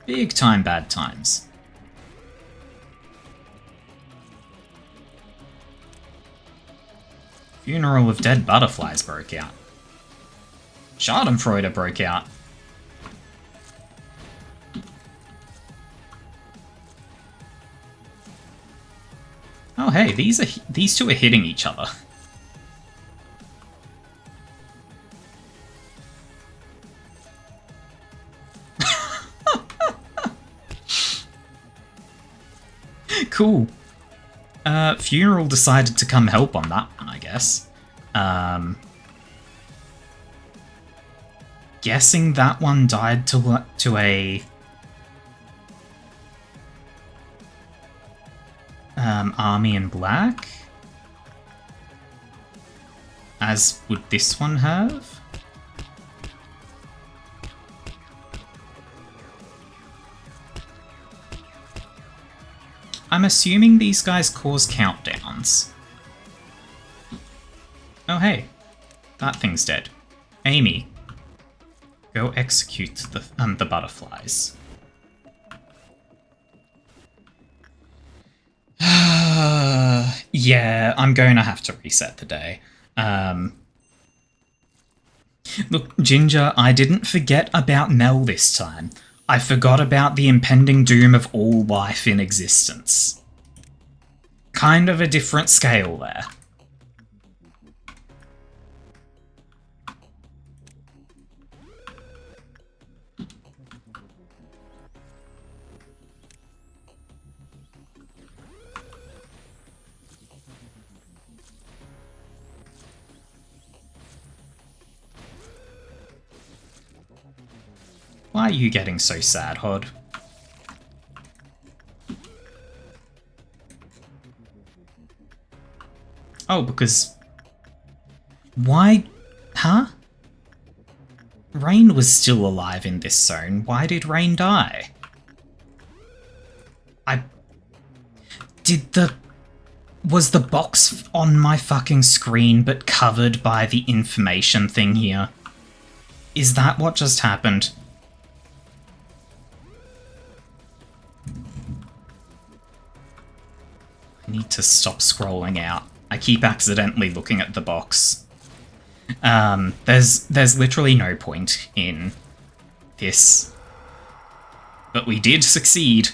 Big time bad times. Funeral of Dead Butterflies broke out. Schadenfreude broke out. Oh hey, these two are hitting each other. Cool. Funeral decided to come help on that one, I guess. Guessing that one died to a... Army in Black? As would this one have? I'm assuming these guys cause countdowns. Oh hey, that thing's dead. Amy, go execute the butterflies. Yeah, I'm going to have to reset the day. Look, Ginger, I didn't forget about Mel this time. I forgot about the impending doom of all life in existence. Kind of a different scale there. Why are you getting so sad, Hod? Oh, because... Why... Huh? Rain was still alive in this zone. Why did Rain die? Was the box on my fucking screen but covered by the information thing here? Is that what just happened? I need to stop scrolling out. I keep accidentally looking at the box. There's literally no point in this. But we did succeed.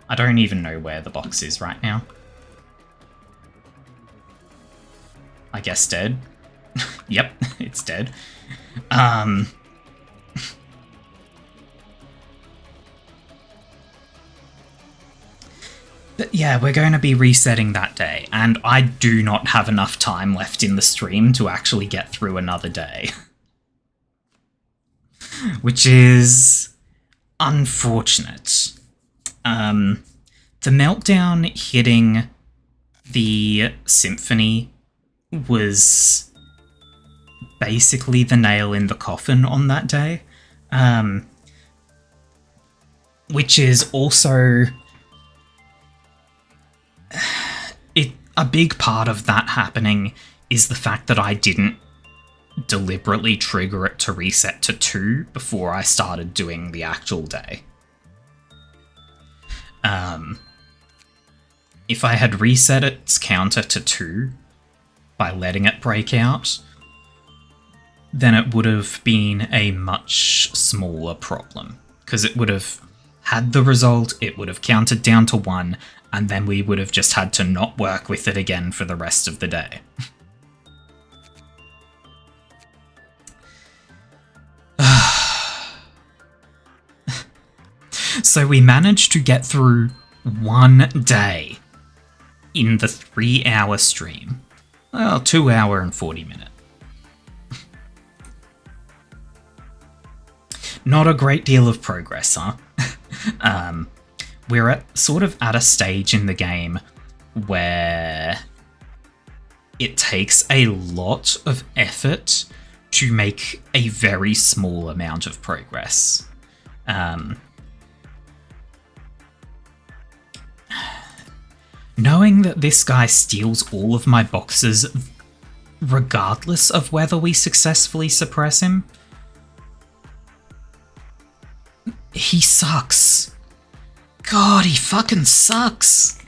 I don't even know where the box is right now. I guess dead. Yep, it's dead. But yeah, we're going to be resetting that day, and I do not have enough time left in the stream to actually get through another day. Which is unfortunate. The meltdown hitting the symphony was basically the nail in the coffin on that day. Which is also a big part of that happening is the fact that I didn't deliberately trigger it to reset to 2 before I started doing the actual day. If I had reset its counter to 2 by letting it break out, then it would have been a much smaller problem, because it would have had the result, it would have counted down to 1, and then we would have just had to not work with it again for the rest of the day. So we managed to get through 1 day in the 3-hour stream. Well, 2 hour and 40 minute. Not a great deal of progress, huh? We're at a stage in the game where it takes a lot of effort to make a very small amount of progress. Knowing that this guy steals all of my boxes regardless of whether we successfully suppress him, he sucks. God, he fucking sucks.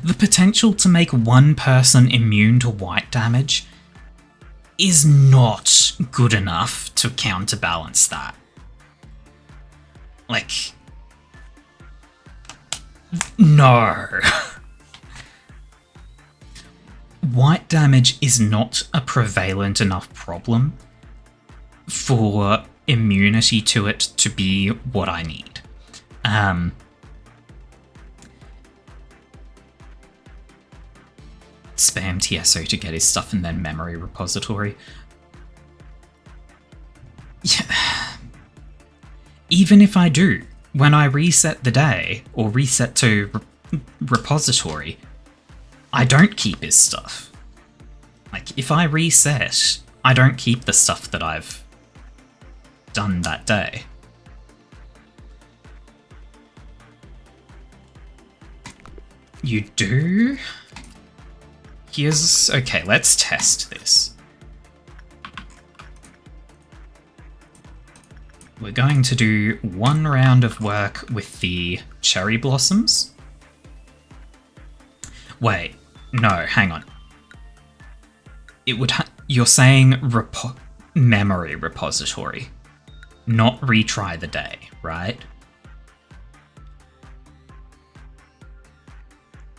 The potential to make one person immune to white damage is not good enough to counterbalance that. Like, no. White damage is not a prevalent enough problem for immunity to it to be what I need. Spam TSO to get his stuff and then memory repository. Yeah. Even if I do, when I reset the day, or reset to repository, I don't keep his stuff. Like, if I reset, I don't keep the stuff that I've done that day. You do? Okay, let's test this. We're going to do 1 round of work with the cherry blossoms. Wait, no, hang on. It would you're saying memory repository, not retry the day, right?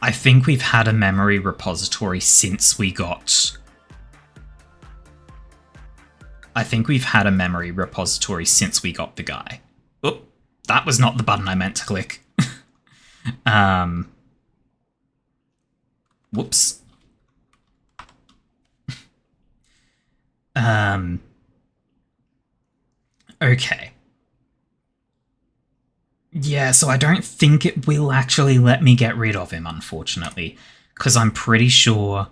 I think we've had a memory repository since we got... the guy. Oh, that was not the button I meant to click. Whoops. Okay. Yeah, so I don't think it will actually let me get rid of him, unfortunately, because I'm pretty sure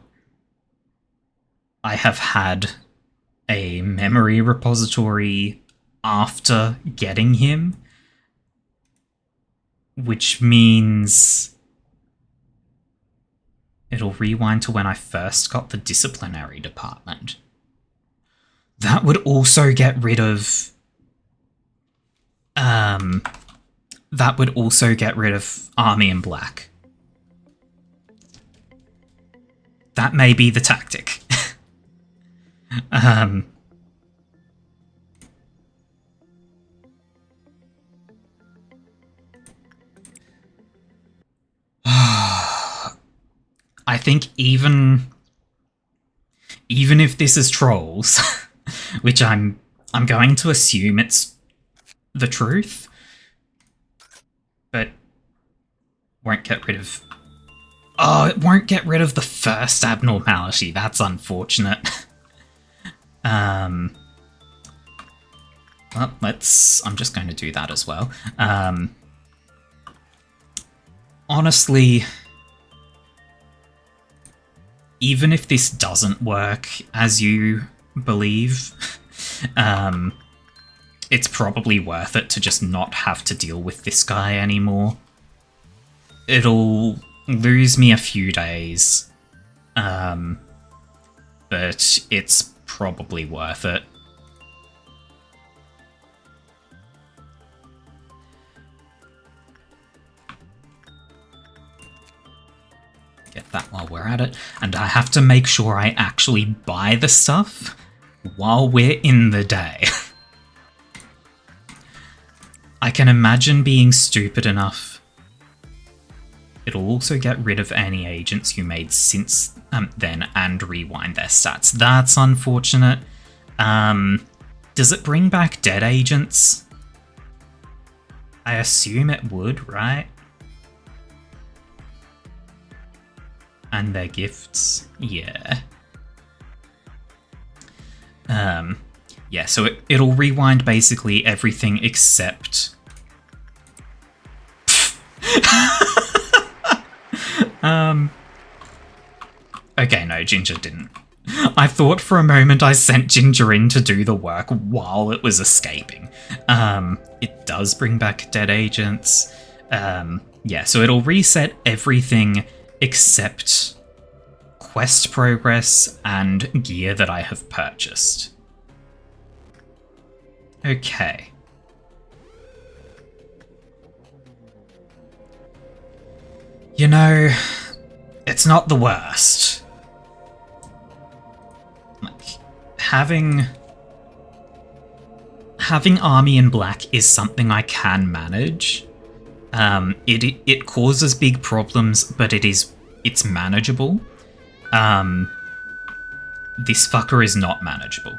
I have had a memory repository after getting him, which means it'll rewind to when I first got the disciplinary department. That would also get rid of... that would also get rid of Army in Black. That may be the tactic. I think even if this is trolls, which I'm going to assume it's the truth, but Won't get rid of... Oh, it won't get rid of the first abnormality. That's unfortunate. Well, I'm just going to do that as well. Honestly, even if this doesn't work as you believe, it's probably worth it to just not have to deal with this guy anymore. It'll lose me a few days, but it's probably worth it. Get that while we're at it, and I have to make sure I actually buy the stuff while we're in the day. I can imagine being stupid enough. It'll also get rid of any agents you made since then and rewind their stats. That's unfortunate. Does it bring back dead agents? I assume it would, right? And their gifts, yeah. Yeah, so it'll rewind basically everything except... Okay, no, Ginger didn't. I thought for a moment I sent Ginger in to do the work while it was escaping. It does bring back dead agents. Yeah, so it'll reset everything except quest progress and gear that I have purchased. Okay. You know, it's not the worst. Like, having Army in Black is something I can manage. It causes big problems, but it's manageable. This fucker is not manageable.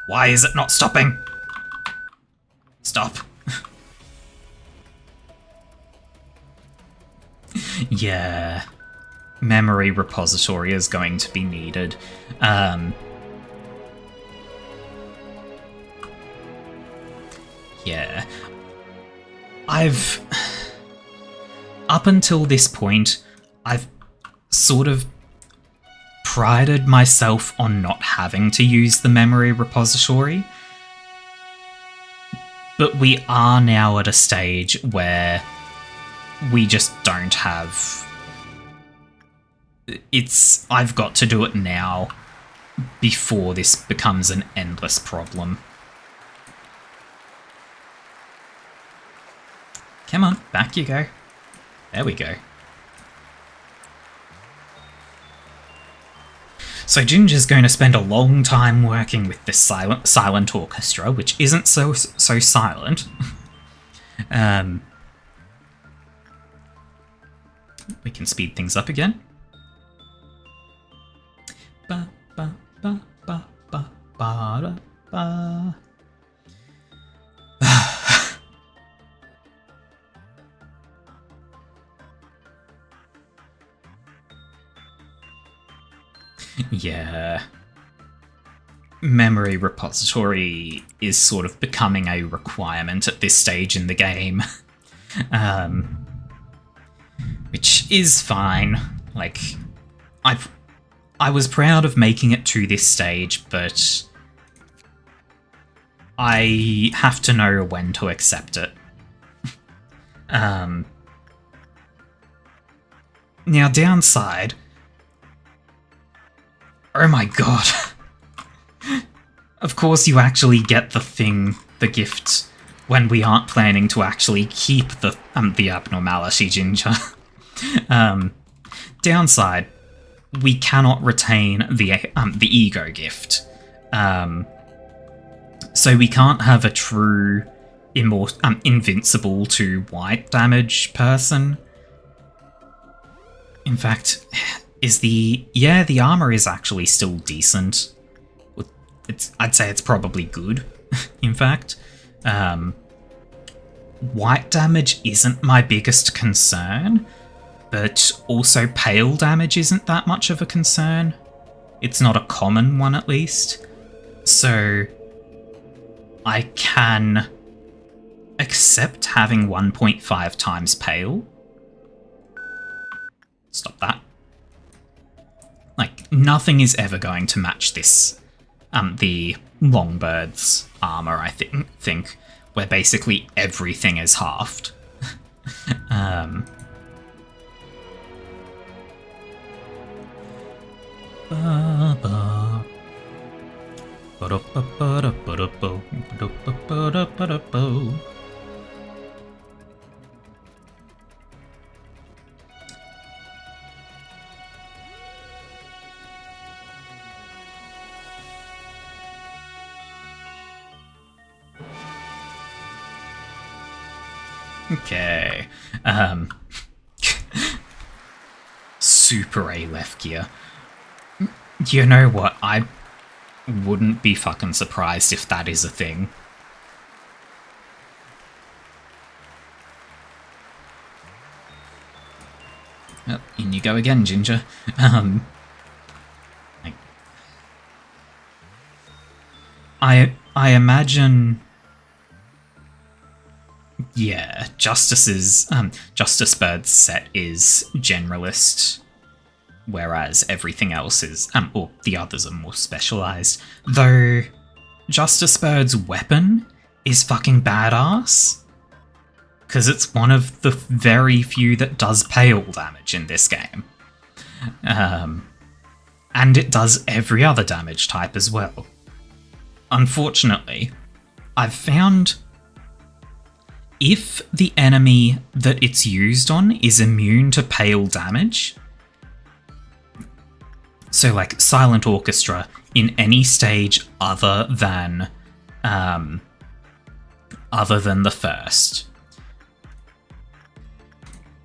Why is it not stopping? Stop. Yeah. Memory repository is going to be needed. Yeah. Up until this point, I've sort of prided myself on not having to use the memory repository. But we are now at a stage where we just don't have... I've got to do it now before this becomes an endless problem. Come on, back you go. There we go. So Ginger's going to spend a long time working with this silent orchestra, which isn't so silent. We can speed things up again. Ba ba ba ba ba ba ba. Yeah. Memory repository is sort of becoming a requirement at this stage in the game. Which is fine. Like, I was proud of making it to this stage, but I have to know when to accept it. Now, downside... Oh my god. Of course you actually get the gift, when we aren't planning to actually keep the abnormality, Ginger. Downside, we cannot retain the ego gift. So we can't have a true invincible to white damage person. In fact... the armor is actually still decent. I'd say it's probably good, in fact. white damage isn't my biggest concern, but also pale damage isn't that much of a concern. It's not a common one, at least. So I can accept having 1.5 times pale. Stop that. Like, nothing is ever going to match this, the Longbird's armor, I think, where basically everything is halved. Okay. Super A left gear. You know what? I wouldn't be fucking surprised if that is a thing. Oh, in you go again, Ginger. I imagine. Yeah, Justice Bird's set is generalist, whereas everything else is, or the others are more specialized. Though Justice Bird's weapon is fucking badass, because it's one of the very few that does pale damage in this game. And it does every other damage type as well. Unfortunately, I've found if the enemy that it's used on is immune to pale damage, so like Silent Orchestra in any stage other than the first,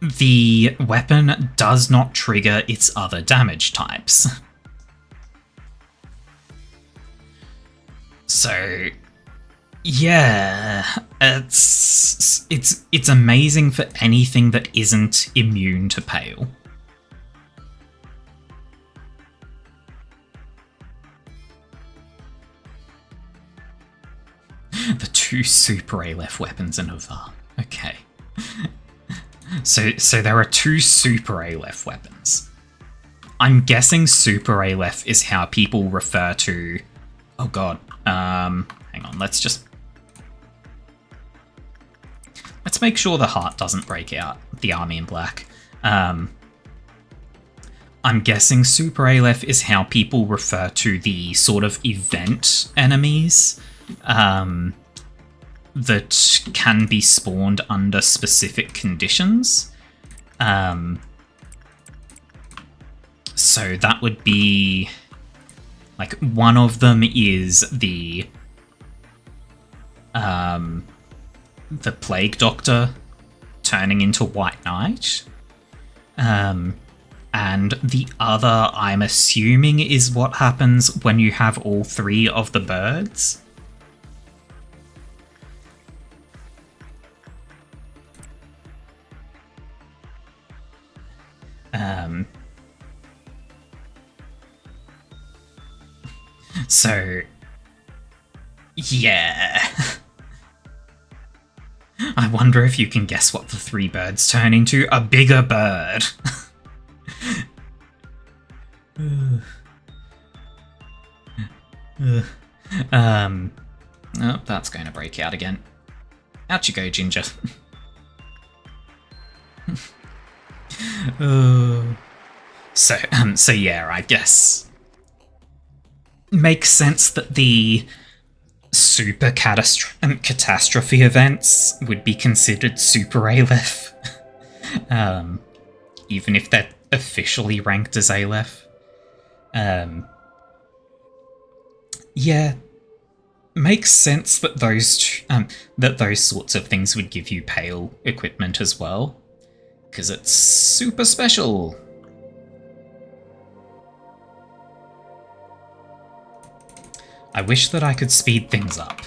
the weapon does not trigger its other damage types. So yeah, it's amazing for anything that isn't immune to pale. The two Super Aleph weapons in Avar. Okay. So there are two Super Aleph weapons. I'm guessing Super Aleph is how people refer to... Oh god. Hang on, let's make sure the heart doesn't break out, the army in black. I'm guessing Super Aleph is how people refer to the sort of event enemies that can be spawned under specific conditions. So that would be... like, one of them is the Plague Doctor turning into White Knight. And the other, I'm assuming, is what happens when you have all three of the birds. So, yeah. I wonder if you can guess what the three birds turn into. A bigger bird. Oh, that's going to break out again. Out you go, Ginger. So yeah, I guess makes sense that the super catastrophe events would be considered super Aleph, even if they're officially ranked as Aleph. Yeah, makes sense that those sorts of things would give you pale equipment as well, because it's super special. I wish that I could speed things up.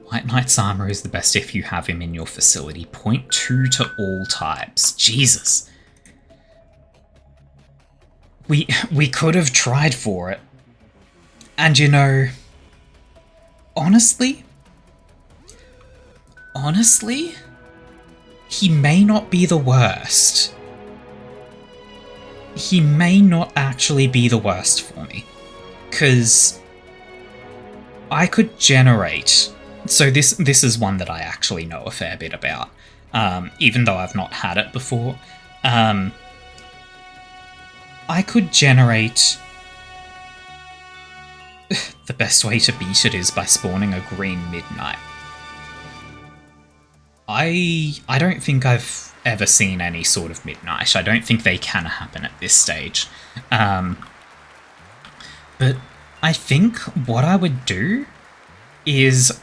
White Knight's armor is the best if you have him in your facility. 0.2 to all types. Jesus. We could have tried for it. And you know, honestly, he may not be the worst. He may not actually be the worst for me. Because I could generate... So this is one that I actually know a fair bit about, even though I've not had it before. I could generate... The best way to beat it is by spawning a green midnight. I don't think I've ever seen any sort of midnight. I don't think they can happen at this stage. But I think what I would do is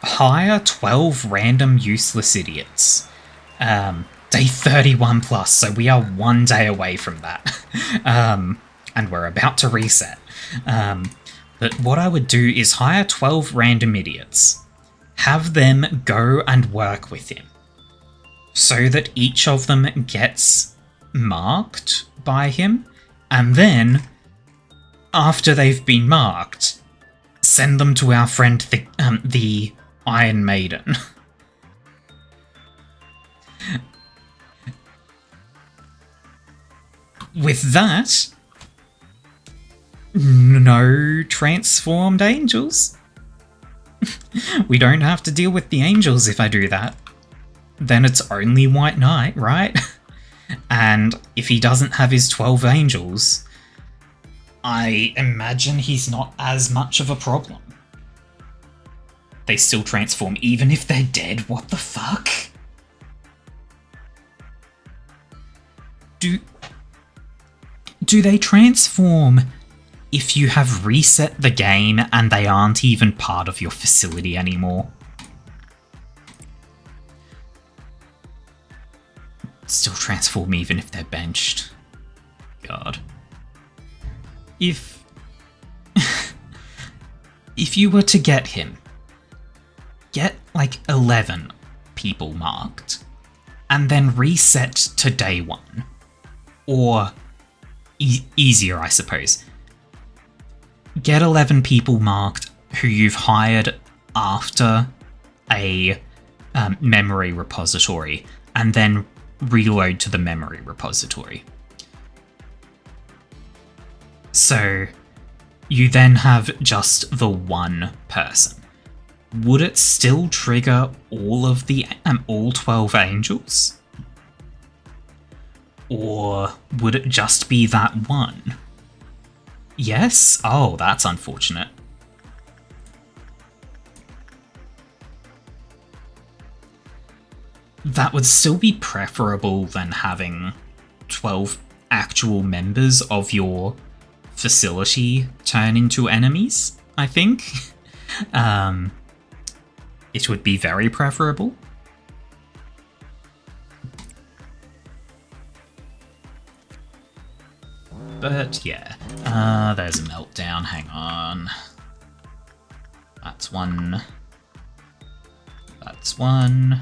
hire 12 random useless idiots. Day 31 plus, so we are 1 day away from that. And we're about to reset. But what I would do is hire 12 random idiots. Have them go and work with him. So that each of them gets marked by him. And then, after they've been marked, send them to our friend the Iron Maiden. With that, no transformed angels. We don't have to deal with the angels if I do that. Then it's only White Knight, right? And if he doesn't have his 12 angels, I imagine he's not as much of a problem. They still transform even if they're dead, what the fuck? Do they transform if you have reset the game and they aren't even part of your facility anymore? Still transform even if they're benched. God. If you were to get him, get like 11 people marked, and then reset to day 1. Or easier, I suppose. Get 11 people marked who you've hired after a memory repository, and then reload to the memory repository. So you then have just the one person. Would it still trigger all of the all 12 angels? Or would it just be that one? Yes? Oh, that's unfortunate. That would still be preferable than having 12 actual members of your facility turn into enemies, I think. It would be very preferable. But yeah, there's a meltdown, hang on. That's one. That's one.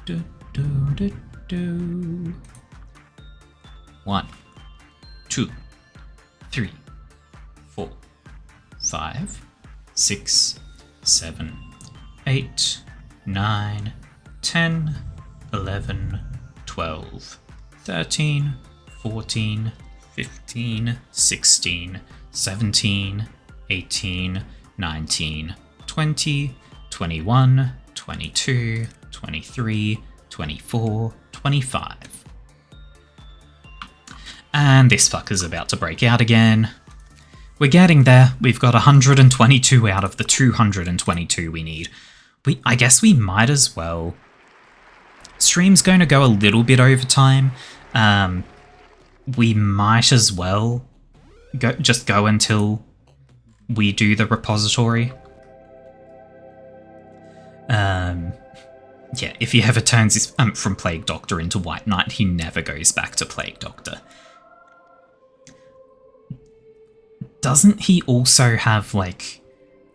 Do, do, do, do. 1, 2, 3, 4, 5, 6, 7, 8, 9, 10, 11, 12, 13, 14, 15, 16, 17, 18, 19, 20, 21, 22, 23, 24, 25. And this fucker's about to break out again. We're getting there. We've got 122 out of the 222 we need. I guess we might as well. Stream's going to go a little bit over time. We might as well just go until we do the repository. Yeah, if he ever turns his from Plague Doctor into White Knight, he never goes back to Plague Doctor. Doesn't he also have, like,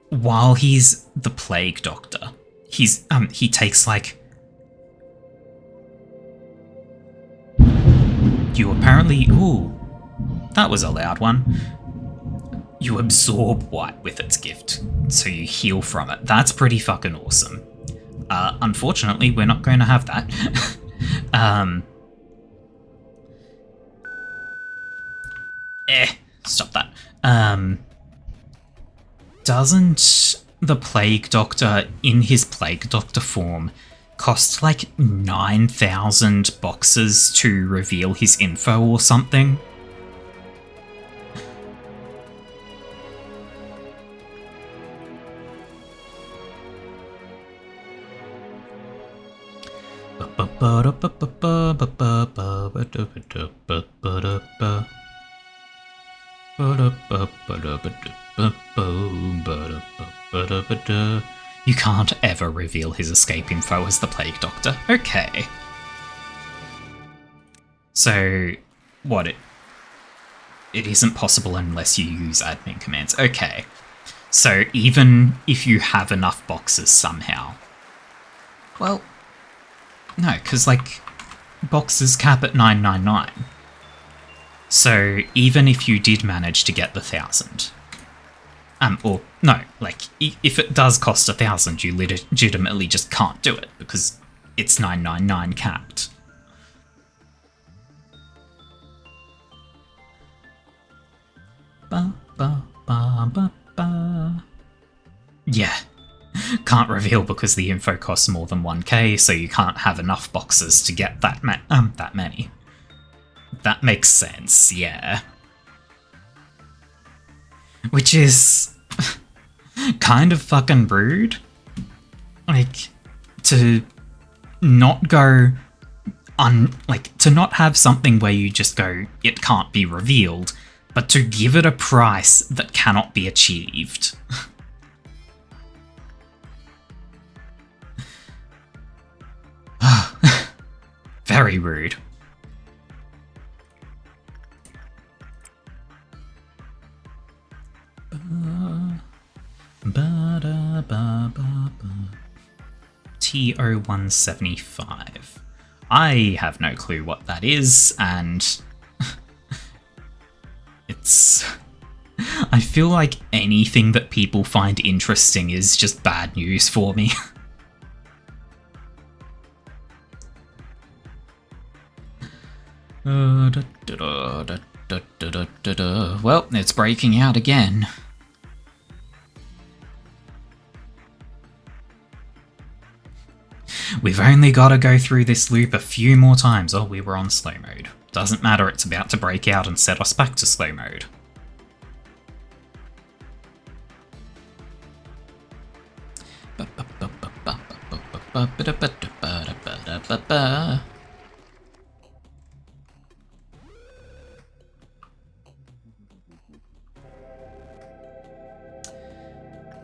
while he's the Plague Doctor, he takes, like... You apparently... Ooh, that was a loud one. You absorb white with its gift, so you heal from it. That's pretty fucking awesome. Unfortunately, we're not going to have that. Stop that. Doesn't the Plague Doctor, in his Plague Doctor form, cost like 9,000 boxes to reveal his info or something? You can't ever reveal his escape info as the Plague Doctor. Okay. So, what? It isn't possible unless you use admin commands. Okay. So, even if you have enough boxes somehow... Well, no, because, like, boxes cap at 999. So, even if you did manage to get the 1,000... or, no, like, if it does cost 1,000, you legitimately just can't do it, because it's 999 capped. Ba, ba, ba, ba, ba. Yeah. Can't reveal because the info costs more than 1k, so you can't have enough boxes to get that many. That makes sense, yeah. Which is kind of fucking rude. Like, to not go to not have something where you just go, it can't be revealed, but to give it a price that cannot be achieved. Very rude. TO175. I have no clue what that is, and it's... I feel like anything that people find interesting is just bad news for me. Well, it's breaking out again. We've only got to go through this loop a few more times. Oh, we were on slow mode. Doesn't matter, it's about to break out and set us back to slow mode.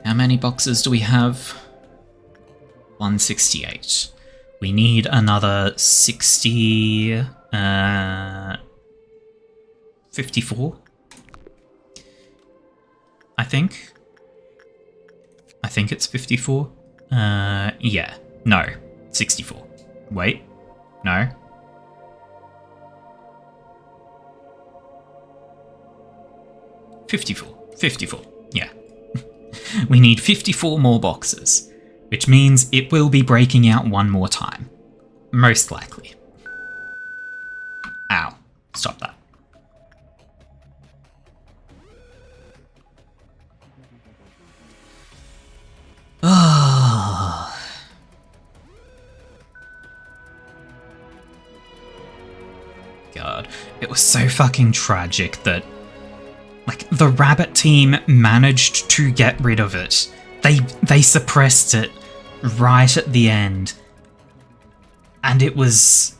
How many boxes do we have? 168. We need another 60... 54? I think it's 54. Yeah. No. 64. Wait. No. $54. Yeah. We need 54 more boxes, which means it will be breaking out one more time. Most likely. Ow. Stop that. God. It was so fucking tragic that, like, the Rabbit team managed to get rid of it. They suppressed it right at the end. And it was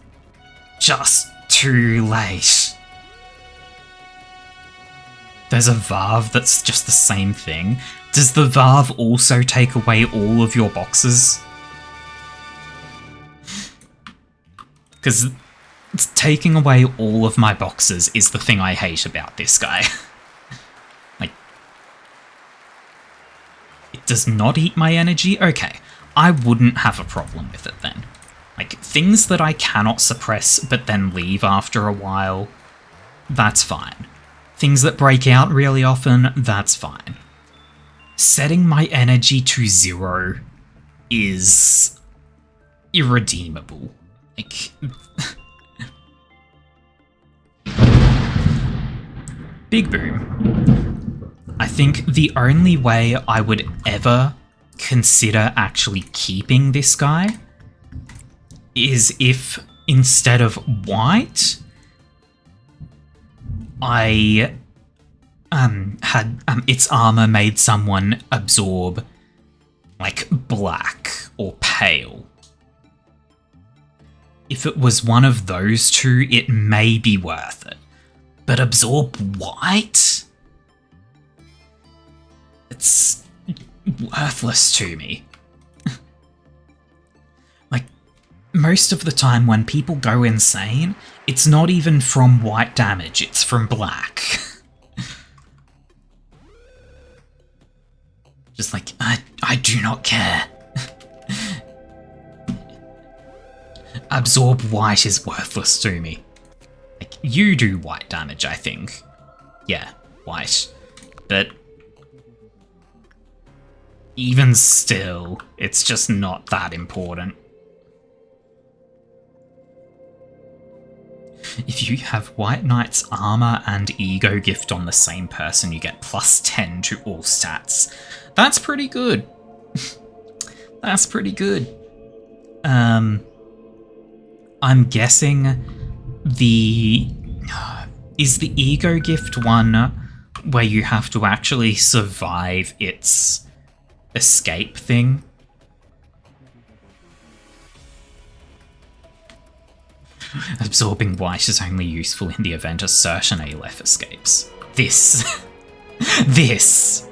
just too late. There's a Valve that's just the same thing. Does the Valve also take away all of your boxes? Because taking away all of my boxes is the thing I hate about this guy. Like, it does not eat my energy? Okay, I wouldn't have a problem with it then. Like, things that I cannot suppress but then leave after a while, that's fine. Things that break out really often, that's fine. Setting my energy to 0 is irredeemable. Like, Big Boom. I think the only way I would ever consider actually keeping this guy is if, instead of white, I had its armor made someone absorb, like, black or pale. If it was one of those two, it may be worth it. But absorb white? It's worthless to me. Like, most of the time when people go insane, it's not even from white damage, it's from black. Just like, I do not care. Absorb white is worthless to me. Like, you do white damage, I think. Yeah, white. But even still, it's just not that important. If you have White Knight's armor and ego gift on the same person, you get +10 to all stats. That's pretty good. That's pretty good. I'm guessing is the ego gift one where you have to actually survive its escape thing? Absorbing white is only useful in the event a certain Aleph escapes. This. This.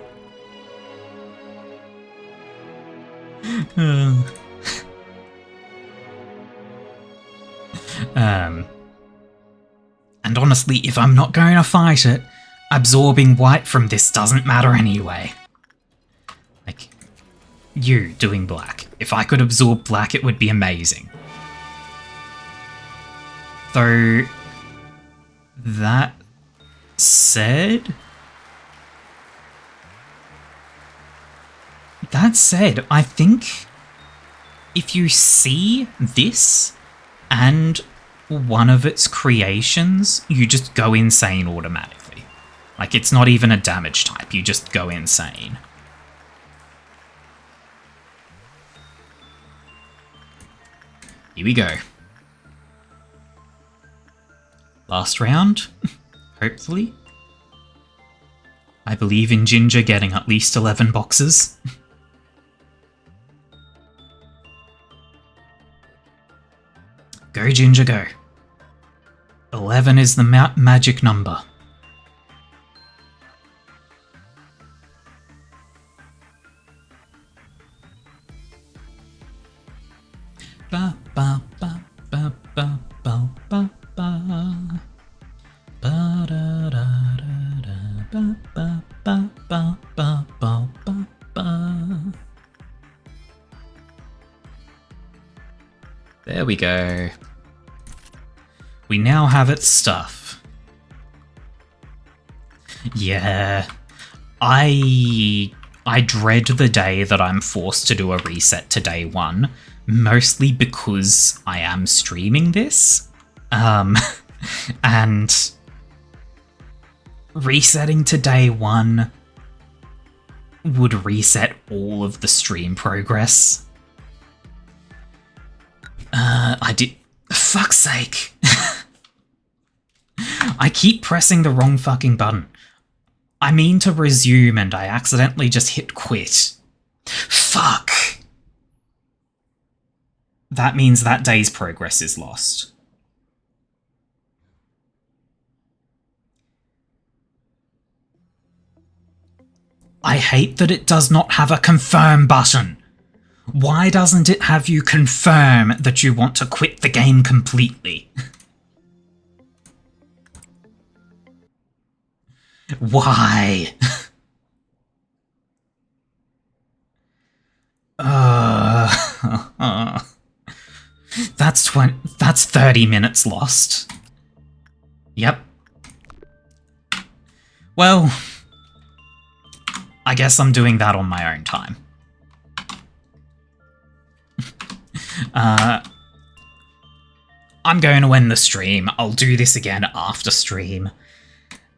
And honestly, if I'm not going to fight it, absorbing white from this doesn't matter anyway. Like, you doing black. If I could absorb black, it would be amazing. Though, that said, I think if you see this and one of its creations, you just go insane automatically. Like, it's not even a damage type, you just go insane. Here we go. Last round, hopefully. I believe in Ginger getting at least 11 boxes. Go, Ginger, go. 11 is the magic number. Ba ba ba ba ba ba ba ba. Ba da da da da ba ba ba ba ba ba ba ba. There we go. We now have its stuff. Yeah. I dread the day that I'm forced to do a reset to day 1, mostly because I am streaming this. And resetting to day 1 would reset all of the stream progress. Fuck's sake. I keep pressing the wrong fucking button. I mean to resume and I accidentally just hit quit. Fuck. That means that day's progress is lost. I hate that it does not have a confirm button. Why doesn't it have you confirm that you want to quit the game completely? Why? That's 30 minutes lost. Yep. Well, I guess I'm doing that on my own time. I'm going to end the stream. I'll do this again after stream.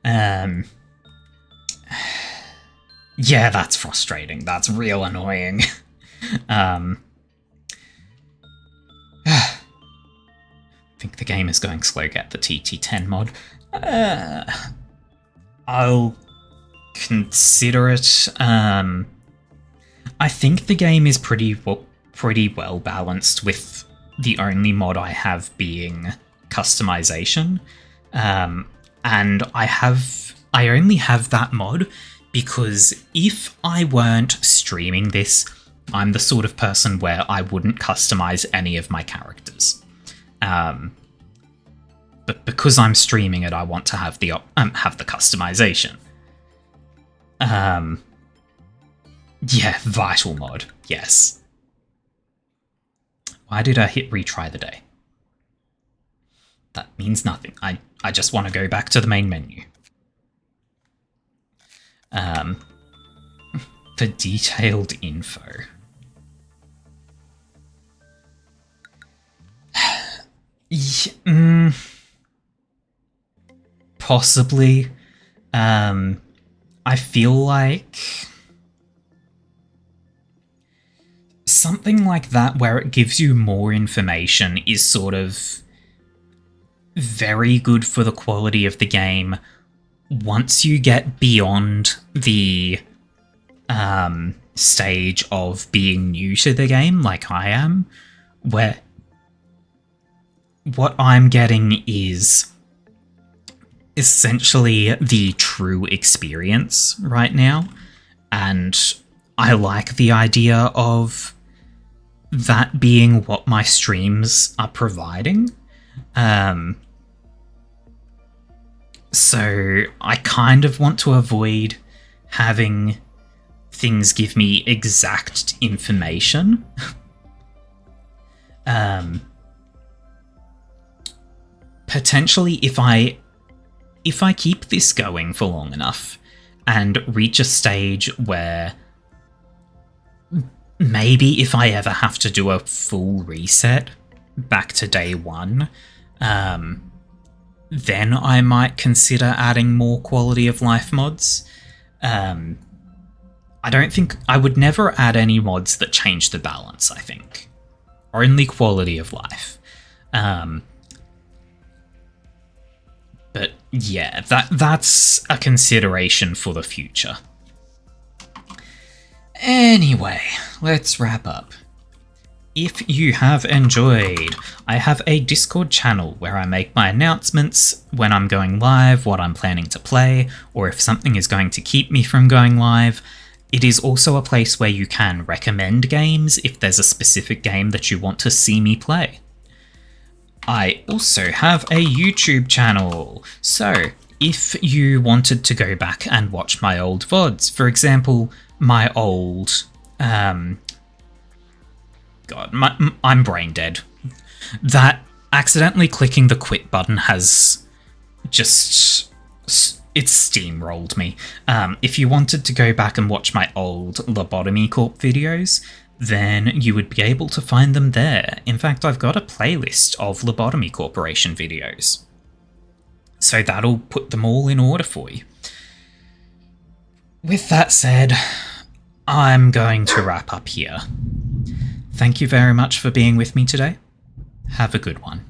Yeah, that's frustrating. That's real annoying. I think the game is going slow. Get the TT10 mod. I'll consider it. I think the game is pretty well balanced, with the only mod I have being customization. And I only have that mod because if I weren't streaming this, I'm the sort of person where I wouldn't customize any of my characters. But because I'm streaming it, I want to have the customization. Yeah, vital mod. Yes. Why did I hit retry the day? That means nothing. I just want to go back to the main menu. For detailed info. Possibly. I feel like something like that where it gives you more information is sort of very good for the quality of the game once you get beyond the stage of being new to the game, like I am, where what I'm getting is essentially the true experience right now, and I like the idea of that being what my streams are providing. So I kind of want to avoid having things give me exact information. Potentially, if I keep this going for long enough and reach a stage where maybe if I ever have to do a full reset back to day one, then I might consider adding more quality of life mods. I don't think I would never add any mods that change the balance, I think. Only quality of life. But yeah, that's a consideration for the future. Anyway, let's wrap up. If you have enjoyed, I have a Discord channel where I make my announcements when I'm going live, what I'm planning to play, or if something is going to keep me from going live. It is also a place where you can recommend games if there's a specific game that you want to see me play. I also have a YouTube channel, so if you wanted to go back and watch my old VODs, for example, my old... God, I'm brain dead. That accidentally clicking the quit button has just... It's steamrolled me. If you wanted to go back and watch my old Lobotomy Corp videos, then you would be able to find them there. In fact, I've got a playlist of Lobotomy Corporation videos. So that'll put them all in order for you. With that said, I'm going to wrap up here. Thank you very much for being with me today. Have a good one.